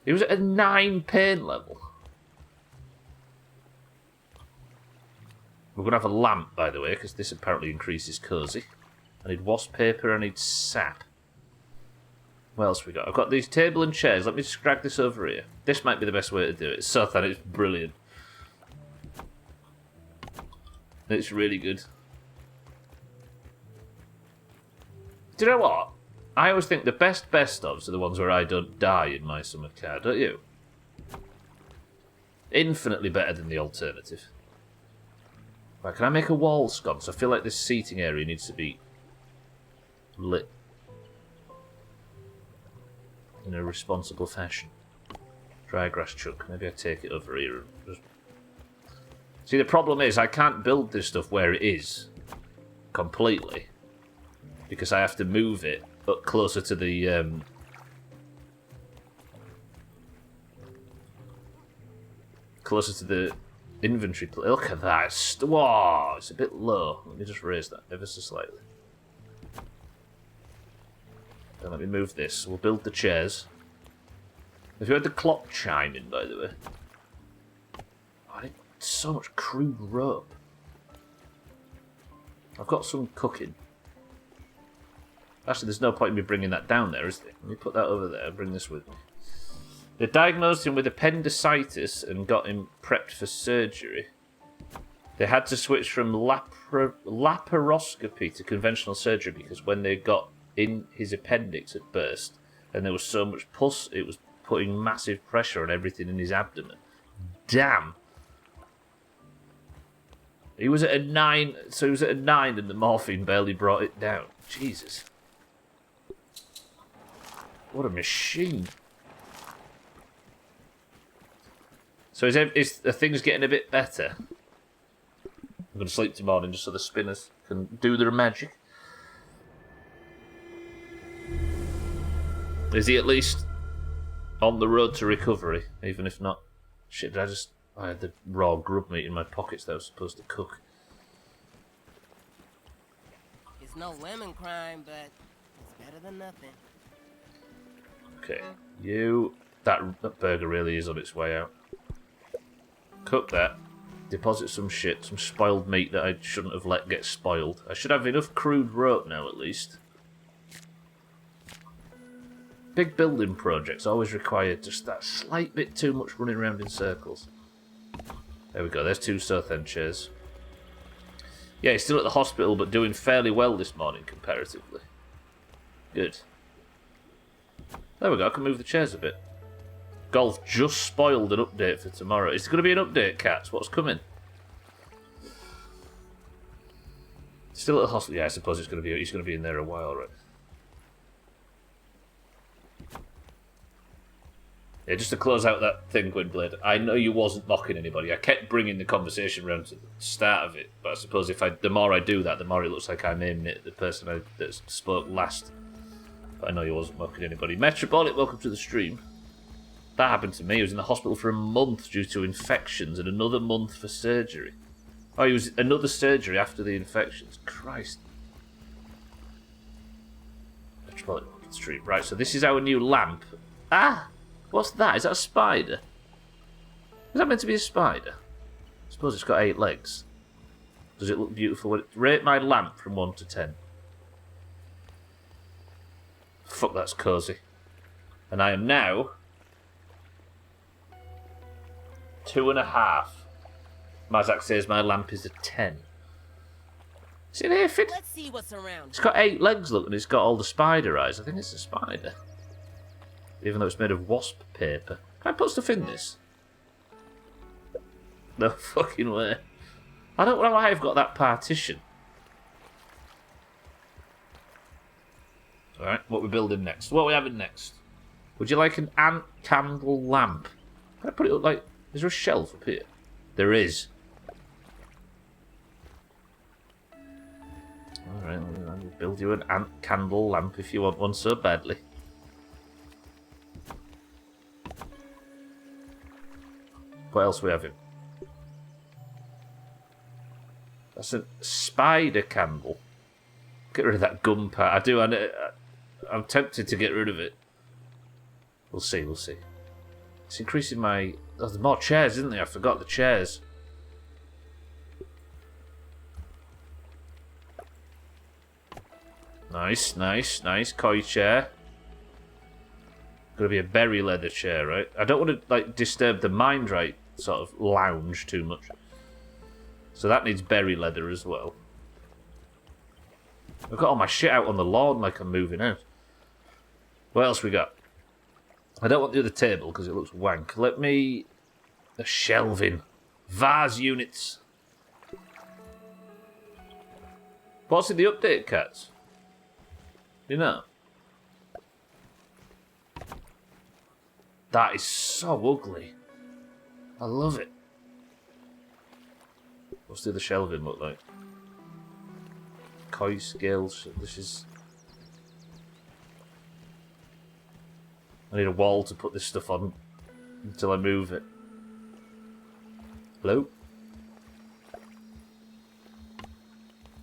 He was at a 9 pain level. We're going to have a lamp, by the way, because this apparently increases cosy. I need wasp paper, I need sap. What else we got? I've got these table and chairs. Let me just drag this over here. This might be the best way to do it. Sothan, it's brilliant. It's really good. Do you know what? I always think the best ofs are the ones where I don't die in my summer car, don't you? Infinitely better than the alternative. Right, can I make a wall sconce? I feel like this seating area needs to be lit in a responsible fashion. Dry grass chuck. Maybe I take it over here and just... See, the problem is I can't build this stuff where it is completely because I have to move it up closer to the inventory. Look at that. Whoa, it's a bit low. Let me just raise that ever so slightly. Then let me move this. We'll build the chairs. Have you heard the clock chiming, by the way? Oh, I need so much crude rope. I've got some cooking. Actually, there's no point in me bringing that down there, is there? Let me put that over there and bring this with me. They diagnosed him with appendicitis and got him prepped for surgery. They had to switch from laparoscopy to conventional surgery because when they got in his appendix had burst, and there was so much pus, it was putting massive pressure on everything in his abdomen. Damn. He was at a 9, so he was at a 9 and the morphine barely brought it down. Jesus. What a machine. So is the things getting a bit better? I'm going to sleep tomorrow morning just so the spinners can do their magic. Is he at least on the road to recovery, even if not? Shit, I had the raw grub meat in my pockets that I was supposed to cook. It's no lemon crime, but it's better than nothing. Okay, that burger really is on its way out. Cook that. Deposit some shit, some spoiled meat that I shouldn't have let get spoiled. I should have enough crude rope now, at least. Big building projects always require just that slight bit too much running around in circles. There we go, there's 2 South End chairs. Yeah, he's still at the hospital, but doing fairly well this morning, comparatively. Good. There we go, I can move the chairs a bit. Golf just spoiled an update for tomorrow. Is there going to be an update, Cats? What's coming? Still at the hospital? Yeah, I suppose he's going to be in there a while, right? Yeah, just to close out that thing, Gwynblade, I know you wasn't mocking anybody. I kept bringing the conversation around to the start of it, but I suppose the more I do that, the more it looks like I'm aiming it at the person that spoke last. But I know you wasn't mocking anybody. Metrobolic, welcome to the stream. That happened to me. He was in the hospital for a month due to infections and another month for surgery. Oh, he was another surgery after the infections. Christ. Metrobolic, welcome to the stream. Right, so this is our new lamp. Ah! What's that? Is that a spider? Is that meant to be a spider? I suppose it's got 8 legs. Does it look beautiful? Rate my lamp from 1 to 10. Fuck, that's cosy. And I am now 2.5. Mazak says my lamp is a 10. Is it aphid? Let's see what's around. It's got 8 legs, look, and it's got all the spider eyes. I think it's a spider. Even though it's made of wasp paper. Can I put stuff in this? No fucking way. I don't know why I've got that partition. Alright, what are we building next? What are we having next? Would you like an ant candle lamp? Can I put it up like... Is there a shelf up here? There is. Alright, I'll build you an ant candle lamp if you want one so badly. What else are we having? That's a spider candle. Get rid of that gum part. I'm tempted to get rid of it. We'll see, we'll see. It's increasing my... Oh, there's more chairs, isn't there? I forgot the chairs. Nice, nice, nice. Koi chair. Gonna be a berry leather chair, right? I don't want to, like, disturb the mind right sort of lounge too much. So that needs berry leather as well. I've got all my shit out on the lawn like I'm moving out. What else we got? I don't want the other table because it looks wank. Let me... The shelving. Vase units. What's in the update, Cats? You know? That is so ugly. I love it. What's the other shelving look like? Koi scales. This is... I need a wall to put this stuff on until I move it. Hello?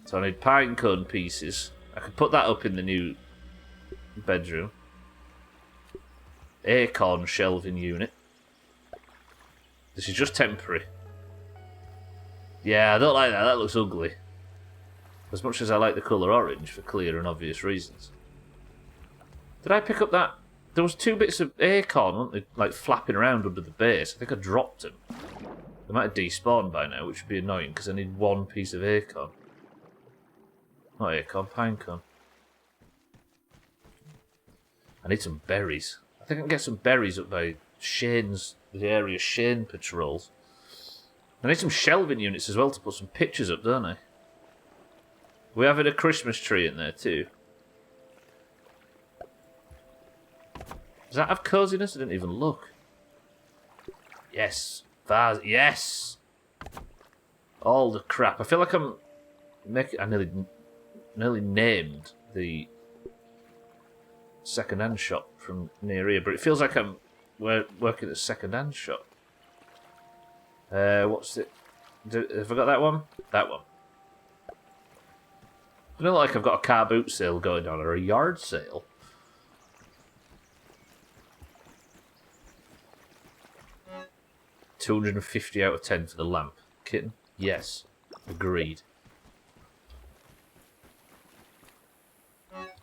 So I need pine cone pieces. I could put that up in the new bedroom. Acorn shelving unit. This is just temporary. Yeah, I don't like that. That looks ugly. As much as I like the colour orange for clear and obvious reasons. Did I pick up that? There was 2 bits of acorn, weren't they? Like flapping around under the base. I think I dropped them. They might have despawned by now, which would be annoying because I need 1 piece of acorn. Not acorn, pinecone. I need some berries. I think I can get some berries up by Shane's, the area Shane patrols. I need some shelving units as well to put some pictures up, don't I? We having a Christmas tree in there too. Does that have coziness? I didn't even look. Yes. Vase. Yes! All the crap. I feel like I'm making... I nearly named the second-hand shop from near here, but it feels like I'm working at a second-hand shop. What's it? Have I got that one? That one. I don't like I've got a car boot sale going on, or a yard sale. $250 out of 10 for the lamp. Kitten? Yes. Agreed.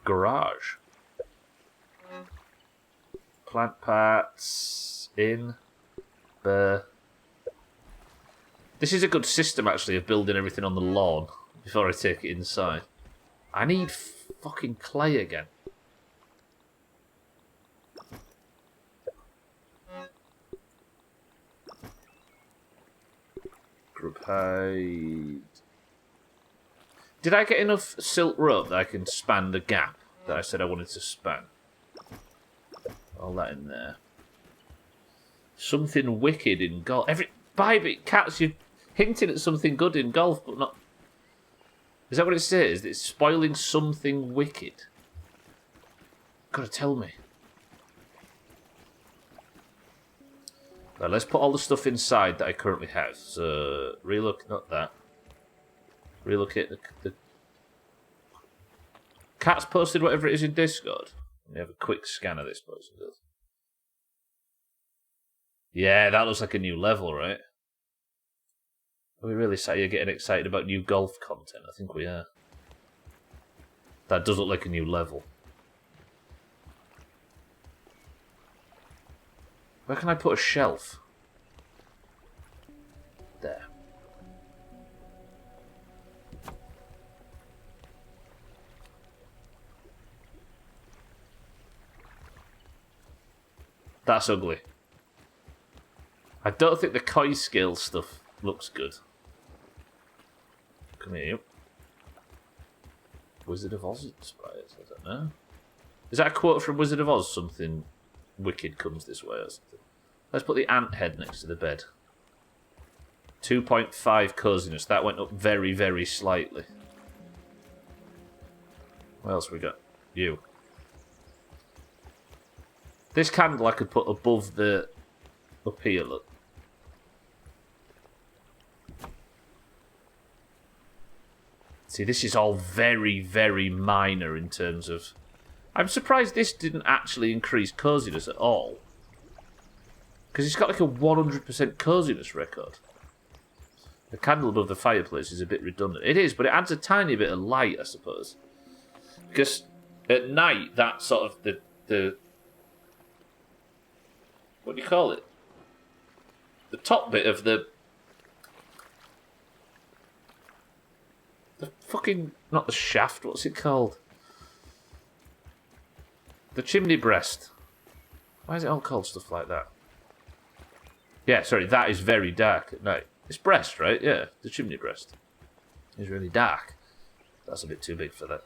Garage. Plant parts. In. Burr. This is a good system, actually, of building everything on the lawn before I take it inside. I need fucking clay again. Group hide. Did I get enough silk rope that I can span the gap that I said I wanted to span? All that in there. Something wicked in golf. Bybit cats, you're hinting at something good in golf, but not. Is that what it says? It's spoiling something wicked. Gotta tell me. Right, let's put all the stuff inside that I currently have. So, not that. Relocate the... Cat's posted whatever it is in Discord. Let me have a quick scan of this person does. Yeah, that looks like a new level, right? Are we really sat here getting excited about new golf content? I think we are. That does look like a new level. Where can I put a shelf? There. That's ugly. I don't think the koi scale stuff looks good. Come here. Wizard of Oz inspired. I don't know. Is that a quote from Wizard of Oz? Something wicked comes this way or something. Let's put the ant head next to the bed. 2.5 coziness. That went up very, very slightly. What else we got? You. This candle I could put above the... up here, look. See, this is all very, very minor in terms of... I'm surprised this didn't actually increase coziness at all. Because it's got like a 100% coziness record. The candle above the fireplace is a bit redundant. It is, but it adds a tiny bit of light, I suppose. Because at night, that sort of the what do you call it? The top bit of the fucking... not the shaft, what's it called? The chimney breast. Why is it all called stuff like that? Yeah, sorry, that is very dark at night. It's breast, right? Yeah, the chimney breast. It's really dark. That's a bit too big for that.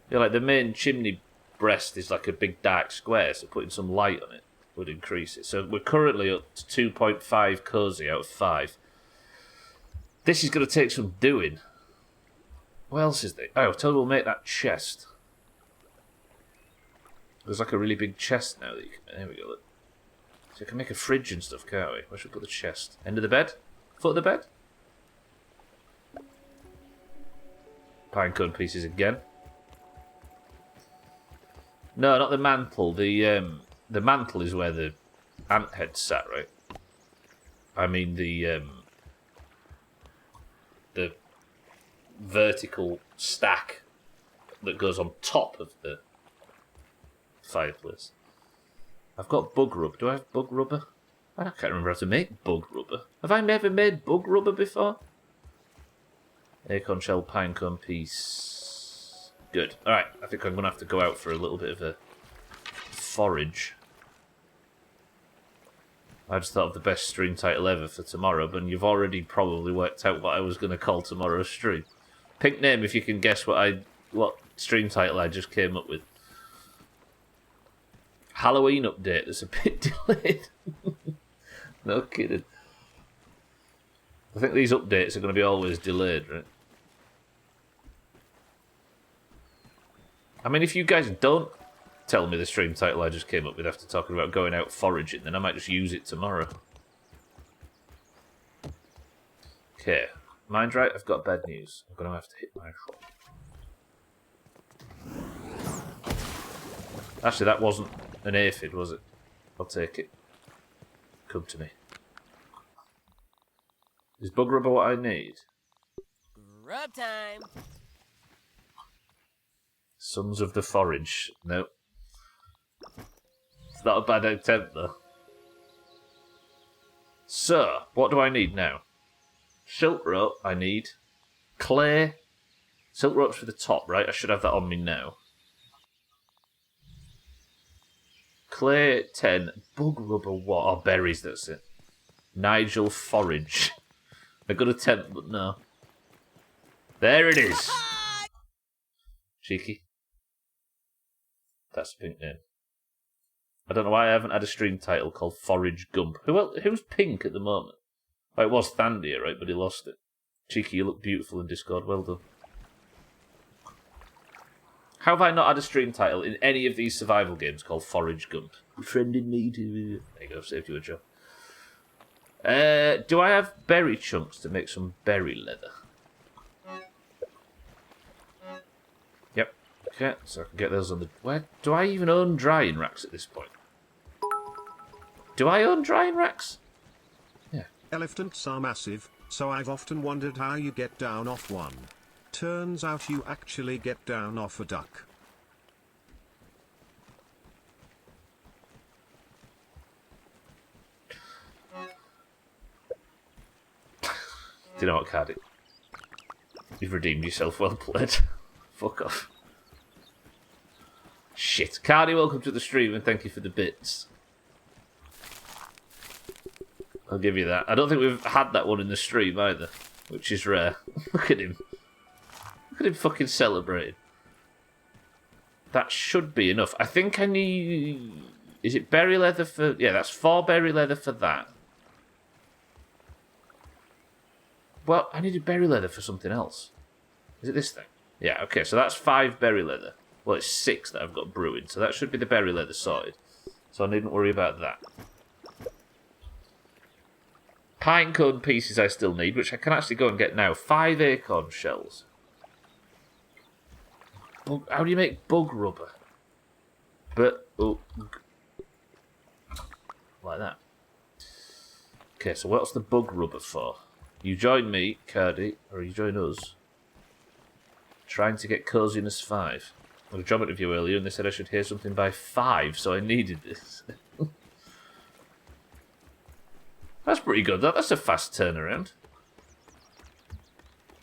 Yeah, like the main chimney breast is like a big dark square, so putting some light on it would increase it. So we're currently up to 2.5 cozy out of 5. This is going to take some doing. What else is there? Oh, I told we'll make that chest. There's like a really big chest now that you can... There we go, look. So you can make a fridge and stuff, can't we? Where should we put the chest? End of the bed? Foot of the bed? Pinecone pieces again. No, not the mantle. The mantle is where the ant head sat, right? I mean the vertical stack that goes on top of the fireplace. I've got bug rub. Do I have bug rubber? I can't remember how to make bug rubber. Have I ever made bug rubber before? Acorn shell, pinecone piece. Good. Alright, I think I'm going to have to go out for a little bit of a forage. I just thought of the best stream title ever for tomorrow, but you've already probably worked out what I was going to call tomorrow's stream. Pick name if you can guess what stream title I just came up with. Halloween update that's a bit delayed. No kidding. I think these updates are going to be always delayed, right? I mean, if you guys don't tell me the stream title I just came up with after talking about going out foraging, then I might just use it tomorrow. Okay. Mind right, I've got bad news. I'm going to have to hit my foot. Actually, that wasn't an aphid, was it? I'll take it. Come to me. Is bug rubber what I need? Rub time. Sons of the Forage. Nope. It's not a bad attempt, though. So, what do I need now? Silk rope, I need. Clay. Silk rope's for the top, right? I should have that on me now. Clay 10. Bug rubber what? Oh, berries, that's it. Nigel Forage. A good attempt, but no. There it is. Cheeky. That's a pink name. I don't know why I haven't had a stream title called Forage Gump. Who's pink at the moment? Oh, it was Thandia, right? But he lost it. Cheeky, you look beautiful in Discord. Well done. How have I not had a stream title in any of these survival games called Forage Gump? Befriended me to... There you go, saved you a job. Do I have berry chunks to make some berry leather? Yep. Okay, so I can get those on the... Where do I even own drying racks at this point? Do I own drying racks? Yeah. Elephants are massive, so I've often wondered how you get down off one. Turns out you actually get down off a duck. Do you know what, Cardi? You've redeemed yourself, well played. Fuck off. Shit. Cardi, welcome to the stream and thank you for the bits. I'll give you that. I don't think we've had that one in the stream either, which is rare. Look at him. Look at him fucking celebrating. That should be enough. I think I need... Is it berry leather for... Yeah, that's 4 berry leather for that. Well, I needed berry leather for something else. Is it this thing? Yeah, okay, so that's 5 berry leather. Well, it's 6 that I've got brewing, so that should be the berry leather sorted. So I needn't worry about that. Pinecone pieces I still need, which I can actually go and get now. 5 acorn shells. How do you make bug rubber? Like that. Okay, so what's the bug rubber for? You join me, Cardi, or you join us. Trying to get coziness 5. I had a job interview earlier and they said I should hear something by 5, so I needed this. That's pretty good, that's a fast turnaround.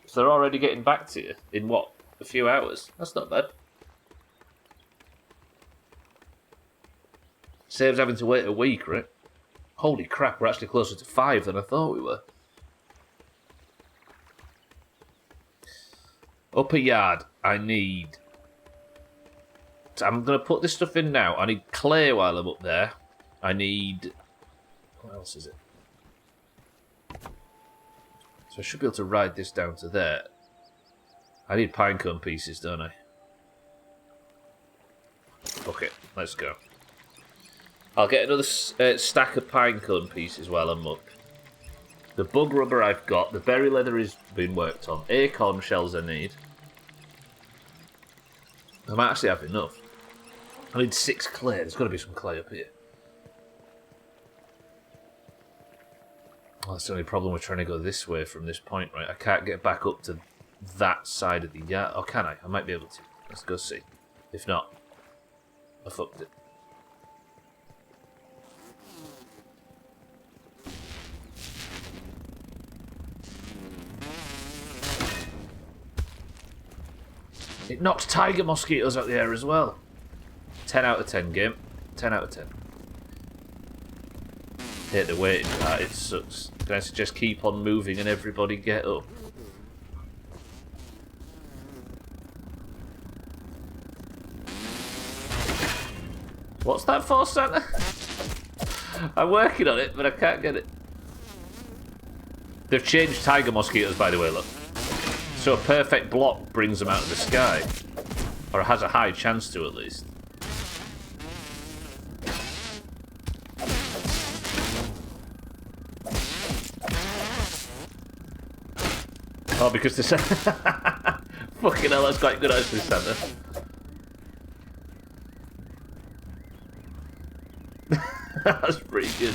So they're already getting back to you in what? A few hours? That's not bad. Saves having to wait a week, right? Holy crap, we're actually closer to 5 than I thought we were. Upper yard, I need... I'm going to put this stuff in now. I need clay while I'm up there. I need... What else is it? So I should be able to ride this down to there. I need pinecone pieces, don't I? Okay, let's go. I'll get another stack of pinecone pieces while I'm up. The bug rubber I've got. The berry leather is being worked on. Acorn shells I need. I might actually have enough. I need 6 clay. There's got to be some clay up here. Well, that's the only problem with trying to go this way from this point, right? I can't get back up to that side of the yard. Oh, can I? I might be able to. Let's go see. If not, I fucked it. It knocks tiger mosquitoes out the air as well. 10 out of 10 game. 10 out of 10. Hate the waiting part, it sucks. Can I suggest keep on moving and everybody get up? What's that for, Santa? I'm working on it, but I can't get it. They've changed tiger mosquitoes, by the way, look. So a perfect block brings them out of the sky. Or has a high chance to, at least. Oh, because the fucking hell, that's quite good actually, Santa. That's pretty good.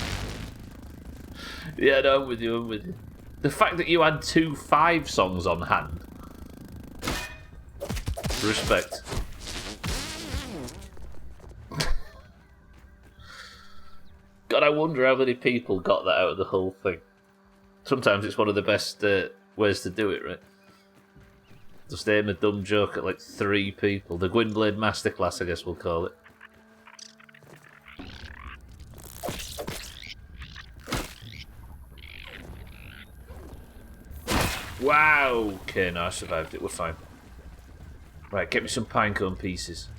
Yeah, no, I'm with you, I'm with you. The fact that you had 2 5 songs on hand. Respect. God, I wonder how many people got that out of the whole thing. Sometimes it's one of the best ways to do it, right? Just aim a dumb joke at like 3 people. The Gwynblade Masterclass, I guess we'll call it. Wow! Okay, no, I survived it. We're fine. Right, get me some pinecone pieces.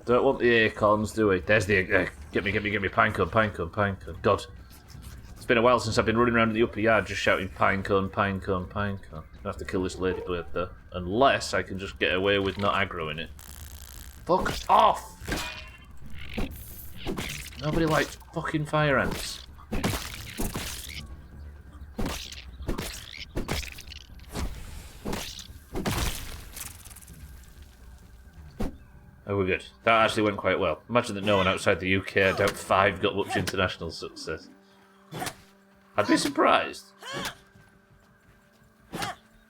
Don't want the acorns, do we? There's the... get me, pinecone. God. It's been a while since I've been running around in the upper yard just shouting pinecone. I have to kill this ladybird, though. Unless I can just get away with not aggroing it. Fuck off! Nobody likes fucking fire ants. Oh, we're good. That actually went quite well. Imagine that no one outside the UK, I doubt 5, got much international success. I'd be surprised.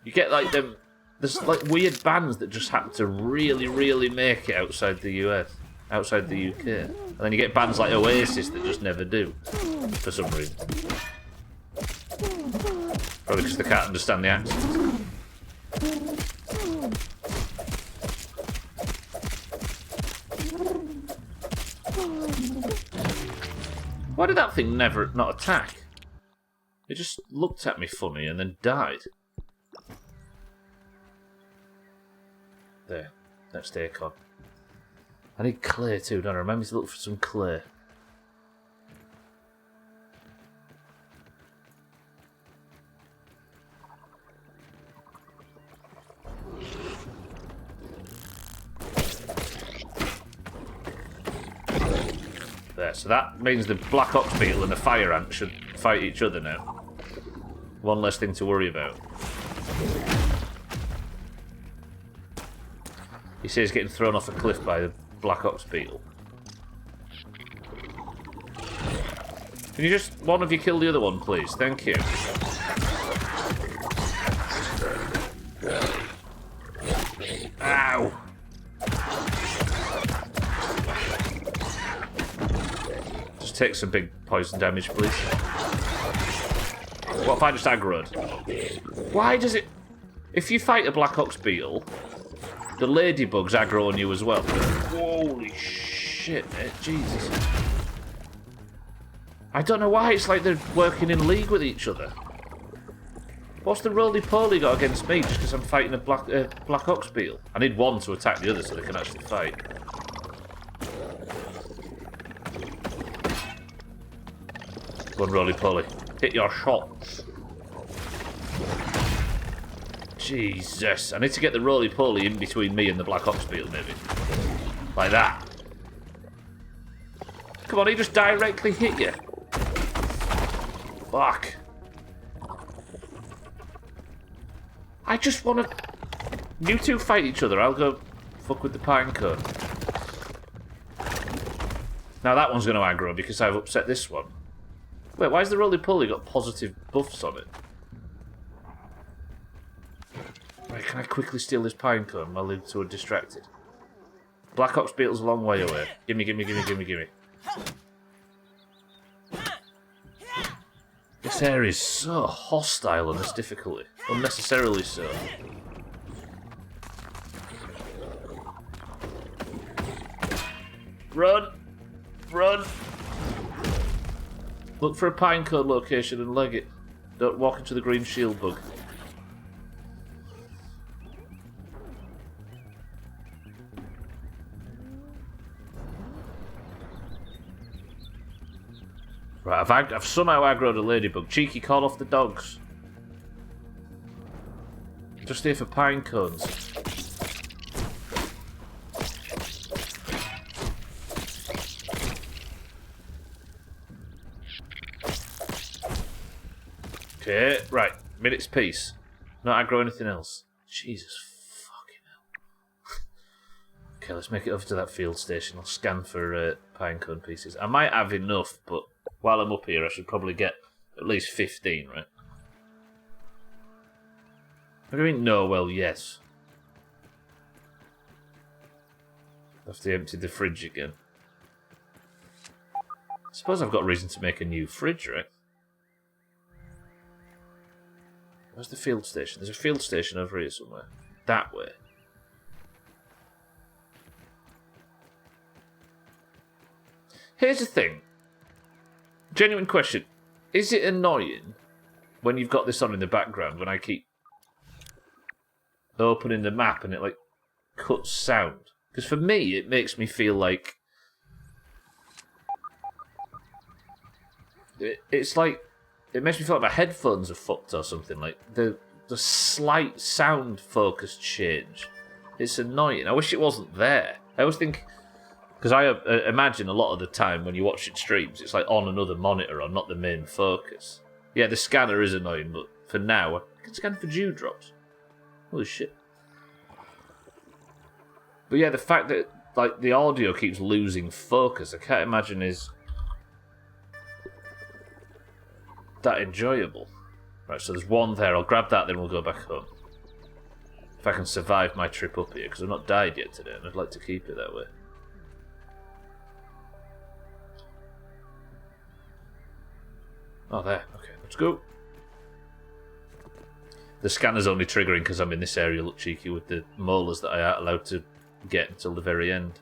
You get like them... There's like weird bands that just happen to really make it outside the US. Outside the UK. And then you get bands like Oasis that just never do. For some reason. Probably because they can't understand the accent. Why did that thing never not attack? It just looked at me funny and then died. There. Next acorn. I need clay too, don't I? Remember to look for some clay. There, so that means the black ox beetle and the fire ant should fight each other now. One less thing to worry about. He says he's getting thrown off a cliff by the black ox beetle. Can you just, one of you kill the other one, please? Thank you. Ow! Just take some big poison damage, please. What if I just aggroed? Why does it... If you fight a black ox beetle, the ladybugs aggro on you as well. Holy shit, mate. Jesus. I don't know why it's like they're working in league with each other. What's the roly-poly got against me just because I'm fighting a black ox beetle? I need one to attack the other so they can actually fight. Go on, roly-poly. Hit your shots. Jesus. I need to get the roly-poly in between me and the black ox beetle, maybe. Like that. Come on, he just directly hit you. Fuck. I just want to... You two fight each other. I'll go fuck with the pinecone. Now that one's going to aggro because I've upset this one. Wait, why has the roly-poly got positive buffs on it? Right, can I quickly steal this pinecone while the two are distracted? Black ox beetle's a long way away. Gimme. This area is so hostile on this difficulty. Unnecessarily so. Run! Run! Look for a pinecone location and leg it. Don't walk into the green shield bug. Right, I've somehow aggroed a ladybug. Cheeky, call off the dogs. Just here for pine cones. Okay, right. Minute's peace. Not aggro anything else. Jesus fucking hell. Okay, let's make it over to that field station. I'll scan for pinecone pieces. I might have enough, but while I'm up here, I should probably get at least 15, right? What do you mean, no? Well, yes. I have to empty the fridge again. I suppose I've got reason to make a new fridge, right? Where's the field station? There's a field station over here somewhere. That way. Here's the thing. Genuine question. Is it annoying when you've got this on in the background when I keep opening the map and it like cuts sound? Because for me it makes me feel like it's like it makes me feel like my headphones are fucked or something. Like the slight sound focus change. It's annoying. I wish it wasn't there. I always think, because I imagine a lot of the time when you watch it streams, it's like on another monitor or not the main focus. Yeah, the scanner is annoying, but for now, I can scan for dewdrops. Holy shit. But yeah, the fact that like the audio keeps losing focus, I can't imagine is that enjoyable. Right, so there's one there. I'll grab that, then we'll go back home. If I can survive my trip up here, because I've not died yet today, and I'd like to keep it that way. Oh, there. Okay, let's go. The scanner's only triggering because I'm in this area. Look cheeky with the molars that I aren't allowed to get until the very end.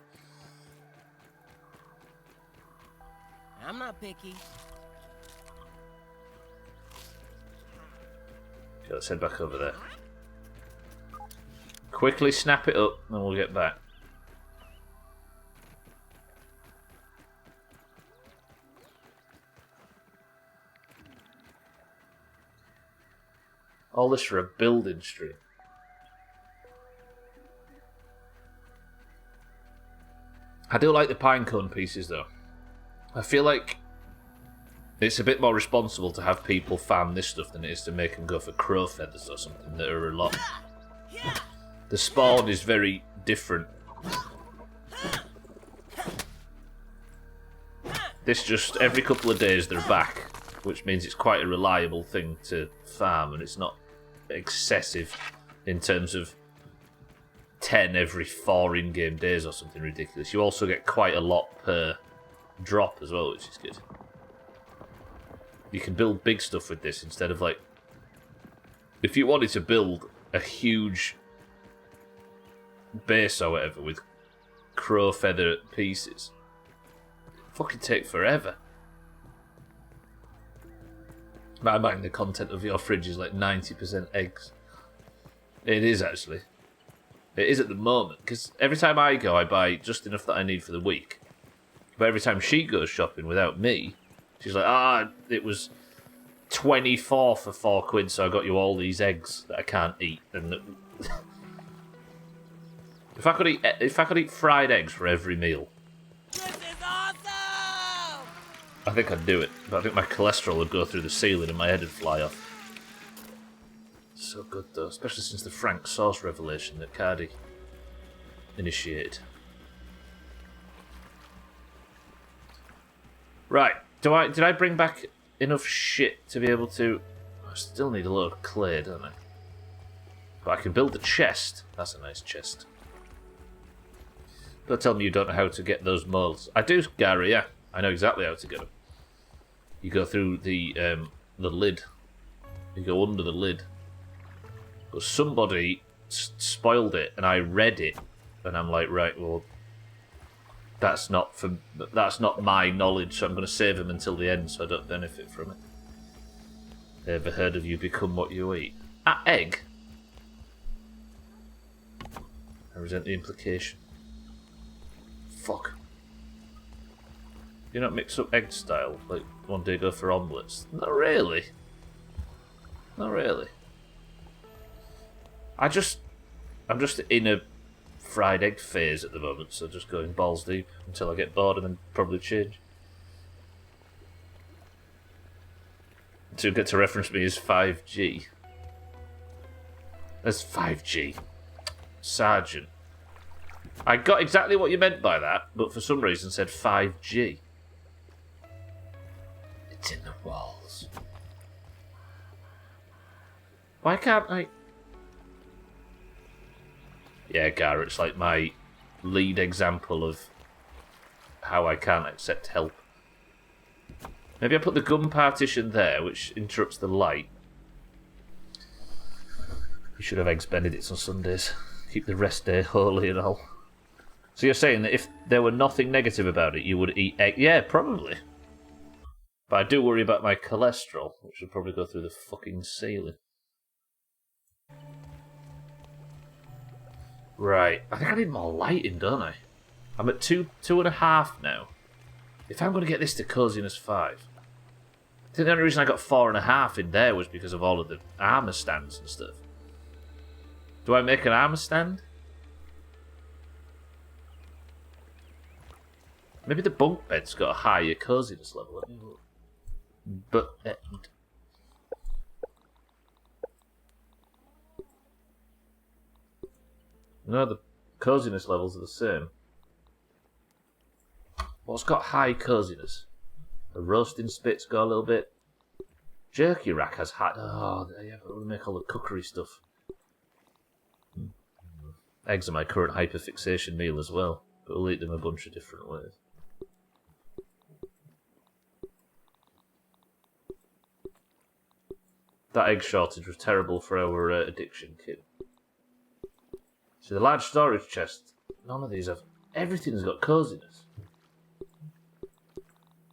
I'm not picky. Okay, let's head back over there. Quickly snap it up and we'll get back. All this for a building stream. I do like the pinecone pieces though. I feel like it's a bit more responsible to have people farm this stuff than it is to make them go for crow feathers or something that are a lot. The spawn is very different. This just, every couple of days they're back, which means it's quite a reliable thing to farm and it's not excessive in terms of 10 every 4 in-game days or something ridiculous. You also get quite a lot per drop as well, which is good. You can build big stuff with this instead of like... If you wanted to build a huge base or whatever with crow feather pieces, it'd fucking take forever. I mind the content of your fridge is like 90% eggs. It is actually. It is at the moment, because every time I go, I buy just enough that I need for the week. But every time she goes shopping without me, she's like, it was 24 for £4, so I got you all these eggs that I can't eat. And if I could eat fried eggs for every meal, This is awesome! I think I'd do it. But I think my cholesterol would go through the ceiling and my head would fly off. So good though, especially since the Frank sauce revelation that Cardi initiated. Right, did I bring back enough shit to be able to... I still need a load of clay, don't I? But I can build a chest. That's a nice chest. Don't tell me you don't know how to get those moles. I do, Gary, yeah. I know exactly how to get them. You go through the the lid. You go under the lid. But somebody spoiled it, and I read it, and I'm like, right, well, that's not my knowledge, so I'm going to save him until the end so I don't benefit from it. Ever heard of you become what you eat? Ah, egg? I resent the implication. Fuck. You not mix up egg style? Like, one day go for omelettes? Not really. Not really. I'm just in a fried egg phase at the moment, so just going balls deep until I get bored and then probably change. To get to reference me as 5G. That's 5G. Sergeant. I got exactly what you meant by that, but for some reason said 5G. It's in the walls. Why can't I... Yeah, Garrett's like my lead example of how I can't accept help. Maybe I put the gun partition there, which interrupts the light. You should have eggs Benedicts on Sundays. Keep the rest day holy and all. So you're saying that if there were nothing negative about it, you would eat egg? Yeah, probably. But I do worry about my cholesterol, which would probably go through the fucking ceiling. Right, I think I need more lighting, don't I? I'm at 2.5 now. If I'm going to get this to coziness 5, I think the only reason I got 4.5 in there was because of all of the armour stands and stuff. Do I make an armour stand? Maybe the bunk bed's got a higher coziness level. But... no, the coziness levels are the same. What's got high coziness? The roasting spit's got a little bit. Jerky rack has high... oh, yeah, we make all the cookery stuff. Eggs are my current hyperfixation meal as well, but we'll eat them a bunch of different ways. That egg shortage was terrible for our addiction kit. So the large storage chest, none of these have... everything's got coziness.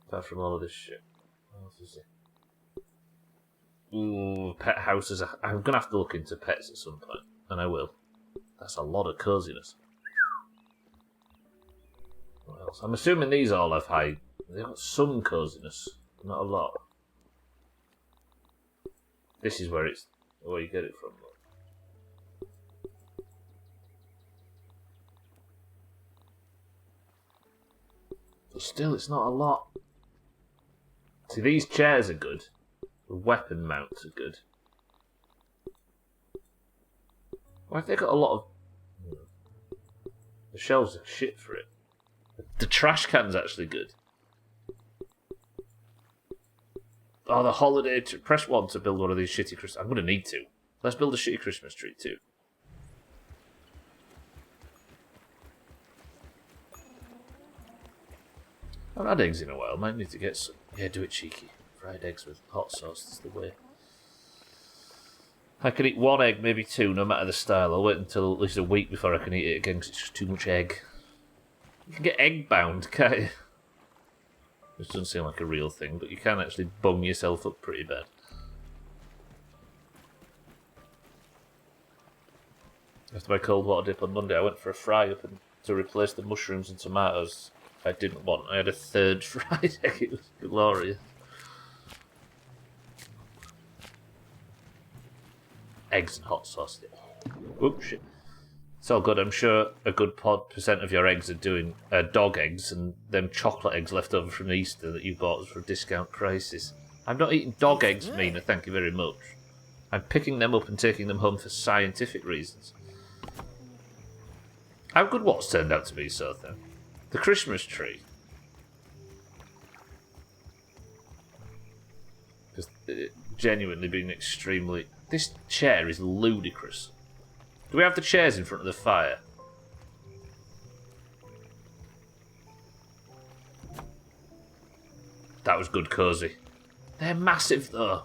Apart from all of this shit. What else is it? Ooh, pet houses. I'm going to have to look into pets at some point, and I will. That's a lot of coziness. What else? I'm assuming these all have high... they've got some coziness, not a lot. This is where it's... where you get it from. But still, it's not a lot. See, these chairs are good. The weapon mounts are good. Why have they got a lot of... the shelves are shit for it. The trash can's actually good. Oh, the holiday... press 1 to build one of these shitty Christmas... I'm going to need to. Let's build a shitty Christmas tree too. I haven't had eggs in a while. Might need to get some. Yeah, do it cheeky. Fried eggs with hot sauce. That's the way. I can eat 1 egg, maybe 2, no matter the style. I'll wait until at least a week before I can eat it again because it's just too much egg. You can get egg bound, can't you? This doesn't seem like a real thing, but you can actually bung yourself up pretty bad. After my cold water dip on Monday, I went for a fry up and to replace the mushrooms and tomatoes I didn't want. I had a 3rd fried egg. It was glorious. Eggs and hot sauce. Oops, shit. It's all good. I'm sure a good % of your eggs are doing dog eggs and them chocolate eggs left over from Easter that you bought for discount prices. I'm not eating dog eggs, Mina, thank you very much. I'm picking them up and taking them home for scientific reasons. How good what's turned out to be so then? The Christmas tree. Just genuinely being extremely... this chair is ludicrous. Do we have the chairs in front of the fire? That was good, cosy. They're massive though.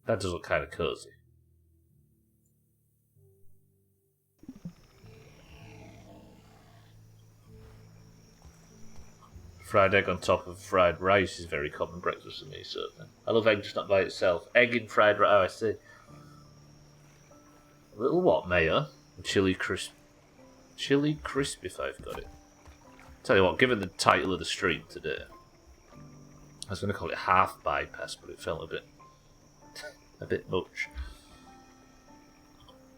That does look kind of cozy. Fried egg on top of fried rice is very common breakfast for me, certainly. I love egg just not by itself. Egg in fried rice. Oh, I see. A little what, mayo? Chili crisp. Chili crisp, if I've got it. Tell you what, given the title of the stream today, I was going to call it half bypass, but it felt a bit much.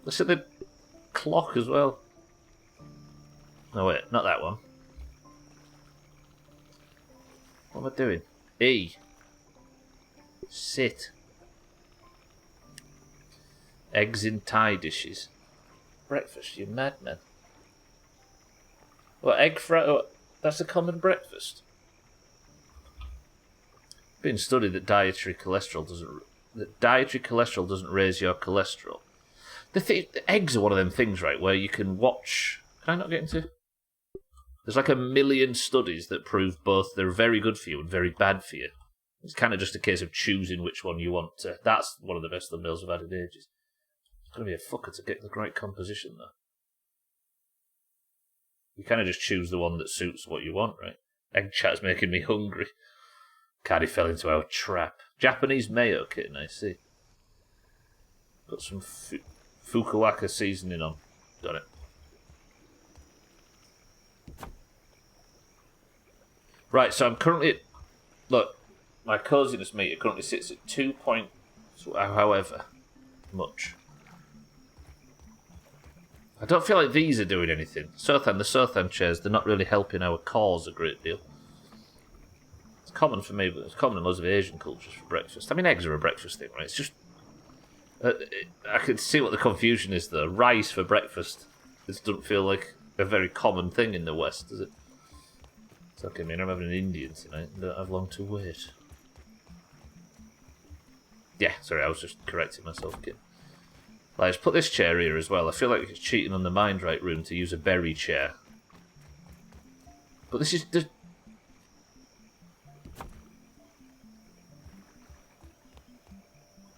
Let's hit the clock as well. No, wait, not that one. What am I doing? E. Sit. Eggs in Thai dishes. Breakfast, you madman. What, egg fry? Oh, that's a common breakfast. It's been studied that dietary cholesterol doesn't raise your cholesterol. The eggs are one of them things, right, where you can watch. Can I not get into? There's like 1 million studies that prove both they're very good for you and very bad for you. It's kind of just a case of choosing which one you want to. That's one of the best thumbnails I've had in ages. It's going to be a fucker to get the right composition, though. You kind of just choose the one that suits what you want, right? Egg chat's making me hungry. Cardi fell into our trap. Japanese mayo kitten, I see. Got some Fukuoka seasoning on. Got it. Right, so I'm currently at, look, my coziness meter currently sits at 2 point, however much. I don't feel like these are doing anything. The Sothan chairs, they're not really helping our cause a great deal. It's common for me, but it's common in loads of Asian cultures for breakfast. I mean, eggs are a breakfast thing, right? It's just, I can see what the confusion is though. Rice for breakfast, this doesn't feel like a very common thing in the West, does it? It's okay, man, I'm having an Indian tonight and don't have long to wait. Yeah, sorry, I was just correcting myself, kid. Like, let's put this chair here as well. I feel like it's cheating on the Mind Right room to use a berry chair. But this is...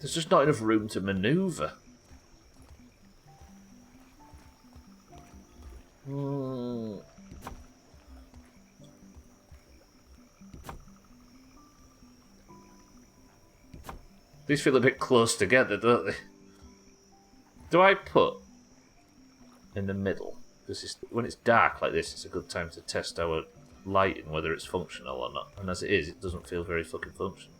There's just not enough room to manoeuvre. These feel a bit close together, don't they? Do I put in the middle? Because when it's dark like this, it's a good time to test our lighting, whether it's functional or not. And as it is, it doesn't feel very fucking functional.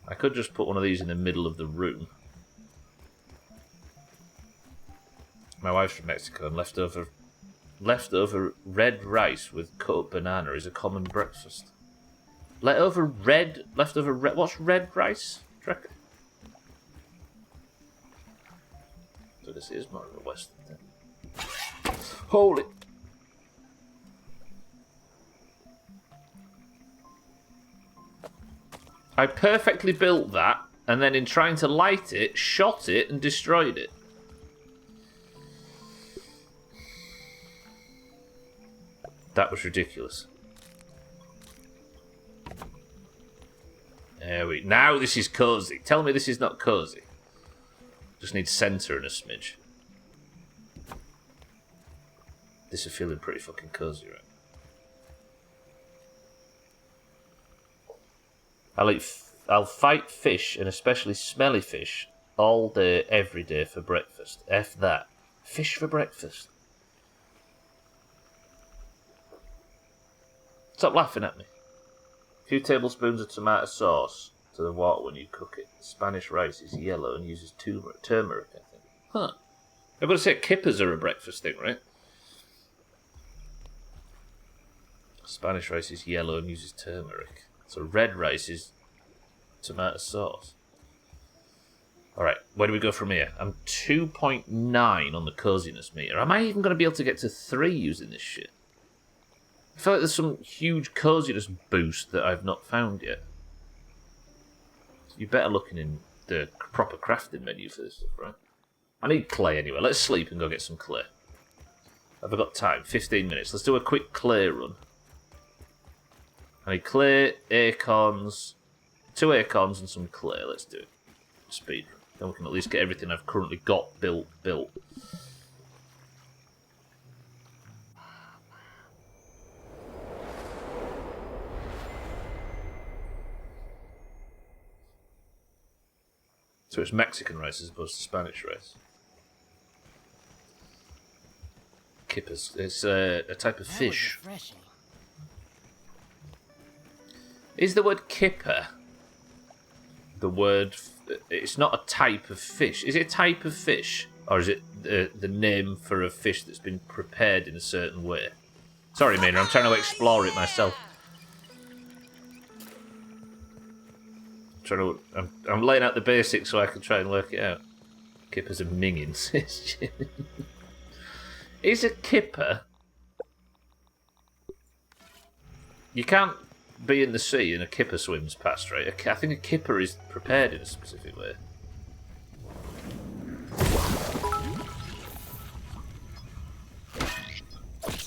I could just put one of these in the middle of the room. My wife's from Mexico, and leftover red rice with cut up banana is a common breakfast. Leftover red. What's red rice? Do you reckon? So this is more of a Western thing. Holy. I perfectly built that, and then in trying to light it, shot it and destroyed it. That was ridiculous. Now this is cozy. Tell me this is not cozy. Just need centre and a smidge. This is feeling pretty fucking cozy, right? I'll fight fish, and especially smelly fish, all day, every day for breakfast. F that. Fish for breakfast. Stop laughing at me. A few tablespoons of tomato sauce to the water when you cook it. Spanish rice is yellow and uses turmeric, I think. Huh. I've got to say, kippers are a breakfast thing, right? Spanish rice is yellow and uses turmeric. So red rice is tomato sauce. Alright, where do we go from here? I'm 2.9 on the coziness meter. Am I even going to be able to get to 3 using this shit? I feel like there's some huge coziness boost that I've not found yet. You're better looking in the proper crafting menu for this stuff, right? I need clay anyway. Let's sleep and go get some clay. Have I got time? 15 minutes. Let's do a quick clay run. I need clay, acorns, 2 acorns and some clay. Let's do it. speedrun. Then we can at least get everything I've currently got built. So it's Mexican rice as opposed to Spanish rice. Kippers. It's a type of fish. Is the word kipper the word... It's not a type of fish. Is it a type of fish? Or is it the name for a fish that's been prepared in a certain way? Sorry, Mina, I'm trying to explore it myself. I'm laying out the basics so I can try and work it out. Kippers and mingins. Is a kipper... You can't be in the sea and a kipper swims past, right? I think a kipper is prepared in a specific way.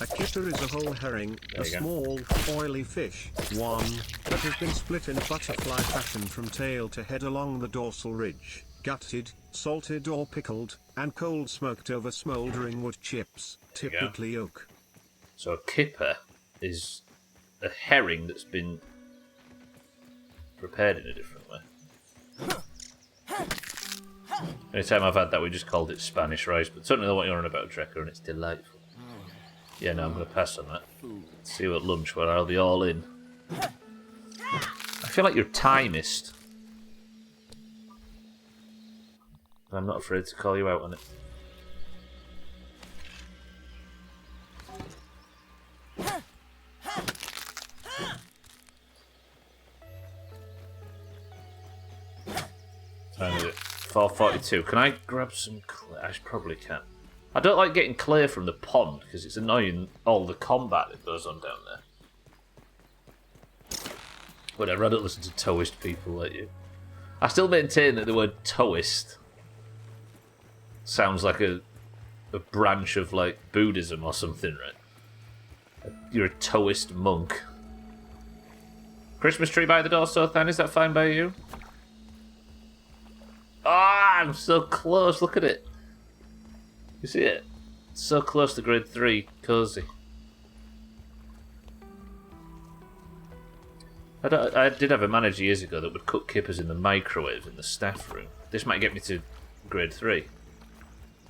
A kipper is a whole herring, a small, oily fish, one that has been split in butterfly fashion from tail to head along the dorsal ridge, gutted, salted or pickled, and cold smoked over smouldering wood chips, typically oak. So a kipper is a herring that's been prepared in a different way. Anytime I've had that, we just called it Spanish rice, but certainly know what you're on about, Trekker, and it's delightful. Yeah, no, I'm going to pass on that. See you at lunch where I'll be all in. I feel like you're timist. I'm not afraid to call you out on it. Time is it? 4:42. Can I grab some clay? I probably can. I don't like getting clay from the pond because it's annoying all the combat that goes on down there. Whatever, I don't listen to Taoist people like you. I still maintain that the word Taoist sounds like a branch of like Buddhism or something, right? You're a Taoist monk. Christmas tree by the door, Sothan, is that fine by you? Ah, I'm so close, look at it. You see it? It's so close to grade 3, cozy. I did have a manager years ago that would cook kippers in the microwave in the staff room. This might get me to grade 3.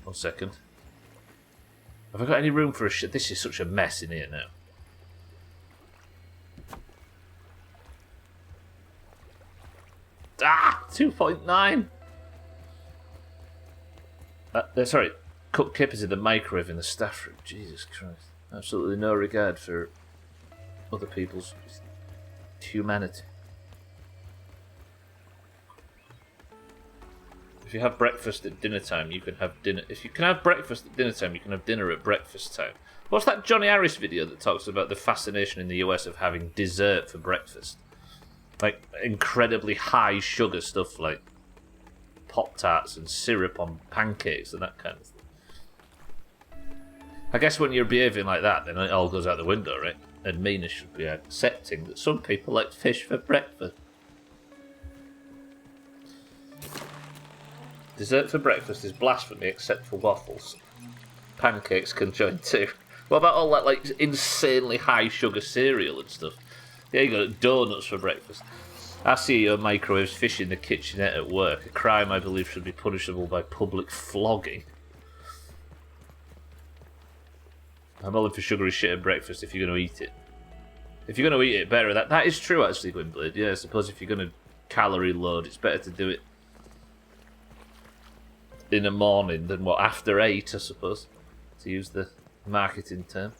1 second. Have I got any room for a shit? This is such a mess in here now. Ah! 2.9! Sorry. Cook kippers in the microwave in the staff room. Jesus Christ. Absolutely no regard for other people's humanity. If you have breakfast at dinner time, you can have dinner. If you can have breakfast at dinner time, you can have dinner at breakfast time. What's that Johnny Harris video that talks about the fascination in the US of having dessert for breakfast? Like incredibly high sugar stuff like Pop-Tarts and syrup on pancakes and that kind of thing. I guess when you're behaving like that, then it all goes out the window, right? And Mina should be accepting that some people like fish for breakfast. Dessert for breakfast is blasphemy except for waffles. Pancakes can join too. What about all that like insanely high sugar cereal and stuff? Yeah, you got donuts for breakfast. Our CEO microwaves fish in the kitchenette at work. A crime I believe should be punishable by public flogging. I'm all in for sugary shit at breakfast if you're going to eat it. If you're going to eat it, better. That is true, actually, Gwynblade. Yeah, I suppose if you're going to calorie load, it's better to do it in the morning than, what, after 8, I suppose, to use the marketing term.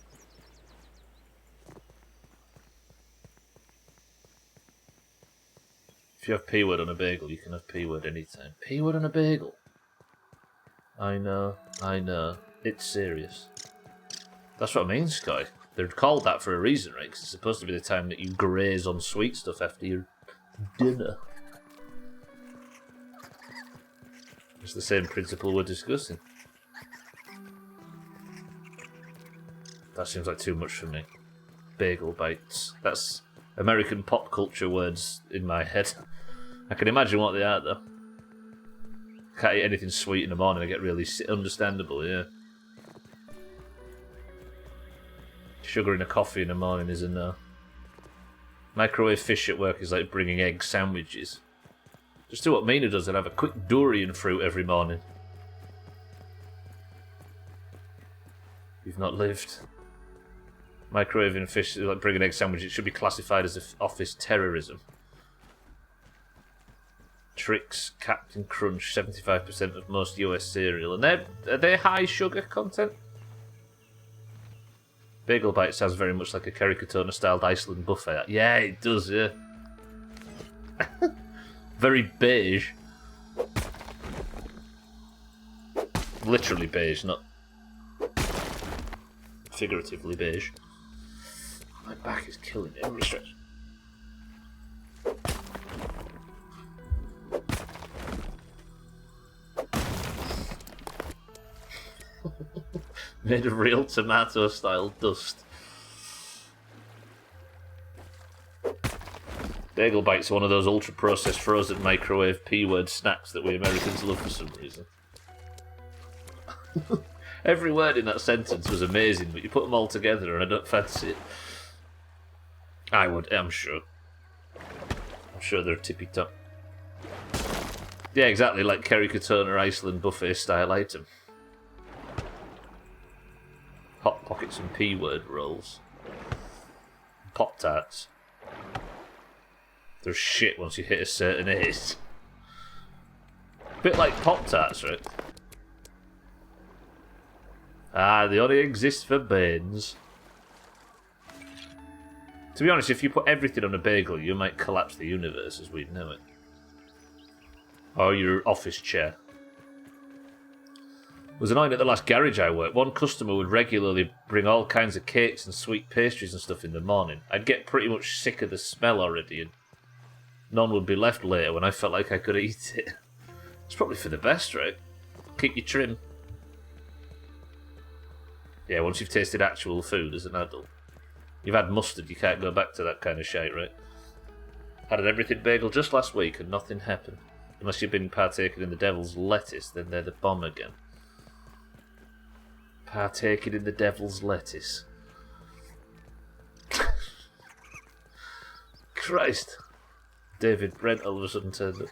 If you have P-word on a bagel, you can have P-word anytime. P-word on a bagel? I know. It's serious. That's what I mean, Sky. They're called that for a reason, right? Because it's supposed to be the time that you graze on sweet stuff after your dinner. It's the same principle we're discussing. That seems like too much for me. Bagel bites. That's American pop culture words in my head. I can imagine what they are, though. Can't eat anything sweet in the morning. I get really understandable, yeah. Sugar in a coffee in the morning is a no. Microwave fish at work is like bringing egg sandwiches. Just do what Mina does and have a quick durian fruit every morning. You've not lived. Microwaving fish is like bringing egg sandwiches. It should be classified as office terrorism. Trix, Captain Crunch, 75% of most US cereal. And are they high sugar content? Bagel Bite sounds very much like a Kerry Katona styled Iceland buffet. Yeah, it does, yeah. Very beige. Literally beige, not figuratively beige. My back is killing me. Every stretch. Made of real tomato-style dust. Bagel Bites are one of those ultra-processed frozen microwave P-word snacks that we Americans love for some reason. Every word in that sentence was amazing, but you put them all together and I don't fancy it. I would, I'm sure. I'm sure they're tippy-top. Yeah, exactly, like Kerry Katona Iceland buffet-style item. Hot Pockets and P-word rolls. Pop-Tarts. They're shit once you hit a certain age. Bit like Pop-Tarts, right? Ah, they only exist for banes. To be honest, if you put everything on a bagel, you might collapse the universe as we know it. Or your office chair. It was annoying at the last garage I worked. One customer would regularly bring all kinds of cakes and sweet pastries and stuff in the morning. I'd get pretty much sick of the smell already, and none would be left later when I felt like I could eat it. It's probably for the best, right? Keep you trim. Yeah, once you've tasted actual food as an adult. You've had mustard, you can't go back to that kind of shite, right? Had an everything bagel just last week and nothing happened. Unless you've been partaking in the devil's lettuce, then they're the bomb again. Partaking in the devil's lettuce. Christ. David Brent all of a sudden turned up.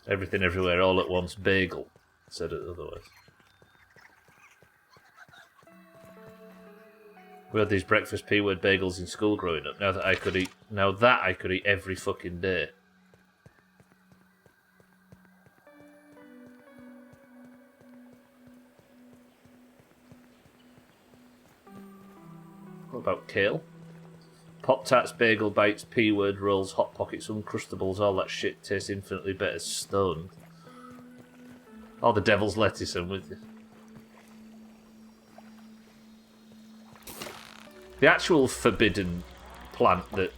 Everything everywhere all at once bagel. Said it otherwise. We had these breakfast P-word bagels in school growing up. Now that I could eat every fucking day. What about kale? Pop-Tarts, Bagel Bites, P-word rolls, Hot Pockets, Uncrustables, all that shit tastes infinitely better stoned. Oh, the devil's lettuce, I'm with you. The actual forbidden plant that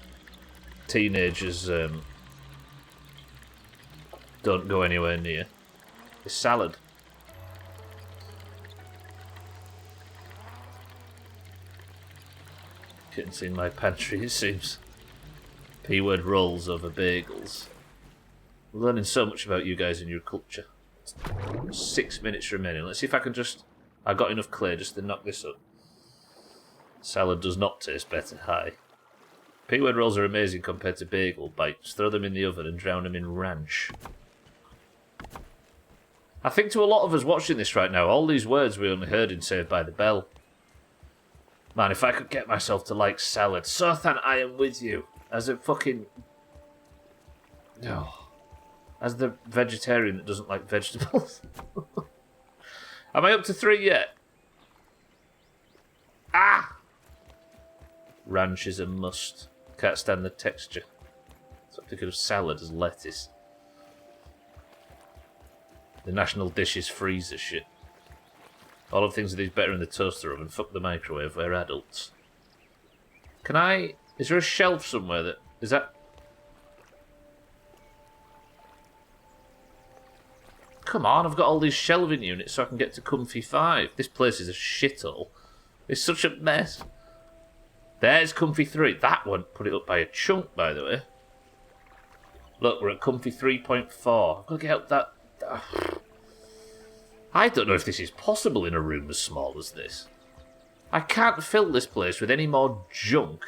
teenagers don't go anywhere near is salad. Kitten's in my pantry, it seems. P-word rolls over bagels. We're learning so much about you guys and your culture. 6 minutes remaining. Let's see if I can just... I got enough clay just to knock this up. Salad does not taste better. Hi. P-word rolls are amazing compared to bagel bites. Throw them in the oven and drown them in ranch. I think to a lot of us watching this right now, all these words we only heard in Saved by the Bell. Man, if I could get myself to like salad. Sothan, I am with you. As a fucking... Oh. As the vegetarian that doesn't like vegetables. Am I up to 3 yet? Ah! Ranch is a must. Can't stand the texture. So I'm thinking of salad as lettuce. The national dish is freezer shit. All of things are these better in the toaster oven. Fuck the microwave, we're adults. Can I... Is there a shelf somewhere that... Is that... Come on, I've got all these shelving units so I can get to Comfy 5. This place is a shithole. It's such a mess. There's Comfy 3. That one put it up by a chunk, by the way. Look, we're at Comfy 3.4. I've got to get up that I don't know if this is possible in a room as small as this. I can't fill this place with any more junk.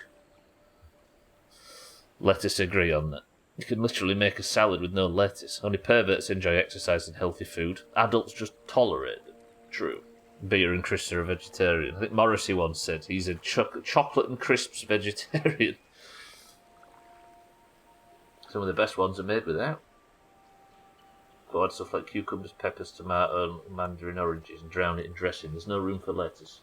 Let us agree on that. You can literally make a salad with no lettuce. Only perverts enjoy exercise and healthy food. Adults just tolerate it. True. Beer and crisps are a vegetarian. I think Morrissey once said he's a chocolate and crisps vegetarian. Some of the best ones are made without. Go add stuff like cucumbers, peppers, tomato, mandarin oranges and drown it in dressing. There's no room for lettuce.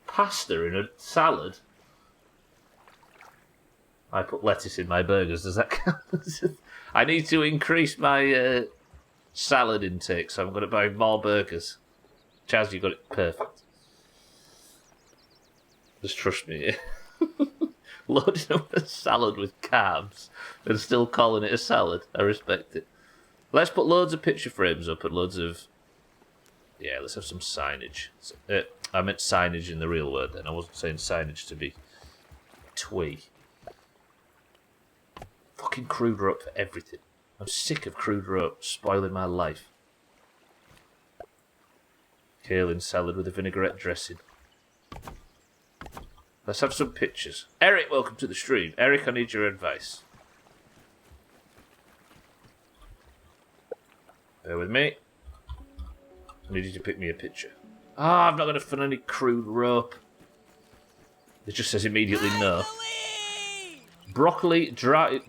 Pasta in a salad? I put lettuce in my burgers, does that count? I need to increase my salad intake, so I'm going to buy more burgers. Chaz, you got it perfect. Just trust me. Loading up a salad with carbs and still calling it a salad. I respect it. Let's put loads of picture frames up and loads of... Yeah, let's have some signage. I meant signage in the real word then. I wasn't saying signage to be twee. Fucking crude rope for everything. I'm sick of crude rope spoiling my life. Kale in salad with a vinaigrette dressing. Let's have some pictures. Eric, welcome to the stream. Eric, I need your advice. Bear with me. I need you to pick me a picture. Ah, I'm not going to find any crude rope. It just says immediately no. Broccoli, dried...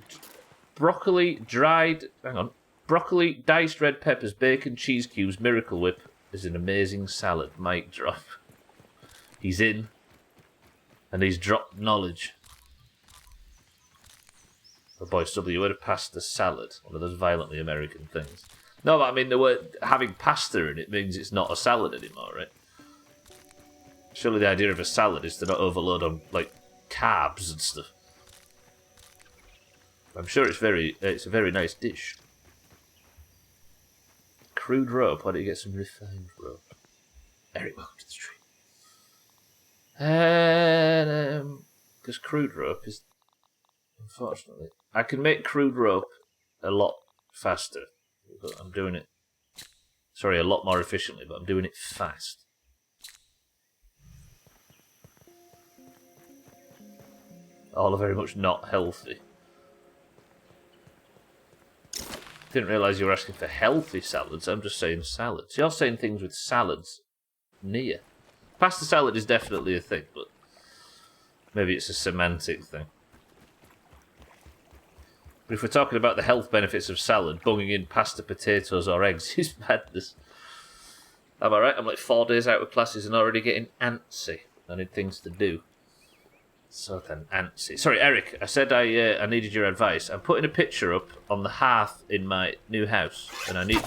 Hang on. Broccoli, diced red peppers, bacon, cheese cubes, Miracle Whip is an amazing salad. Mic drop. He's in. And he's dropped knowledge. Oh boy, Stubbler, you would have passed the salad. One of those violently American things. No, but I mean, the word having pasta in it means it's not a salad anymore, right? Surely the idea of a salad is to not overload on, like, carbs and stuff. I'm sure it's a very nice dish. Crude rope, why don't you get some refined rope? Eric, welcome to the stream. And, because crude rope is, unfortunately, I can make crude rope a lot faster. But I'm doing it, sorry, a lot more efficiently, but I'm doing it fast. All are very much not healthy. Didn't realise you were asking for healthy salads. I'm just saying salads. You're saying things with salads near. Pasta salad is definitely a thing, but maybe it's a semantic thing. But if we're talking about the health benefits of salad, bunging in pasta, potatoes or eggs is madness. Am I right? I'm like 4 days out of classes and already getting antsy. I need things to do. So then, antsy. Sorry, Eric, I said I needed your advice. I'm putting a picture up on the hearth in my new house, and I need...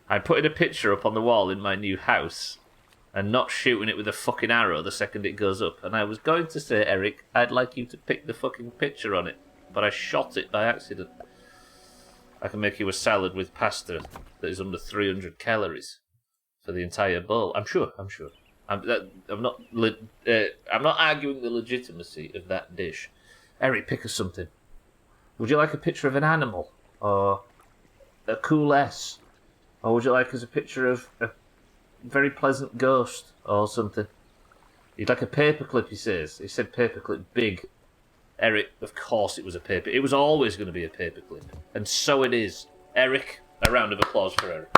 I'm putting a picture up on the wall in my new house and not shooting it with a fucking arrow the second it goes up. And I was going to say, Eric, I'd like you to pick the fucking picture on it, but I shot it by accident. I can make you a salad with pasta that is under 300 calories for the entire bowl. I'm sure. I'm not arguing the legitimacy of that dish. Eric, pick us something. Would you like a picture of an animal? Or a cool S? Or would you like as a picture of a very pleasant ghost or something? You'd like a paperclip, he says. He said paperclip big. Eric, of course it was a paper. It was always going to be a paperclip. And so it is. Eric, a round of applause for Eric.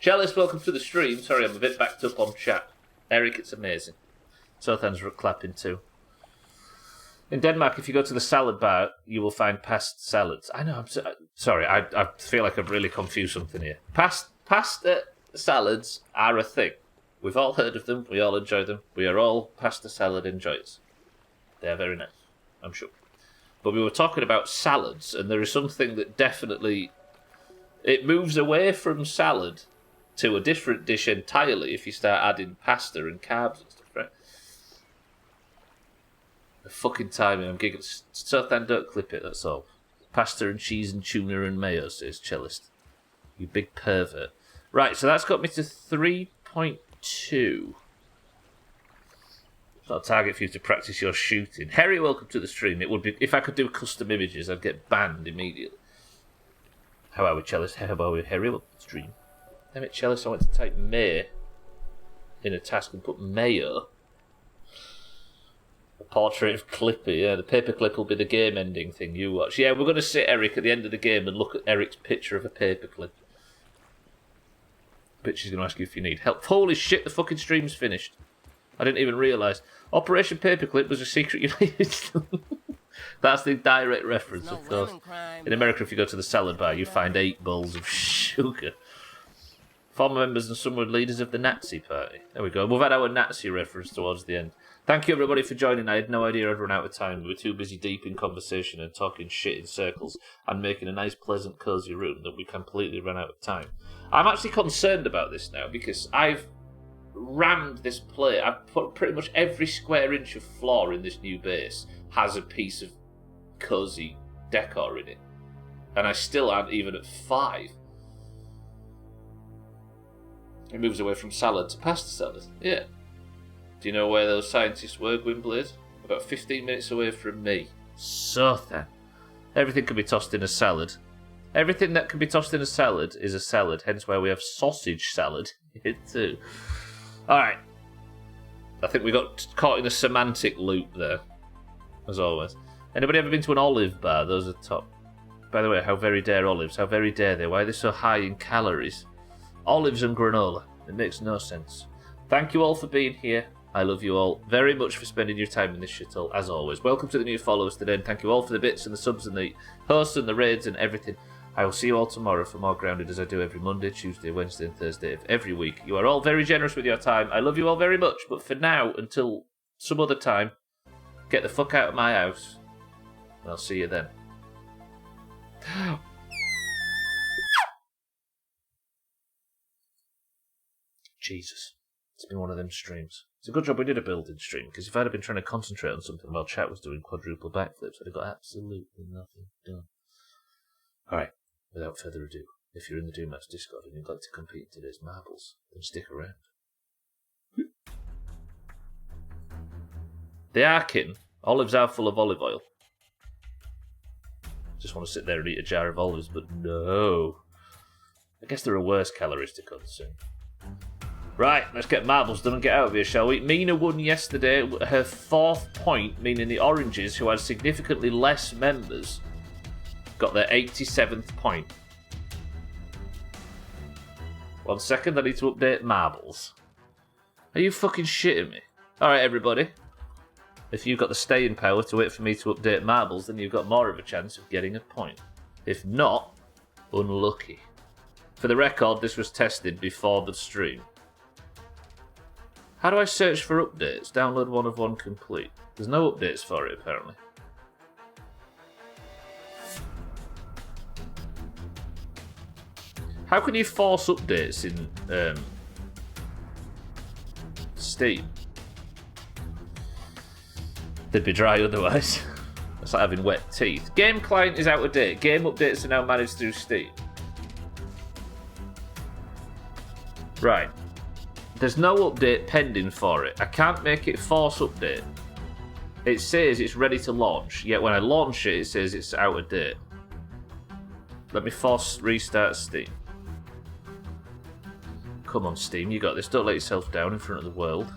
Chalice, welcome to the stream. Sorry, I'm a bit backed up on chat. Eric, it's amazing. Sothan's clapping too. In Denmark, if you go to the salad bar, you will find pasta salads. I know, sorry, I feel like I've really confused something here. Pasta salads are a thing. We've all heard of them, we all enjoy them. We are all pasta salad enjoyers. They are very nice, I'm sure. But we were talking about salads, and there is something that definitely... It moves away from salad to a different dish entirely if you start adding pasta and carbs and stuff, right? The fucking timing, I'm giggling. Southend, don't clip it, that's all. Pasta and cheese and tuna and mayo, says Cellist. You big pervert. Right, so that's got me to 3.2. It's not a target for you to practice your shooting. Harry, welcome to the stream. It would be if I could do custom images, I'd get banned immediately. How are we, Cellist? How are we, Harry? Welcome to the stream. Damn it, Cellist, I went to type May in a task and put mayo. A portrait of Clippy, yeah. The paperclip will be the game ending thing you watch. Yeah, we're going to sit Eric at the end of the game and look at Eric's picture of a paperclip. Bitch is going to ask you if you need help. Holy shit, the fucking stream's finished. I didn't even realise. Operation Paperclip was a secret you needed. That's the direct reference, of course. In America, if you go to the salad bar, you find 8 bowls of sugar. Former members and some were leaders of the Nazi party. There we go. We've had our Nazi reference towards the end. Thank you, everybody, for joining. I had no idea I'd run out of time. We were too busy deep in conversation and talking shit in circles and making a nice, pleasant, cosy room that we completely ran out of time. I'm actually concerned about this now because I've rammed this plate. I've put pretty much every square inch of floor in this new base has a piece of cosy decor in it. And I still aren't even at 5. It moves away from salad to pasta salad. Yeah. Do you know where those scientists were, Gwynblade? About 15 minutes away from me. So then. Everything can be tossed in a salad. Everything that can be tossed in a salad is a salad, hence why we have sausage salad here too. Alright. I think we got caught in a semantic loop there. As always. Anybody ever been to an olive bar? Those are top. By the way, how very dare olives? How very dare they? Why are they so high in calories? Olives and granola. It makes no sense. Thank you all for being here. I love you all very much for spending your time in this shithole, as always. Welcome to the new followers today, and thank you all for the bits and the subs and the hosts and the raids and everything. I will see you all tomorrow for more Grounded, as I do every Monday, Tuesday, Wednesday and Thursday of every week. You are all very generous with your time. I love you all very much, but for now, until some other time, get the fuck out of my house, and I'll see you then. Jesus. It's been one of them streams. It's a good job we did a building stream, because if I'd have been trying to concentrate on something while chat was doing quadruple backflips, I'd have got absolutely nothing done. Alright, without further ado, if you're in the Doomhaus Discord and you'd like to compete in today's marbles, then stick around. They are kin. Olives are full of olive oil. Just want to sit there and eat a jar of olives, but no. I guess there are worse calories to consume. Right, let's get marbles done and get out of here, shall we? Mina won yesterday, her 4th point, meaning the Oranges, who had significantly less members, got their 87th point. 1 second, I need to update marbles. Are you fucking shitting me? Alright, everybody. If you've got the staying power to wait for me to update marbles, then you've got more of a chance of getting a point. If not, unlucky. For the record, this was tested before the stream. How do I search for updates? Download 1 of 1 complete. There's no updates for it, apparently. How can you force updates in Steam? They'd be dry otherwise. That's like having wet teeth. Game client is out of date. Game updates are now managed through Steam. Right. There's no update pending for it. I can't make it force update. It says it's ready to launch, yet when I launch it, it says it's out of date. Let me force restart Steam. Come on, Steam, you got this. Don't let yourself down in front of the world.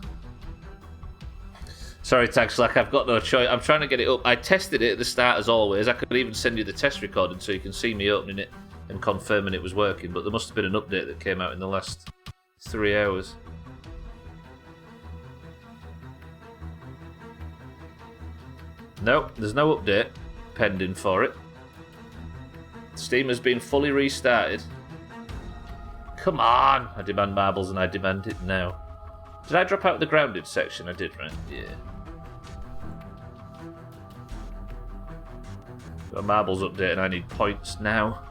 Sorry, Tagslack, I've got no choice. I'm trying to get it up. I tested it at the start as always. I could even send you the test recording so you can see me opening it and confirming it was working, but there must have been an update that came out in the last 3 hours. Nope, there's no update pending for it. Steam has been fully restarted. Come on! I demand marbles and I demand it now. Did I drop out of the grounded section? I did, right? Yeah. Got a marbles update and I need points now.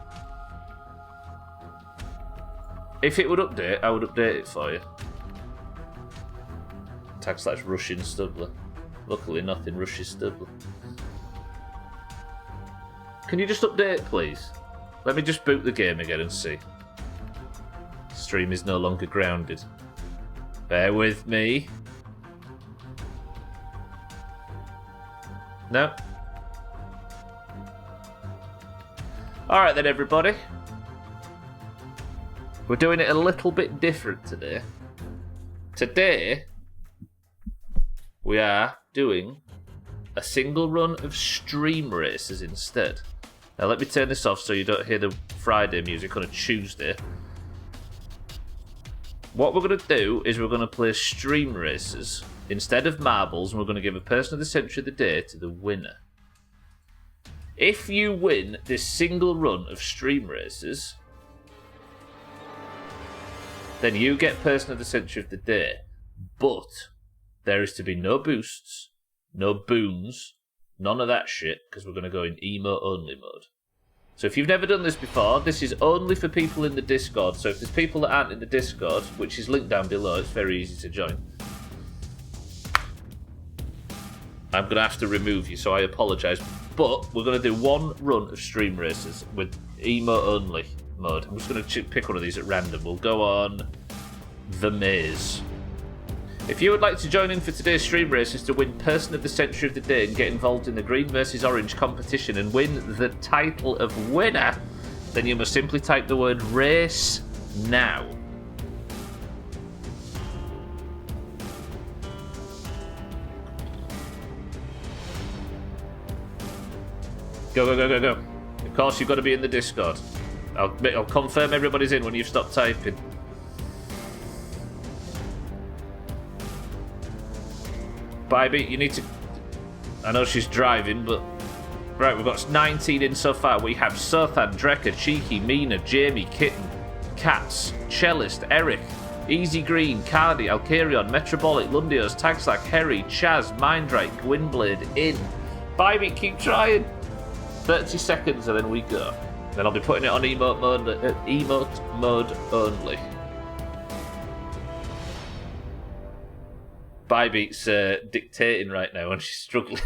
If it would update, I would update it for you. / Russian Stubbler. Luckily, nothing rushes Stubbler. Can you just update, please? Let me just boot the game again and see. Stream is no longer grounded. Bear with me. No. Alright then, everybody. We're doing it a little bit different today. Today, we are doing a single run of stream races instead. Now let me turn this off so you don't hear the Friday music on a Tuesday. What we're going to do is we're going to play stream races instead of marbles, and we're going to give a person of the century of the day to the winner. If you win this single run of stream races, then you get person of the century of the day. But there is to be no boosts, no boons, none of that shit, because we're going to go in emo only mode. So if you've never done this before, this is only for people in the Discord. So if there's people that aren't in the Discord, which is linked down below, it's very easy to join. I'm going to have to remove you, so I apologise. But we're going to do one run of stream races with emo only mode. I'm just going to pick one of these at random. We'll go on The Maze. If you would like to join in for today's stream races to win Person of the Century of the Day and get involved in the Green vs Orange competition and win the title of winner, then you must simply type the word race now. Go, go, go, go, go. Of course, you've got to be in the Discord. I'll confirm everybody's in when you've stopped typing. Bybee, you need to... I know she's driving, but... Right, we've got 19 in so far. We have Sothan, Drecker, Cheeky, Mina, Jamie, Kitten, Cats, Cellist, Eric, Easy Green, Cardi, Alcarion, Metrobolic, Lundios, Tagslack, Herry, Chaz, Mindrite, Gwynblade, in. Bybee, keep trying. 30 seconds and then we go. Then I'll be putting it on emote mode only. Bybeat's dictating right now and she's struggling.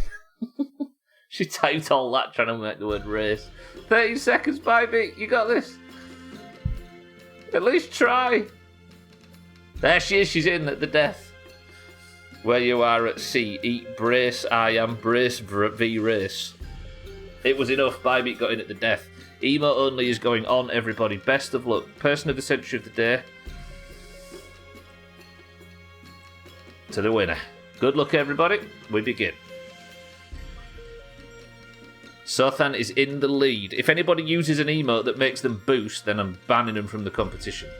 She typed all that trying to make the word race. 30 seconds, Bybeat, you got this. At least try. There she is, she's in at the death. Where you are at sea, eat brace, I am brace v race. It was enough, Bybeat got in at the death. Emo only is going on, everybody. Best of luck. Person of the century of the day. To the winner. Good luck, everybody. We begin. Sothan is in the lead. If anybody uses an emote that makes them boost, then I'm banning them from the competition.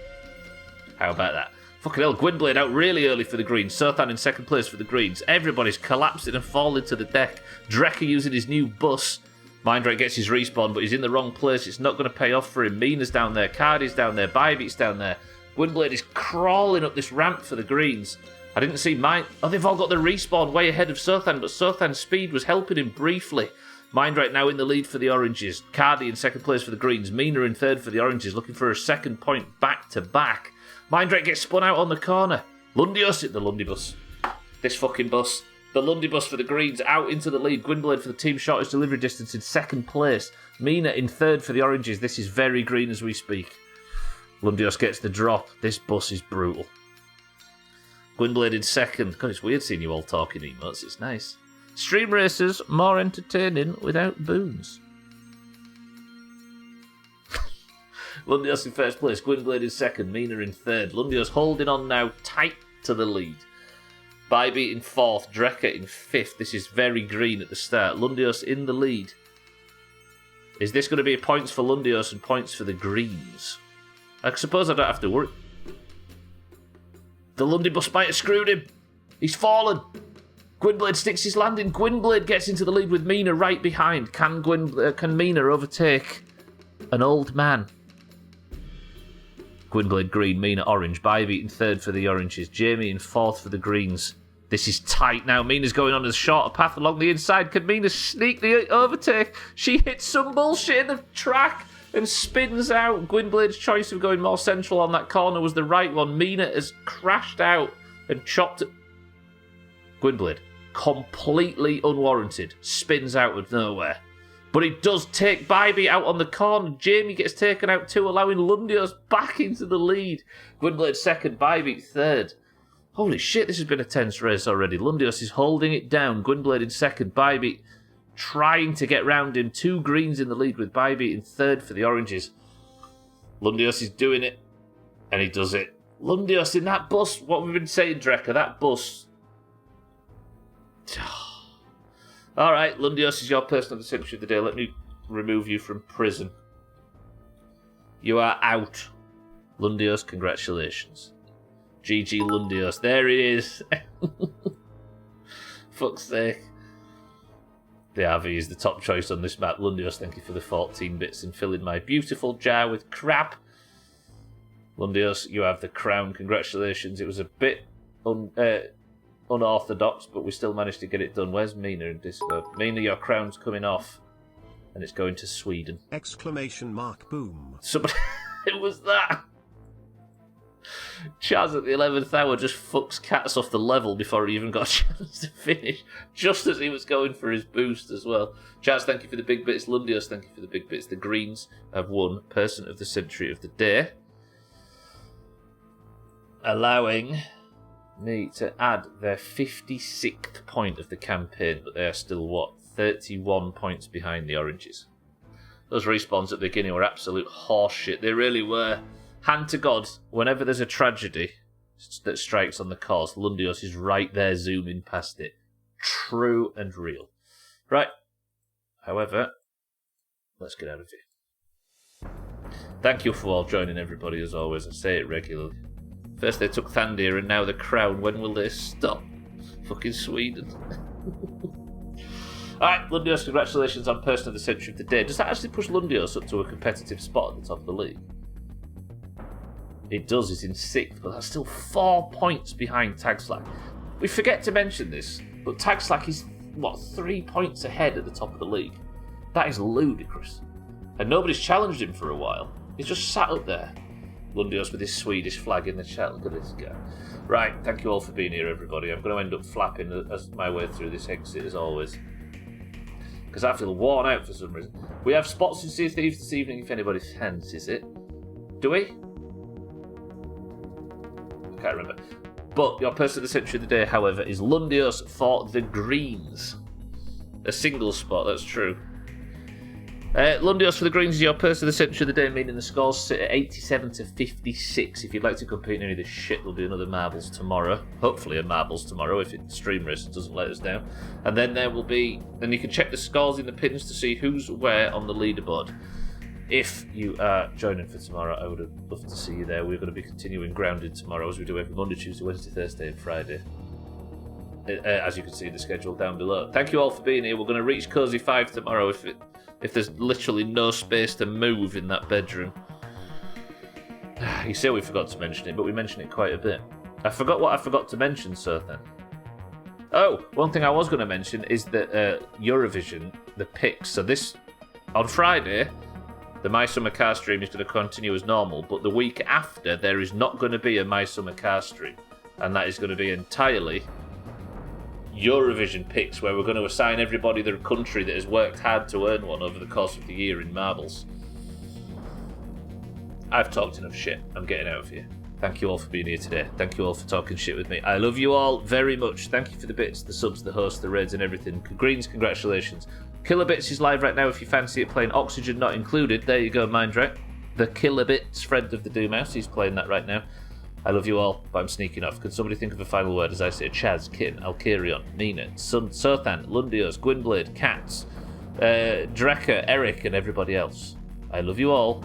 How about that? Fucking hell, Gwynblade out really early for the Greens. Sothan in second place for the Greens. Everybody's collapsing and falling to the deck. Drecker using his new bus. Mindray gets his respawn, but he's in the wrong place. It's not going to pay off for him. Mina's down there. Cardi's down there. Bybeat's down there. Gwynblade is crawling up this ramp for the Greens. I didn't see mine. Oh, they've all got the respawn way ahead of Sothan, but Sothan's speed was helping him briefly. Mindray now in the lead for the Oranges. Cardi in second place for the Greens. Mina in third for the Oranges, looking for a second point back to back. Mindray gets spun out on the corner. Lundios at the Lundibus. This fucking bus. The Lundibus for the Greens out into the lead. Gwynblade for the team shortest delivery distance in second place. Mina in third for the Oranges. This is very green as we speak. Lundios gets the drop. This bus is brutal. Gwynblade in second. God, it's weird seeing you all talking emotes. It's nice. Stream races, more entertaining without boons. Lundios in first place. Gwynblade in second. Mina in third. Lundios holding on now tight to the lead. Bybeat in fourth, Drecker in fifth. This is very green at the start. Lundios in the lead. Is this going to be points for Lundios and points for the Greens? I suppose I don't have to worry. The Lundibus might have screwed him. He's fallen. Gwynblade sticks his landing. Gwynblade gets into the lead with Mina right behind. Can Mina overtake an old man? Gwynblade green, Mina orange. Bybeat in third for the Oranges. Jamie in fourth for the Greens. This is tight now. Mina's going on a shorter path along the inside. Can Mina sneak the overtake? She hits some bullshit in the track. and spins out. Gwynblade's choice of going more central on that corner was the right one. Mina has crashed out and chopped. Gwynblade, completely unwarranted, spins out of nowhere. But it does take Bybee out on the corner. Jamie gets taken out too, allowing Lundios back into the lead. Gwynblade second, Bybee third. Holy shit, this has been a tense race already. Lundios is holding it down. Gwynblade in second, Bybee trying to get round him. 2 greens in the lead with Bybee in third for the oranges. Lundios is doing it, and he does it. Lundios in that bus, what we've been saying, Drecker, that bus. All right, Lundios is your person of the century of the day. Let me remove you from prison. You are out. Lundios, congratulations. GG Lundios. There it is. Fuck's sake. The RV is the top choice on this map. Lundios, thank you for the 14 bits and filling my beautiful jar with crap. Lundios, you have the crown. Congratulations. It was a bit unorthodox, but we still managed to get it done. Where's Mina in Discord? Mina, your crown's coming off, and it's going to Sweden. Exclamation mark boom. Somebody, it was that. Chaz at the 11th hour just fucks Cats off the level before he even got a chance to finish, just as he was going for his boost as well. Chaz, thank you for the big bits. Lundios, thank you for the big bits. The Greens have won Person of the Century of the Day, allowing me to add their 56th point of the campaign, but they are still, 31 points behind the Oranges. Those respawns at the beginning were absolute horseshit. They really were. Hand to God, whenever there's a tragedy that strikes on the course, Lundios is right there zooming past it. True and real. Right. However, let's get out of here. Thank you for all joining, everybody, as always. I say it regularly. First they took Thandir and now the crown. When will they stop? Fucking Sweden. Alright, Lundios, congratulations on Person of the Century of the Day. Does that actually push Lundios up to a competitive spot at the top of the league? It does, he's in 6th, but that's still 4 points behind Tagslack. We forget to mention this, but Tagslack is, 3 points ahead at the top of the league? That is ludicrous. And nobody's challenged him for a while. He's just sat up there. Lundios with his Swedish flag in the chat. Look at this guy. Right, thank you all for being here, everybody. I'm going to end up flapping as my way through this exit, as always, because I feel worn out for some reason. We have spots in Sea of Thieves this evening, if anybody fancies it. Do we? I can't remember. But your Person of the Century of the Day, however, is Lundios for the Greens. A single spot, that's true. Lundios for the Greens is your Person of the Century of the Day, meaning the scores sit at 87 to 56. If you'd like to compete in any of this shit, there'll be another Marbles tomorrow. Hopefully a Marbles tomorrow, if it stream risk doesn't let us down. And then there will be... And you can check the scores in the pins to see who's where on the leaderboard. If you are joining for tomorrow, I would have loved to see you there. We're going to be continuing Grounded tomorrow, as we do every Monday, Tuesday, Wednesday, Thursday and Friday. As you can see in the schedule down below. Thank you all for being here. We're going to reach Cozy 5 tomorrow if there's literally no space to move in that bedroom. You say we forgot to mention it, but we mention it quite a bit. I forgot what I forgot to mention, so then. Oh, one thing I was going to mention is that Eurovision, the picks. So this, on Friday, the My Summer Car stream is going to continue as normal, but the week after, there is not going to be a My Summer Car stream. And that is going to be entirely Eurovision picks, where we're going to assign everybody their country that has worked hard to earn one over the course of the year in marbles. I've talked enough shit. I'm getting out of here. Thank you all for being here today. Thank you all for talking shit with me. I love you all very much. Thank you for the bits, the subs, the hosts, the raids and everything. Greens, congratulations. Killer Bits is live right now if you fancy it, playing Oxygen Not Included. There you go, Mindrak. The Killer Bits, friend of the Doomhaus, he's playing that right now. I love you all, but I'm sneaking off. Could somebody think of a final word as I say Chaz, Kin, Alkirion, Mina, Sothan, Lundios, Gwynblade, Cats, Drecker, Eric, and everybody else. I love you all.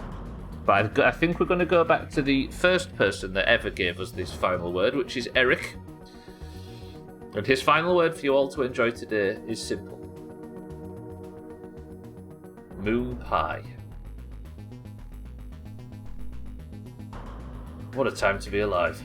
But I think we're going to go back to the first person that ever gave us this final word, which is Eric. And his final word for you all to enjoy today is simple. Moon pie. What a time to be alive.